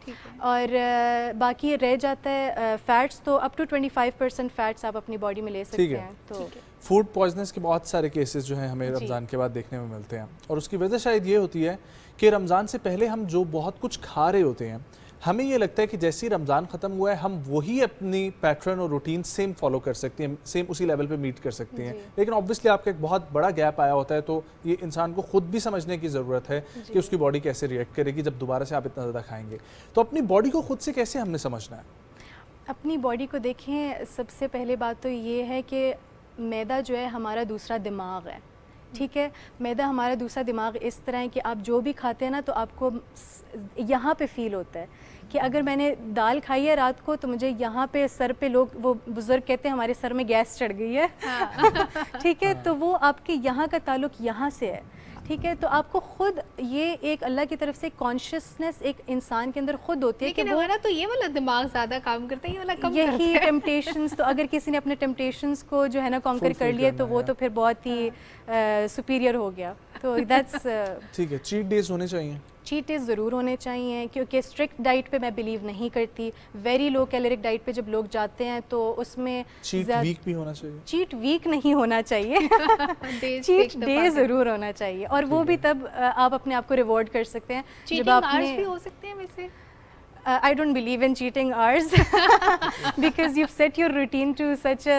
S15: और बाकी रह जाता है फैट्स, तो अप टू 25% फैट्स आप अपनी बॉडी में ले सकते हैं। तो
S2: फूड पॉइजनस के बहुत सारे केसेस जो हैं हमें रमज़ान के बाद देखने में मिलते हैं, और उसकी वजह शायद ये होती है कि रमज़ान से पहले हम जो बहुत कुछ खा रहे होते हैं, हमें ये लगता है कि जैसे ही रमज़ान ख़त्म हुआ है हम वही अपनी पैटर्न और रूटीन सेम फॉलो कर सकते हैं, सेम उसी लेवल पे मीट कर सकते हैं। लेकिन ऑब्वियसली आपका एक बहुत बड़ा गैप आया होता है, तो ये इंसान को खुद भी समझने की ज़रूरत है कि उसकी बॉडी कैसे रिएक्ट करेगी जब दोबारा से आप इतना ज़्यादा खाएंगे। तो अपनी बॉडी को खुद से कैसे हमने समझना है?
S15: अपनी बॉडी को देखें, सबसे पहले बात तो ये है कि मैदा जो है हमारा दूसरा दिमाग है, ठीक है। मैदा हमारा दूसरा दिमाग इस तरह है कि आप जो भी खाते हैं ना तो आपको यहाँ पे फील होता है कि अगर मैंने दाल खाई है रात को तो मुझे यहाँ पे सर पे, लोग वो बुजुर्ग कहते हैं हमारे सर में गैस चढ़ गई है, ठीक है। तो वो आपके यहाँ का ताल्लुक यहाँ से है, ठीक है। तो आपको खुद ये एक अल्लाह की तरफ से कॉन्शियसनेस एक इंसान के अंदर खुद होती है कि वो
S1: हमारा तो ये वाला दिमाग ज़्यादा काम करता है, ये वाला कम
S15: यही टेम्पटेशंस। तो अगर किसी ने अपने टेम्पटेशंस को जो है ना कॉन्कर कर लिए तो वो तो फिर बहुत ही सुपीरियर हो गया। तो दैट्स
S2: ठीक है। चीट डेज होने चाहिए,
S15: चीट डेज ज़रूर होने चाहिए, क्योंकि स्ट्रिक्ट डाइट पे मैं बिलीव नहीं करती। वेरी लो कैलोरिक डाइट पे जब लोग जाते हैं तो उसमें
S2: चीट वीक भी होना चाहिए।
S15: चीट वीक नहीं होना चाहिए चीट डे ज़रूर होना चाहिए, और वो भी तब आप अपने आप को रिवॉर्ड कर सकते हैं जब आपने,
S1: भी हो सकते हैं वैसे।
S15: I don't believe in cheating hours because you've set your routine to such a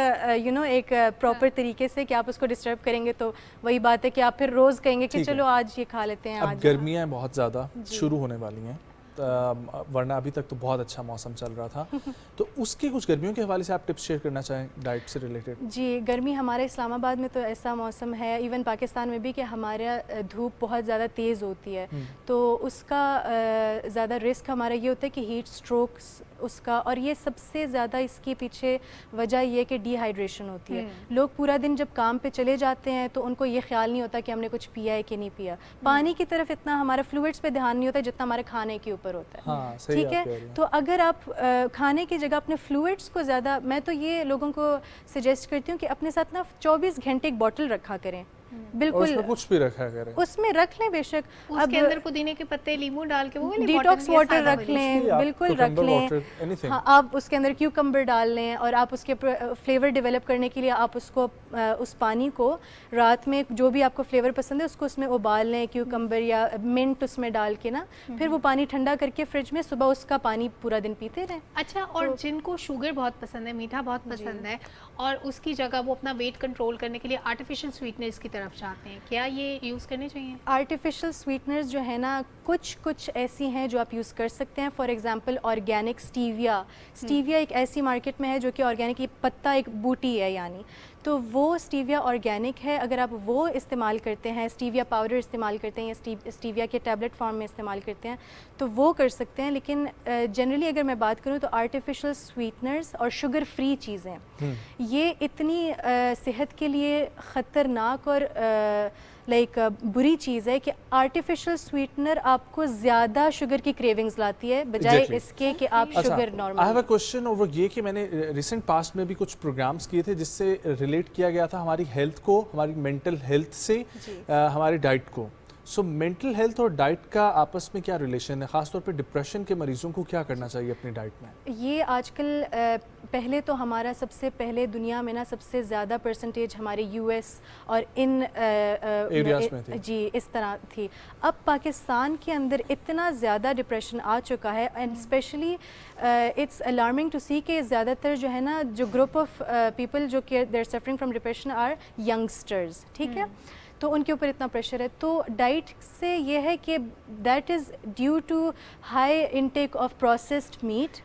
S15: एक प्रॉपर तरीके से कि आप उसको डिस्टर्ब करेंगे तो वही बात है कि आप फिर रोज़ कहेंगे कि चलो आज ये खा लेते हैं।
S2: अब गर्मियाँ बहुत ज़्यादा शुरू होने वाली हैं, वरना अभी तक तो बहुत अच्छा मौसम चल रहा था, तो उसकी कुछ गर्मियों के हवाले से आप टिप्स शेयर करना चाहें डाइट से रिलेटेड?
S15: जी, गर्मी हमारे इस्लामाबाद में तो ऐसा मौसम है, इवन पाकिस्तान में भी, कि हमारा धूप बहुत ज़्यादा तेज़ होती है, तो उसका ज़्यादा रिस्क हमारा ये होता है कि हीट स्ट्रोक्स उसका, और ये सबसे ज़्यादा इसके पीछे वजह ये कि डिहाइड्रेशन होती है। लोग पूरा दिन जब काम पे चले जाते हैं तो उनको ये ख्याल नहीं होता कि हमने कुछ पिया है कि नहीं पिया। पानी की तरफ इतना हमारा फ्लूइड्स पे ध्यान नहीं होता जितना हमारे खाने के ऊपर होता है।
S2: हाँ,
S15: ठीक है, तो अगर आप खाने की जगह अपने फ्लूइड्स को ज़्यादा, मैं तो ये लोगों को सजेस्ट करती हूँ कि अपने साथ ना 24 घंटे एक बॉटल रखा करें, बिल्कुल
S2: उसमें कुछ भी रखा करें,
S15: उसमें रख लें बेशक,
S1: उसके अंदर पुदीने के पत्ते, नींबू डाल के वो
S15: डिटॉक्स वाटर रख लें, बिल्कुल रख लें। हाँ, आप उसके अंदर क्यूकम्बर डाल लें, और आप उसके फ्लेवर डेवलप करने के लिए आप उसको उस पानी को रात में जो भी आपको फ्लेवर पसंद है उसको उसमें उबाल लें, क्यूकम्बर या मिंट उसमें डाल के ना, फिर वो पानी ठंडा करके फ्रिज में सुबह उसका पानी पूरा दिन पीते रहें।
S1: अच्छा, और जिनको शुगर बहुत पसंद है, मीठा बहुत पसंद है, और उसकी जगह वो अपना वेट कंट्रोल करने के लिए आर्टिफिशियल स्वीटनर्स की तरफ चाहते हैं, क्या ये यूज़ करने चाहिए?
S15: आर्टिफिशियल स्वीटनर्स जो है ना, कुछ ऐसी हैं जो आप यूज़ कर सकते हैं। For example organic stevia, stevia एक ऐसी मार्केट में है जो कि ऑर्गेनिक, ये पत्ता एक बूटी है यानी, तो वो स्टीविया ऑर्गेनिक है। अगर आप वो इस्तेमाल करते हैं, स्टीविया पाउडर इस्तेमाल करते हैं या स्टीविया के टैबलेट फॉर्म में इस्तेमाल करते हैं तो वो कर सकते हैं। लेकिन जनरली अगर मैं बात करूँ तो आर्टिफिशियल स्वीटनर्स और शुगर फ्री चीज़ें ये इतनी सेहत के लिए ख़तरनाक और बुरी चीज़ है कि आर्टिफिशियल स्वीटनर आपको ज़्यादा शुगर की क्रेविंग्स लाती है बजाय इसके कि आप sugar normal.
S2: I have a question over ये कि मैंने रिसेंट पास्ट में भी कुछ प्रोग्राम्स किए थे जिससे रिलेट किया गया था हमारी हेल्थ को, हमारी मेंटल हेल्थ से हमारी डाइट को। सो मेंटल हेल्थ और डाइट का आपस में क्या रिलेशन है, ख़ासतौर पे डिप्रेशन के मरीजों को क्या करना चाहिए अपनी डाइट में?
S15: ये आजकल पहले तो हमारा सबसे पहले दुनिया में ना सबसे ज़्यादा परसेंटेज हमारे यूएस और इन
S2: एरियाज में थी।
S15: जी, इस तरह थी। अब पाकिस्तान के अंदर इतना ज़्यादा डिप्रेशन आ चुका है, and specially it's alarming to see कि ज़्यादातर जो है ना, जो ग्रुप ऑफ पीपल जो कि they are suffering from depression are youngsters, ठीक है, तो उनके ऊपर इतना प्रेशर है। तो डाइट से ये है कि that is due to high intake of processed meat,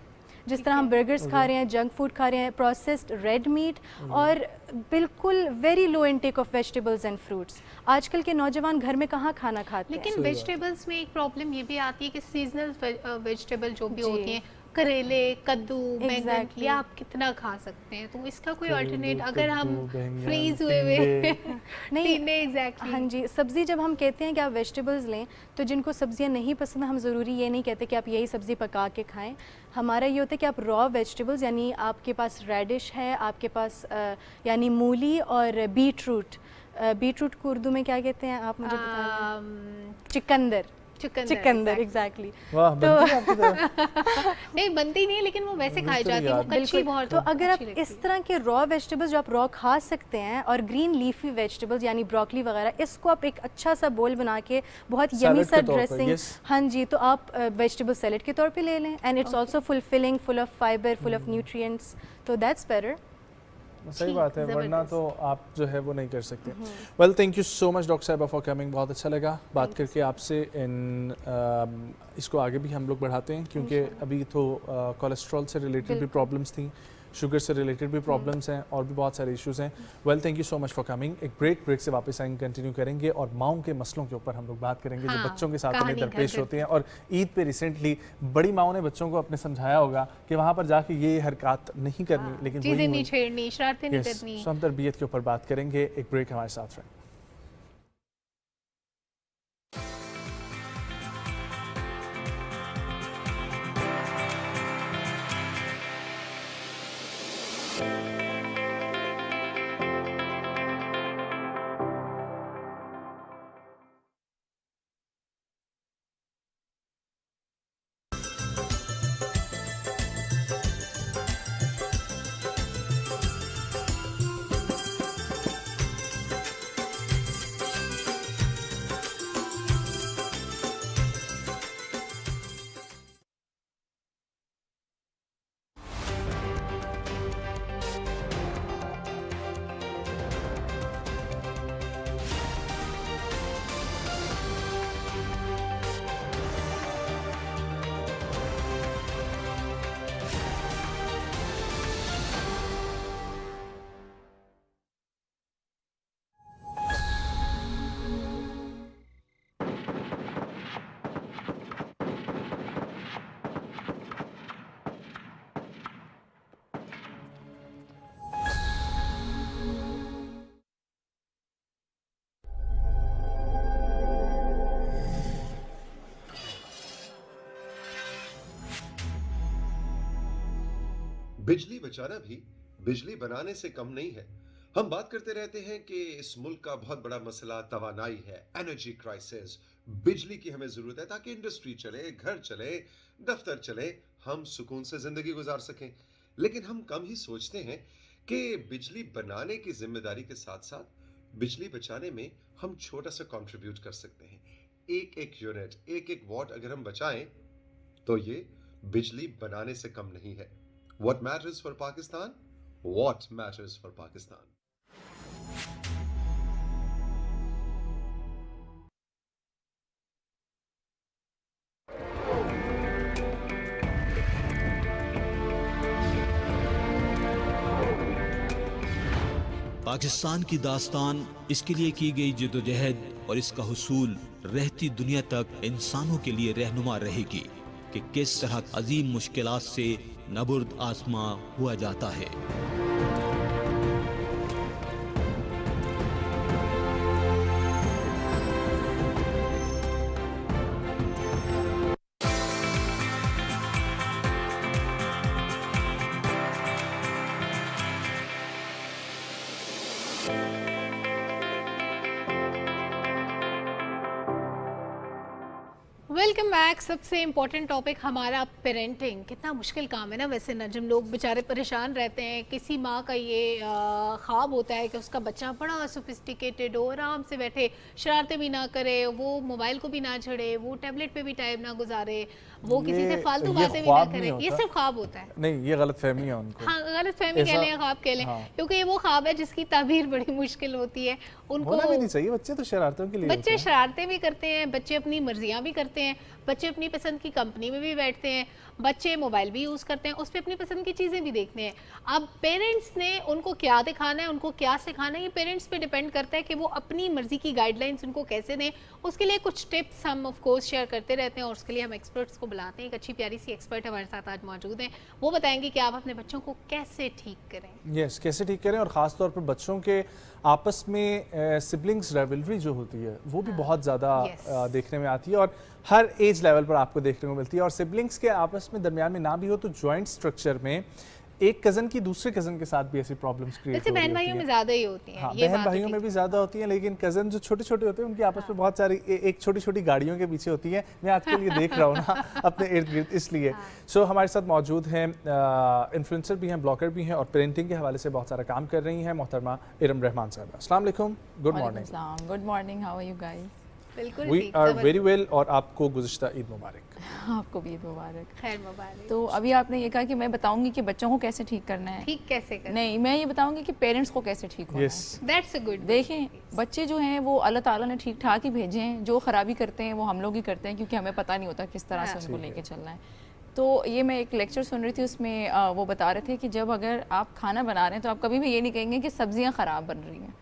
S15: जिस तरह हम बर्गर्स खा रहे हैं, जंक फूड खा रहे हैं, प्रोसेस्ड रेड मीट, और बिल्कुल very low intake of vegetables and fruits. आजकल के नौजवान घर में कहाँ खाना खाते हैं।
S1: लेकिन वेजिटेबल्स में एक प्रॉब्लम ये भी आती है कि सीजनल वेजिटेबल जो भी होती हैं, करेले, कद्दू, बैंगन, ये आप कितना खा सकते हैं? तो इसका कोई अल्टरनेट अगर हम फ्रीज हुए हुए नहीं एग्जैक्टली।
S15: हाँ जी, सब्ज़ी जब हम कहते हैं कि आप वेजिटेबल्स लें तो जिनको सब्जियां नहीं पसंद, हम ज़रूरी ये नहीं कहते कि आप यही सब्ज़ी पका के खाएं। हमारा ये होता है कि आप रॉ वेजिटेबल्स, यानी आपके पास रेडिश है, आपके पास यानी मूली और बीटरूट, बीटरूट को उर्दू में क्या कहते हैं आप मुझे बताएं? चिकंदर एग्जैक्टली।
S2: तो
S1: नहीं बनती नहीं है, लेकिन वो वैसे खाई जाती है, वो कच्ची बहुत।
S15: तो अगर आप इस तरह के रॉ वेजिटेबल्स जो आप रॉ खा सकते हैं, और ग्रीन लीफी वेजिटेबल्स यानी ब्रोकली वगैरह, इसको आप एक अच्छा सा बोल बना के बहुत यमी सा ड्रेसिंग, हाँ जी, तो आप वेजिटेबल सैलेड के तौर पे ले लें, and it's also fulfilling, full of fibre, full of nutrients, तो दैट्स बेटर।
S2: सही बात है, वरना तो आप जो है वो नहीं कर सकते। Well, thank you so much doctor साहिबा फॉर कमिंग, बहुत अच्छा लगा बात करके आपसे। इसको आगे भी हम लोग बढ़ाते हैं क्योंकि अभी तो कोलेस्ट्रॉल से रिलेटेड भी प्रॉब्लम्स थी, शुगर से रिलेटेड भी प्रॉब्लम्स हैं और भी बहुत सारे इश्यूज़ हैं। Well, thank you so much for coming. एक ब्रेक से वापस आएंगे, कंटिन्यू करेंगे और माओं के मसलों के ऊपर हम लोग बात करेंगे जो बच्चों के साथ में दरपेश होती हैं। और ईद पे रिसेंटली बड़ी माओं ने बच्चों को अपने समझाया होगा कि वहाँ पर जाके ये हरकत नहीं करनी, लेकिन
S1: चीज़ें नहीं छेड़नी, शरारतें नहीं करनी।
S2: हम तरबियत के ऊपर बात करेंगे। एक ब्रेक हमारे साथ रहें।
S11: बिजली बचाना भी बिजली बनाने से कम नहीं है। हम बात करते रहते हैं कि इस मुल्क का बहुत बड़ा मसला तवानाई है, एनर्जी क्राइसिस। बिजली की हमें जरूरत है ताकि इंडस्ट्री चले, घर चले, दफ्तर चले, हम सुकून से जिंदगी गुजार सकें। लेकिन हम कम ही सोचते हैं कि बिजली बनाने की जिम्मेदारी के साथ साथ बिजली बचाने में हम छोटा सा कंट्रीब्यूट कर सकते हैं। एक एक यूनिट, एक एक वॉट अगर हम बचाएं तो ये बिजली बनाने से कम नहीं है। What matters for Pakistan? What matters for Pakistan?
S16: Pakistan की दास्तान, इसके लिए की गई जद्दोजहद और इसका हुसूल रहती दुनिया तक इंसानों के लिए रहनुमा रहेगी कि किस तरह अजीम मुश्किलात से नबुर्द आसमां हुआ जाता है।
S1: Welcome back. सबसे इम्पोर्टेंट टॉपिक हमारा पेरेंटिंग। कितना मुश्किल काम है ना वैसे नजम, लोग बेचारे परेशान रहते हैं। किसी माँ का ये ख्वाब होता है कि उसका बच्चा बड़ा सोफिस्टिकेटेड हो, आराम से बैठे, शरारतें भी ना करे, वो मोबाइल को भी ना छेड़े, वो टैबलेट पे भी टाइम ना गुजारे, वो किसी से फालतू बातें भी ना करे। ये सिर्फ ख्वाब होता है।
S2: नहीं, ये गलत फहमी है उनको।
S1: हाँ, गलत फहमी कह लें, ख्वाब कह लें, क्योंकि ये वो ख्वाब है जिसकी ताबीर बड़ी मुश्किल होती है। उनको
S2: होना भी नहीं चाहिए। बच्चे तो शरारतों के लिए,
S1: बच्चे शरारतें भी करते हैं, बच्चे अपनी मर्जियां भी करते हैं, बच्चे अपनी पसंद की कंपनी में भी बैठते हैं, बच्चे मोबाइल भी यूज़ करते हैं, उस पर अपनी पसंद की चीज़ें भी देखते हैं। अब पेरेंट्स ने उनको क्या दिखाना है, उनको क्या सिखाना है, ये पेरेंट्स पे डिपेंड करता है कि वो अपनी मर्जी की गाइडलाइंस उनको कैसे दें। उसके लिए कुछ टिप्स हम ऑफ कोर्स शेयर करते रहते हैं और उसके लिए हम एक्सपर्ट्स को बुलाते हैं। एक अच्छी प्यारी सी एक्सपर्ट हमारे साथ आज मौजूद हैं, वो बताएंगे कि आप अपने बच्चों को कैसे ठीक करें।
S2: यस, कैसे ठीक करें। और ख़ास तौर पर बच्चों के आपस में सिबलिंग्स राइवलरी जो होती है वो भी बहुत ज़्यादा देखने में आती है और हर एज लेवल पर आपको देखने को मिलती है। और सिबलिंग्स के आपस में दरमियान में ना भी हो तो जॉइंट स्ट्रक्चर में एक कज़न की दूसरे कज़न के साथ भी ऐसी प्रॉब्लम्स क्रिएट होती हैं।
S1: बहन भाइयों में ज़्यादा ही होती हैं।
S2: हाँ, बहन भाइयों में भी ज़्यादा होती हैं, लेकिन कज़न जो छोटे छोटे होते हैं उनकी आपस में बहुत सारी एक छोटी छोटी गाड़ियों के पीछे होती है। मैं आजकल ये देख रहा हूँ ना अपने इर्द गिर्द, इसलिए सो हमारे साथ मौजूद हैं इन्फ्लुएंसर भी हैं, ब्लॉगर भी हैं और पेरेंटिंग के हवाले से बहुत सारा काम कर रही हैं मोहतरमा इरम रहमान साहब। अस्सलाम वालेकुम, good morning.
S17: Good morning, how are you guys?
S1: बिल्कुल
S2: वी आर वेरी वेल। और आपको गुज़िश्ता ईद मुबारक।
S17: आपको भी ईद मुबारक,
S1: खैर मुबारक।
S17: तो अभी आपने ये कहा कि मैं बताऊंगी कि बच्चों को कैसे ठीक करना है।
S1: ठीक कैसे करना?
S17: नहीं, मैं ये बताऊंगी कि पेरेंट्स को कैसे ठीक होना
S1: है। That's a good.
S17: देखें, बच्चे जो हैं वो अल्लाह ताला ने ठीक ठाक ही भेजे हैं। जो खराबी करते हैं वो हम लोग ही करते हैं, क्योंकि हमें पता नहीं होता किस तरह से उनको लेके चलना है। तो ये मैं एक लेक्चर सुन रही थी, उसमें वो बता रहे थे कि जब अगर आप खाना बना रहे हैं तो आप कभी भी ये नहीं कहेंगे कि सब्जियां ख़राब बन रही हैं,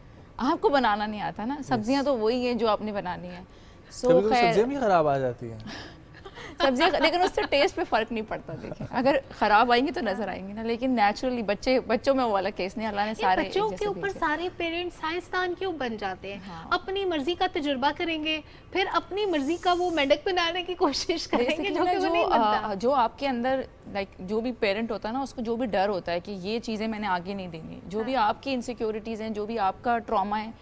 S17: आपको बनाना नहीं आता ना, सब्जियां तो वही हैं जो आपने बनानी है।
S2: कभी सब्जियां भी खराब आ जाती हैं
S17: सब्जियां, लेकिन उससे टेस्ट पे फ़र्क नहीं पड़ता। देखिए अगर ख़राब आएंगी तो नज़र आएंगी ना, लेकिन नेचुरली बच्चों में वो वाला केस नहीं, अल्लाह ने सारे
S1: बच्चों के ऊपर सारे पेरेंट्स साइंसदान क्यों बन जाते हैं? हाँ। अपनी मर्जी का तजुर्बा करेंगे, फिर अपनी मर्जी का वो मेंढक बनाने की कोशिश करेंगे जो कि वो नहीं बनता।
S17: जो आपके अंदर जो भी पेरेंट होता है ना, उसको जो भी डर होता है कि ये चीज़ें मैंने आगे नहीं देनी, जो भी आपकी इनसिक्योरिटीज़ हैं, जो भी आपका ट्रॉमा है,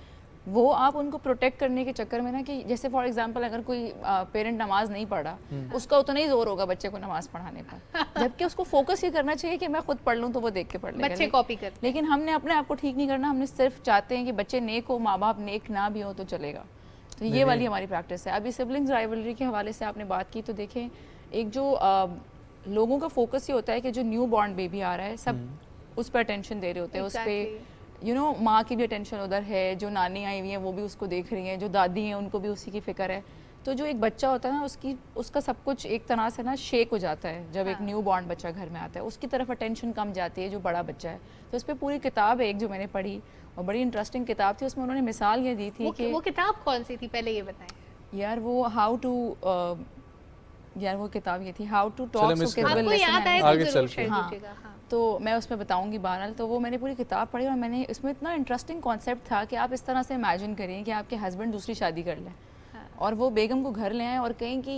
S17: वो आप उनको प्रोटेक्ट करने के चक्कर में ना, कि जैसे फॉर एग्जांपल अगर कोई पेरेंट नमाज नहीं पढ़ा, उसका उतना ही जोर होगा बच्चे को नमाज पढ़ाने पर, जबकि उसको फोकस ये करना चाहिए कि मैं खुद पढ़ लूँ तो वो देख के पढ़ लेगा,
S1: बच्चे कॉपी कर।
S17: लेकिन हमने अपने आप को ठीक नहीं करना, हमने सिर्फ चाहते हैं कि बच्चे नेक हो, माँ बाप नेक ना भी हो तो चलेगा। तो ये वाली हमारी प्रैक्टिस है। अभी सिबलिंग्स राइवलरी के हवाले से आपने बात की, तो देखें एक जो लोगों का फोकस ये होता है कि जो न्यू बॉर्न बेबी आ रहा है, सब उस पर अटेंशन दे रहे होते हैं, उस पर माँ की भी अटेंशन उधर है, जो नानी आई हुई हैं वो भी उसको देख रही हैं, जो दादी हैं उनको भी उसी की फिक्र है। तो जो एक बच्चा होता है ना, उसका सब कुछ एक तरह से ना शेक हो जाता है जब एक न्यू बॉर्न बच्चा घर में आता है, उसकी तरफ अटेंशन कम जाती है जो बड़ा बच्चा है। तो इस पर पूरी किताब है एक जो मैंने पढ़ी, और बड़ी इंटरेस्टिंग किताब थी, उसमें उन्होंने मिसाल ये दी थी कि
S1: वो किताब कौन सी थी, पहले ये बताएं
S17: यार। वो वो किताब ये थी how to talk so kids will listen. हाँ, तो मैं उसमें बताऊंगी बहरहाल। तो वो मैंने पूरी किताब पढ़ी और मैंने इसमें इतना इंटरेस्टिंग कॉन्सेप्ट था कि आप इस तरह से इमेजिन करें कि आपके हस्बैंड दूसरी शादी कर लें और वो बेगम को घर ले आएँ और कहें कि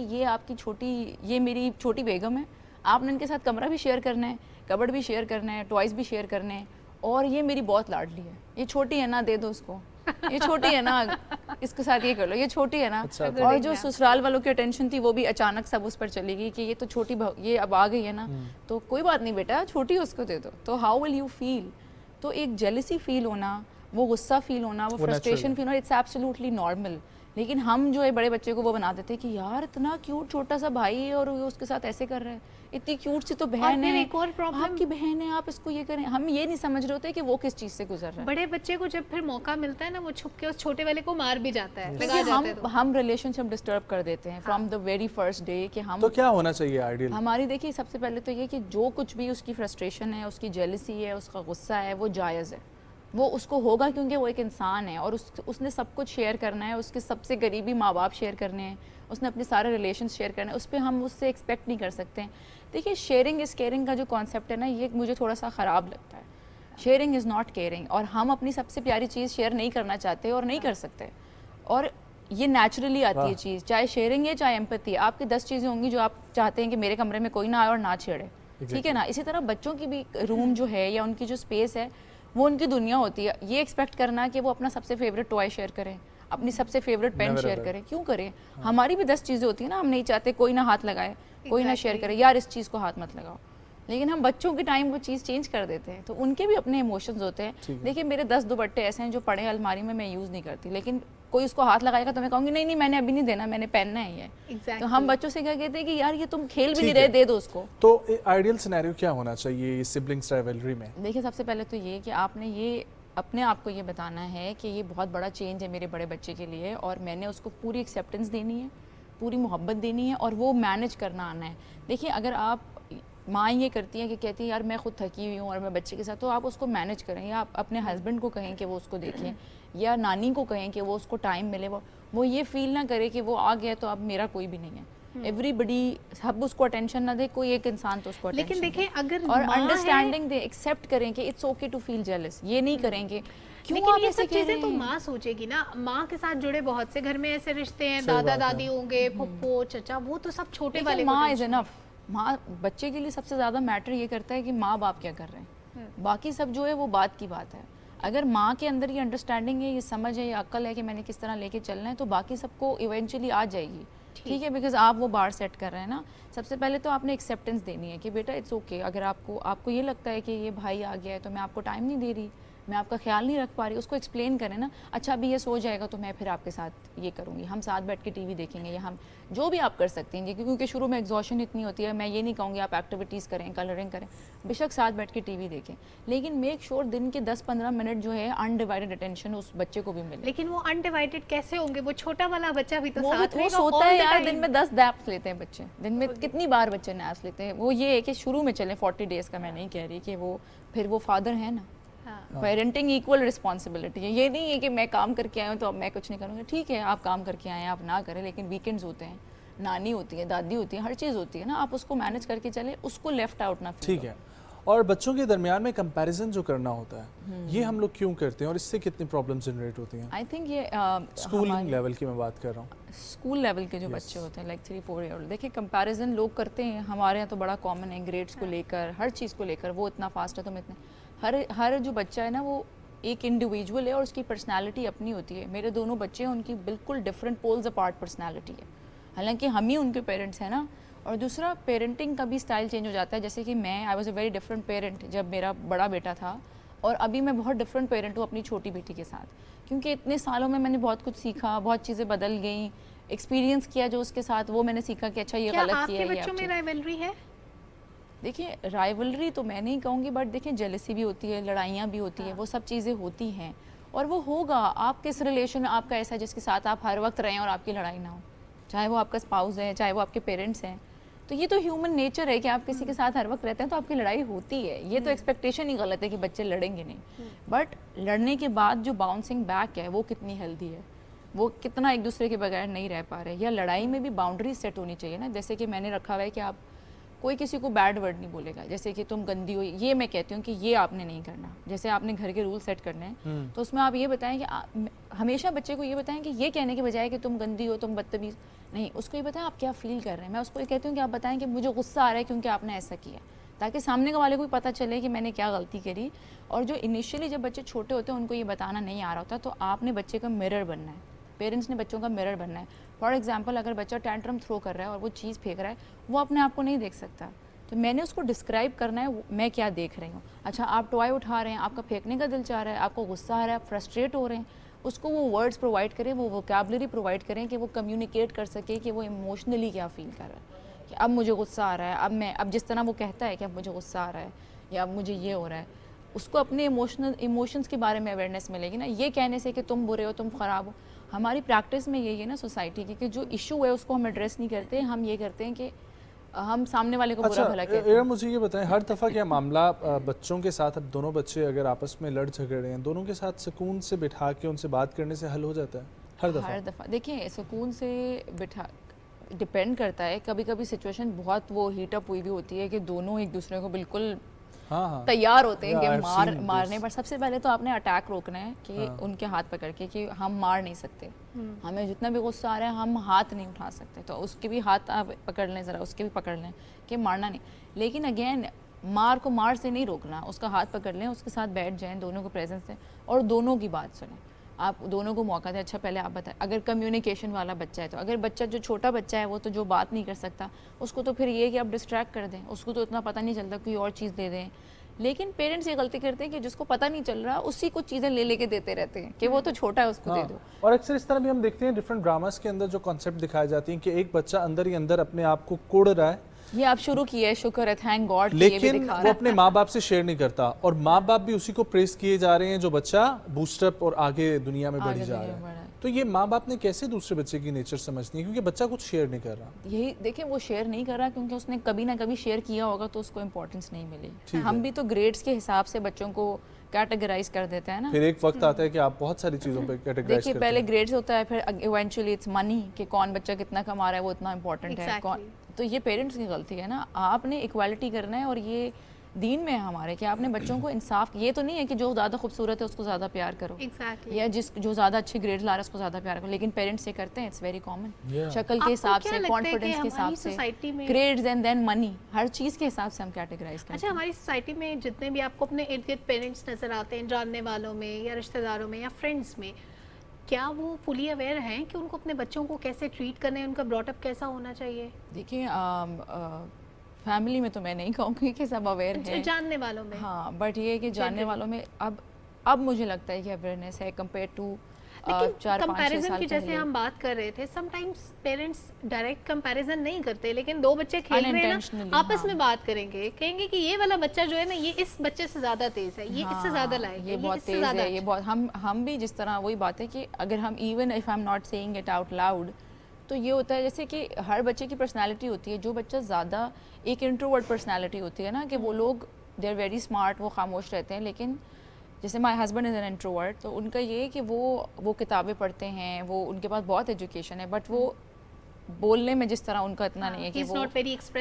S17: ये मेरी छोटी बेगम है, आपने इनके साथ कमरा भी शेयर करना है, कबर्ड भी शेयर करना है, टॉयज़ भी शेयर करने हैं, और ये मेरी बहुत लाडली है, ये छोटी है ना, दे दो उसको, ये छोटी है ना, इसके साथ ये कर लो, ये छोटी है ना। और जो ससुराल वालों की अटेंशन थी वो भी अचानक सब उस पर चली गई कि ये तो छोटी ये अब आ गई है ना, तो कोई बात नहीं बेटा, छोटी उसको दे दो। तो हाउ विल यू फील? तो एक जेलसी फील होना, वो गुस्सा फील होना, वो फ्रस्ट्रेशन फील होना, इट्स एब्सोल्युटली नॉर्मल। लेकिन हम जो है बड़े बच्चे को वो बना देते हैं कि यार इतना क्यूट छोटा सा भाई है और उसके साथ ऐसे कर रहे हैं, इतनी क्यूट सी तो बहन है,
S1: एक और प्रॉब्लम,
S17: आपकी बहन है, आप इसको ये करें। हम ये नहीं समझ रहे होते कि वो किस चीज़ से गुजर रहा है।
S1: बड़े बच्चे को जब फिर मौका मिलता है ना, वो छुप के उस छोटे वाले को मार भी जाता है,
S17: लगा जाता है। हम रिलेशनशिप डिस्टर्ब कर देते हैं from the very first day कि हम।
S2: तो क्या होना चाहिए आइडियल?
S17: हमारी देखिए सबसे पहले तो ये कि जो कुछ भी उसकी फ्रस्ट्रेशन है, उसकी जेलसी है, उसका गुस्सा है, वो जायज़ है, वो उसको होगा क्योंकि वो एक इंसान है और उसने सब कुछ शेयर करना है, उसके सबसे करीबी माँ बाप शेयर करने हैं, उसने अपने सारे रिलेशन शेयर करने हैं, उस पर हम उससे एक्सपेक्ट नहीं कर सकते हैं। देखिए शेयरिंग इज़ केयरिंग का जो कॉन्सेप्ट है ना, ये मुझे थोड़ा सा ख़राब लगता है। शेयरिंग इज़ नॉट केयरिंग, और हम अपनी सबसे प्यारी चीज़ शेयर नहीं करना चाहते और नहीं कर सकते, और ये नेचुरली आती है चीज़, चाहे शेयरिंग है चाहे एम्पैथी। आपकी 10 चीज़ें होंगी जो आप चाहते हैं कि मेरे कमरे में कोई ना आए और ना छेड़े, ठीक है ना। इसी तरह बच्चों की भी रूम जो है या उनकी जो स्पेस है वो उनकी दुनिया होती है। ये एक्सपेक्ट करना कि वो अपना सबसे फेवरेट टॉय शेयर करें, अपनी सबसे फेवरेट पेन शेयर करें, क्यों करें? हमारी भी 10 चीज़ें होती है ना, हम नहीं चाहते कोई ना हाथ लगाए, कोई ना शेयर करे, यार इस चीज़ को हाथ मत लगाओ, लेकिन हम बच्चों के टाइम वो चीज़ चेंज कर देते हैं। तो उनके भी अपने इमोशंस होते हैं। देखिए मेरे 10 दुपट्टे ऐसे हैं जो पड़े अलमारी में, मैं यूज़ नहीं करती, लेकिन कोई उसको हाथ लगाएगा तो मैं कहूँगी नहीं मैंने अभी नहीं देना, मैंने पहनना है ये। तो हम बच्चों से क्या कहते हैं कि यार ये तुम खेल भी नहीं रहे, दे दो उसको।
S2: तो आइडियल सिनेरियो क्या होना चाहिए सिबलिंग्स राइवलरी में?
S17: देखिए सबसे पहले तो ये कि आपने ये अपने आप को ये बताना है कि ये बहुत बड़ा चेंज है मेरे बड़े बच्चे के लिए, और मैंने उसको पूरी एक्सेप्टेंस देनी है, पूरी मोहब्बत देनी है, और वो मैनेज करना आना है। देखिए अगर आप माँ ये करती हैं कि कहती है यार मैं खुद थकी हुई हूँ और मैं बच्चे के साथ, तो आप उसको मैनेज करें, या आप अपने हस्बैंड को कहें कि वो उसको देखें, या नानी को कहें कि वो उसको टाइम मिले, वो ये फील ना करे कि वो आ गया तो अब मेरा कोई भी नहीं है। एवरीबडी सब उसको अटेंशन ना दे, कोई एक इंसान तो उसको अटेंशन।
S1: लेकिन देखिए अगर
S17: और अंडरस्टैंडिंग दे, एक्सेप्ट करें कि it's okay to feel jealous, ये नहीं करेंगे।
S1: लेकिन ये सब चीजें तो माँ सोचेगी ना, माँ के साथ जुड़े बहुत से घर में ऐसे रिश्ते हैं, दादा दादी होंगे, फुप्पो चचा, वो तो सब छोटे वाले।
S17: माँ इज इनफ। माँ बच्चे के लिए सबसे ज़्यादा मैटर ये करता है कि माँ बाप क्या कर रहे हैं, बाकी सब जो है वो बात की बात है। अगर माँ के अंदर ये अंडरस्टैंडिंग है, ये समझ है, ये अक्ल है कि मैंने किस तरह लेके चलना है, तो बाकी सबको इवेंचुअली आ जाएगी, ठीक है। बिकॉज आप वो बार सेट कर रहे हैं ना। सबसे पहले तो आपने एक्सेप्टेंस देनी है कि बेटा इट्स ओके, अगर आपको ये लगता है कि ये भाई आ गया है तो मैं आपको टाइम नहीं दे रही, मैं आपका ख्याल नहीं रख पा रही, उसको एक्सप्लेन करें ना, अच्छा अभी ये सो जाएगा तो मैं फिर आपके साथ ये करूँगी, हम साथ बैठ के टीवी देखेंगे, या हम जो भी आप कर सकते हैं, क्योंकि शुरू में एग्जॉशन इतनी होती है। मैं ये नहीं कहूँगी आप एक्टिविटीज़ करें, कलरिंग करें, बेशक साथ बैठ के टीवी देखें, लेकिन मेक श्योर दिन के 10-15 मिनट जो है अनडिवाइडेड अटेंशन उस बच्चे को भी मिले।
S1: लेकिन वो अनडिवाइडेड कैसे होंगे, वो छोटा वाला बच्चा भी तो साथ
S17: वो सोता है यार, दिन में 10 नैप्स लेते हैं बच्चे, दिन में कितनी बार बच्चे नैप्स लेते हैं। वो ये है कि शुरू में चले 40 डेज़ का, मैं नहीं कह रही कि वो फिर वो फादर है ना, पेरेंटिंग इक्वल रिस्पॉन्सिबिलिटी है। ये नहीं है कि मैं काम करके आया हूँ तो अब मैं कुछ नहीं करूँगा। ठीक है, आप काम करके आए हैं, आप ना करें, लेकिन वीकेंड्स होते हैं, नानी होती है, दादी होती है, हर चीज़ होती है ना, आप उसको मैनेज करके चले, उसको लेफ्ट आउट ना फील।
S2: ठीक है। और बच्चों के दरमियान में कंपैरिजन जो करना होता है, ये हम लोग क्यों करते हैं और इससे कितनी प्रॉब्लम जनरेट होती हैं?
S17: आई थिंक ये
S2: स्कूलिंग लेवल की मैं बात कर रहा हूँ,
S17: स्कूल लेवल के जो बच्चे होते हैं लाइक 3-4 ईयर ओल्ड, देखिए कंपैरिजन लोग करते हैं, हमारे यहाँ तो बड़ा कॉमन है, ग्रेड्स को लेकर, हर चीज़ को लेकर, वो इतना फास्ट है तो मैं इतने, हर जो बच्चा है ना वो एक इंडिविजुअल है और उसकी पर्सनालिटी अपनी होती है। मेरे दोनों बच्चे हैं, उनकी बिल्कुल डिफरेंट पोल्स अपार्ट पर्सनालिटी है, हालांकि हम ही उनके पेरेंट्स हैं ना। और दूसरा, पेरेंटिंग का भी स्टाइल चेंज हो जाता है, जैसे कि मैं I was a very different parent जब मेरा बड़ा बेटा था, और अभी मैं बहुत डिफरेंट पेरेंट हूँ अपनी छोटी बेटी के साथ, क्योंकि इतने सालों में मैंने बहुत कुछ सीखा, बहुत चीज़ें बदल गई, एक्सपीरियंस किया जो उसके साथ, वो मैंने सीखा कि अच्छा ये गलत किया है।
S1: आपके बच्चों में राइवलरी है?
S17: देखिए राइवलरी तो मैं नहीं कहूँगी, बट देखिए जेलसी भी होती है, लड़ाइयाँ भी होती हैं, वो सब चीज़ें होती हैं, और वो होगा। आप किस रिलेशन में आपका ऐसा जिसके साथ आप हर वक्त रहें और आपकी लड़ाई ना हो, चाहे वो आपका स्पाउस है, चाहे वो आपके पेरेंट्स हैं, तो ये तो ह्यूमन नेचर है कि आप किसी के साथ हर वक्त रहते हैं तो आपकी लड़ाई होती है। ये तो एक्सपेक्टेशन ही गलत है कि बच्चे लड़ेंगे नहीं, बट लड़ने के बाद जो बाउंसिंग बैक है वो कितनी हेल्दी है, वो कितना एक दूसरे के बगैर नहीं रह पा रहे, या लड़ाई में भी बाउंड्री सेट होनी चाहिए ना। जैसे कि मैंने रखा हुआ है कि आप कोई किसी को बैड वर्ड नहीं बोलेगा, जैसे कि तुम गंदी हो, ये मैं कहती हूँ कि ये आपने नहीं करना। जैसे आपने घर के रूल सेट करने हैं तो उसमें आप ये बताएं कि हमेशा बच्चे को ये बताएं कि ये कहने के बजाय कि तुम गंदी हो, तुम बदतमीज़ नहीं, उसको ये बताएं आप क्या फील कर रहे हैं। मैं उसको ये कहती हूँ कि आप बताएं कि मुझे गुस्सा आ रहा है क्योंकि आपने ऐसा किया, ताकि सामने वाले को भी पता चले कि मैंने क्या गलती करी। और जो इनिशियली जब बच्चे छोटे होते हैं उनको ये बताना नहीं आ रहा होता, तो आपने बच्चे का मिरर बनना है, पेरेंट्स ने बच्चों का मिरर बनना है। फॉर एग्जाम्पल, अगर बच्चा टैंट्रम थ्रो कर रहा है और वो चीज़ फेंक रहा है, वो अपने आप को नहीं देख सकता, तो मैंने उसको डिस्क्राइब करना है मैं क्या देख रही हूँ। अच्छा, आप टॉय उठा रहे हैं, आपका फेंकने का दिल चाह रहा है, आपको गुस्सा आ रहा है, आप फ्रस्ट्रेट हो रहे हैं, उसको वो वर्ड्स प्रोवाइड करें, वो वोकैबुलरी प्रोवाइड करें कि वो कम्युनिकेट कर सके कि वो इमोशनली क्या फील कर रहा है, कि अब मुझे गुस्सा आ रहा है, अब जिस तरह वो कहता है कि अब मुझे गुस्सा आ रहा है या अब मुझे ये हो रहा है, उसको अपने इमोशंस के बारे में अवेयरनेस मिलेगी ना। ये कहने से कि तुम बुरे हो, तुम ख़राब हो, हमारी प्रैक्टिस में यही है ना सोसाइटी की, कि जो इशू है उसको हम एड्रेस नहीं करते, हम ये करते हैं कि हम सामने वाले को बुरा भला कहते हैं।
S2: मुझे ये बताएं, हर दफ़ा क्या मामला बच्चों के साथ, अब दोनों बच्चे अगर आपस में लड़ झगड़े हैं, दोनों के साथ सुकून से बिठा के उनसे बात करने से हल हो जाता है? हर दफ़ा
S17: देखिए सुकून से बिठा डिपेंड करता है, कभी कभी सिचुएशन बहुत वो हीटअप हुई भी होती है कि दोनों एक दूसरे को बिल्कुल तैयार होते हैं कि मारने पर। सबसे पहले तो आपने अटैक रोकना है कि उनके हाथ पकड़ के कि हम मार नहीं सकते, हमें जितना भी गुस्सा आ रहा है हम हाथ नहीं उठा सकते, तो उसके भी हाथ आप पकड़ लें, ज़रा उसके भी पकड़ लें कि मारना नहीं। लेकिन अगेन मार को मार से नहीं रोकना, उसका हाथ पकड़ लें, उसके साथ बैठ जाएं, दोनों को प्रेजेंस दें और दोनों की बात सुनें, आप दोनों को मौका दें। अच्छा पहले आप बताएं, अगर कम्युनिकेशन वाला बच्चा है तो, अगर बच्चा जो छोटा बच्चा है वो तो जो बात नहीं कर सकता, उसको तो फिर ये है कि आप डिस्ट्रैक्ट कर दें, उसको तो इतना पता नहीं चलता, कोई और चीज़ दे दें। लेकिन पेरेंट्स ये गलती करते हैं कि जिसको पता नहीं चल रहा उसी को चीज़ें ले लेके देते रहते हैं कि वो तो छोटा है उसको दे दो।
S2: और अक्सर इस तरह भी हम देखते हैं डिफरेंट ड्रामास के अंदर जो कॉन्सेप्ट दिखाए जाती हैं कि एक बच्चा अंदर ही अंदर अपने आप को कोड़ रहा है,
S17: ये आप शुरू किया है, शुक्र है, थैंक गॉड,
S2: लेकिन वो अपने माँ बाप से शेयर नहीं करता और माँ बाप भी उसी को प्रेस किए जा रहे हैं जो बच्चा बूस्टअप और आगे दुनिया में बढ़ी जा रहा है। तो ये माँ बाप ने कैसे दूसरे बच्चे की नेचर समझनी है, क्योंकि बच्चा कुछ शेयर नहीं कर रहा।
S17: यही देखिए, वो शेयर नहीं कर रहा क्योंकि उसने कभी ना कभी शेयर किया होगा तो उसको इम्पोर्टेंस नहीं मिली। हम भी तो ग्रेड्स के हिसाब से बच्चों को कैटेगराइज कर देते हैं ना,
S2: फिर एक वक्त आता है कि आप बहुत सारी चीज़ों पे कैटेगराइज करते हैं।
S17: देखिए पहले ग्रेड्स होता है, फिर इवेंचुअली इट्स मनी, कि कौन बच्चा कितना कमा रहा है वो इतना इंपॉर्टेंट है कौन। तो ये पेरेंट्स की गलती है ना, आपने इक्वालिटी करना है और ये दीन में है हमारे कि आपने बच्चों को इंसाफ, ये तो नहीं है कि जो ज़्यादा खूबसूरत है उसको ज़्यादा प्यार करो, या जो ज़्यादा अच्छे ग्रेड ला रहा है उसको ज़्यादा प्यार करो, लेकिन पेरेंट्स ये करते हैं, इट्स वेरी कॉमन। शक्ल के हिसाब से, कॉन्फिडेंस के हिसाब से, ग्रेड्स एंड देन मनी, हर चीज़ के हिसाब से हम कैटेगराइज करते हैं।
S1: अच्छा, हमारी सोसाइटी में जितने भी आपको अपने इर्द गिर्द पेरेंट्स नज़र आते हैं, जानने वालों में या रिश्तेदारों में या फ्रेंड्स में, क्या वो फुली अवेयर हैं कि उनको अपने बच्चों को कैसे ट्रीट करना है, उनका ब्रॉटअप कैसा होना चाहिए?
S17: देखिए फैमिली में तो मैं नहीं कहूँगी कि सब अवेयर हैं,
S1: जानने वालों में
S17: हाँ, बट ये है कि जानने वालों में अब अब मुझे लगता है कि अवेयरनेस है कंपेयर टू
S1: लेकिन
S17: 4-5-6
S1: कंपैरिजन
S17: साल
S1: की जैसे
S17: पहले।
S1: हम बात कर रहे थे, समटाइम्स पेरेंट्स डायरेक्ट कंपैरिजन नहीं करते, लेकिन दो बच्चे खेल रहे हैं ना,
S17: Unintentionally,
S1: आपस
S17: हाँ।
S1: में बात करेंगे, कहेंगे कि ये वाला बच्चा जो है ना, ये इस बच्चे से ज्यादा तेज है, ये इससे ज्यादा लायक है,
S17: ये बहुत
S1: इससे
S17: तेज
S1: ज्यादा
S17: है, ये बहुत हम भी जिस तरह वही बात है कि अगर हम even if I am not saying it out loud, तो ये होता है जैसे कि हर बच्चे की पर्सनालिटी होती है। जो बच्चा ज़्यादा एक इंट्रोवर्ट पर्सनालिटी होती है ना, कि वो लोग दे आर वेरी स्मार्ट, वो खामोश रहते हैं, लेकिन जैसे my husband is an introvert, तो उनका ये है कि वो किताबें पढ़ते हैं, वो उनके पास बहुत एजुकेशन है, बट वो बोलने में जिस तरह उनका इतना नहीं है कि वो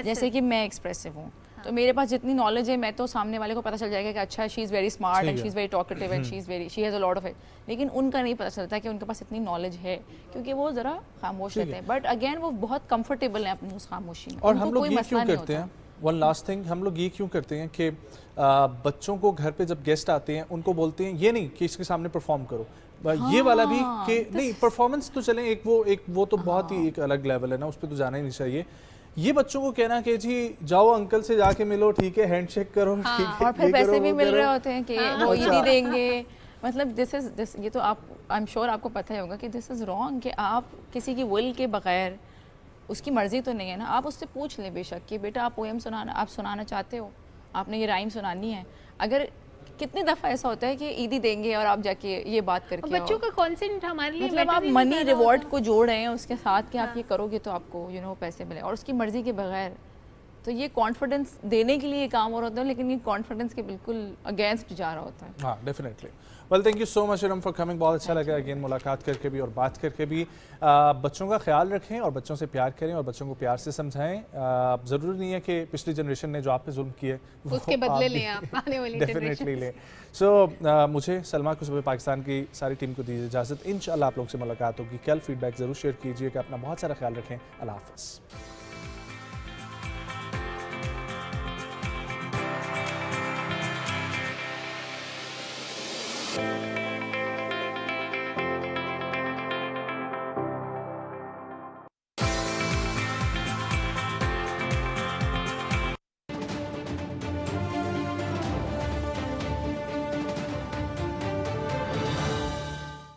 S17: जैसे कि मैं एक्सप्रेसिव हूँ, तो मेरे पास जितनी नॉलेज है मैं तो सामने वाले को पता चल जाएगा कि अच्छा she is very smart and she is very talkative and she has a lot of it, लेकिन उनका नहीं पता चलता कि उनके पास इतनी नॉलेज है, क्योंकि वो ज़रा खामोश रहते हैं, बट अगेन वो बहुत कंफर्टेबल हैं अपनी उस खामोशी में।
S2: और हम लोग ये क्यों करते हैं, वन लास्ट थिंग, हम लोग ये क्यों करते हैं कि बच्चों को घर पे जब गेस्ट आते हैं उनको बोलते हैं ये नहीं कि इसके सामने परफॉर्म करो, ये वाला भी कि नहीं परफॉर्मेंस तो चलें, एक वो तो बहुत ही एक अलग लेवल है ना, उस पर तो जाना ही नहीं चाहिए। ये बच्चों को कहना कि जी जाओ अंकल से जाके मिलो, ठीक है, हैंडशेक करो, ठीक है,
S17: और फिर पैसे भी मिल रहे होते हैं कि वो ईदी देंगे, मतलब दिस ये तो आप आई एम श्योर आपको पता ही होगा कि दिस इज़ रॉन्ग, कि आप किसी की विल के बगैर, उसकी मर्जी तो नहीं है ना, आप उससे पूछ लें बेशक कि बेटा आप पोएम सुनाना चाहते हो, आपने ये राइम सुनानी है। अगर कितनी दफ़ा ऐसा होता है कि ईदी देंगे और आप जाके ये बात करके
S1: बच्चों का कॉन्सेंट हमारे लिए
S17: मतलब आप मनी रिवॉर्ड को जोड़ रहे हैं उसके साथ कि आप ये करोगे तो आपको पैसे मिले, और उसकी मर्जी के बगैर, तो ये कॉन्फिडेंस देने के लिए काम हो रहा है, लेकिन ये कॉन्फिडेंस के बिल्कुल अगेंस्ट जा रहा होता है।
S2: हाँ definitely. Well thank you so much Iram for coming, बहुत अच्छा लगा अगेन मुलाकात करके भी और बात करके भी। बच्चों का ख्याल रखें और बच्चों से प्यार करें और बच्चों को प्यार से समझाएं। ज़रूरी नहीं है कि पिछली जनरेशन ने जो आप पे जुल्म किए
S1: उसके बदले लें आप आने वाली
S2: डेफिनेटली लें। सो मुझे सलमा को सुबह पाकिस्तान की सारी टीम को दीजिए इजाज़त। इंशाल्लाह आप लोग से मुलाकात होगी कल। फीडबैक ज़रूर शेयर कीजिएगा, अपना बहुत सारा ख्याल रखें। अल्लाह हाफ़िज़।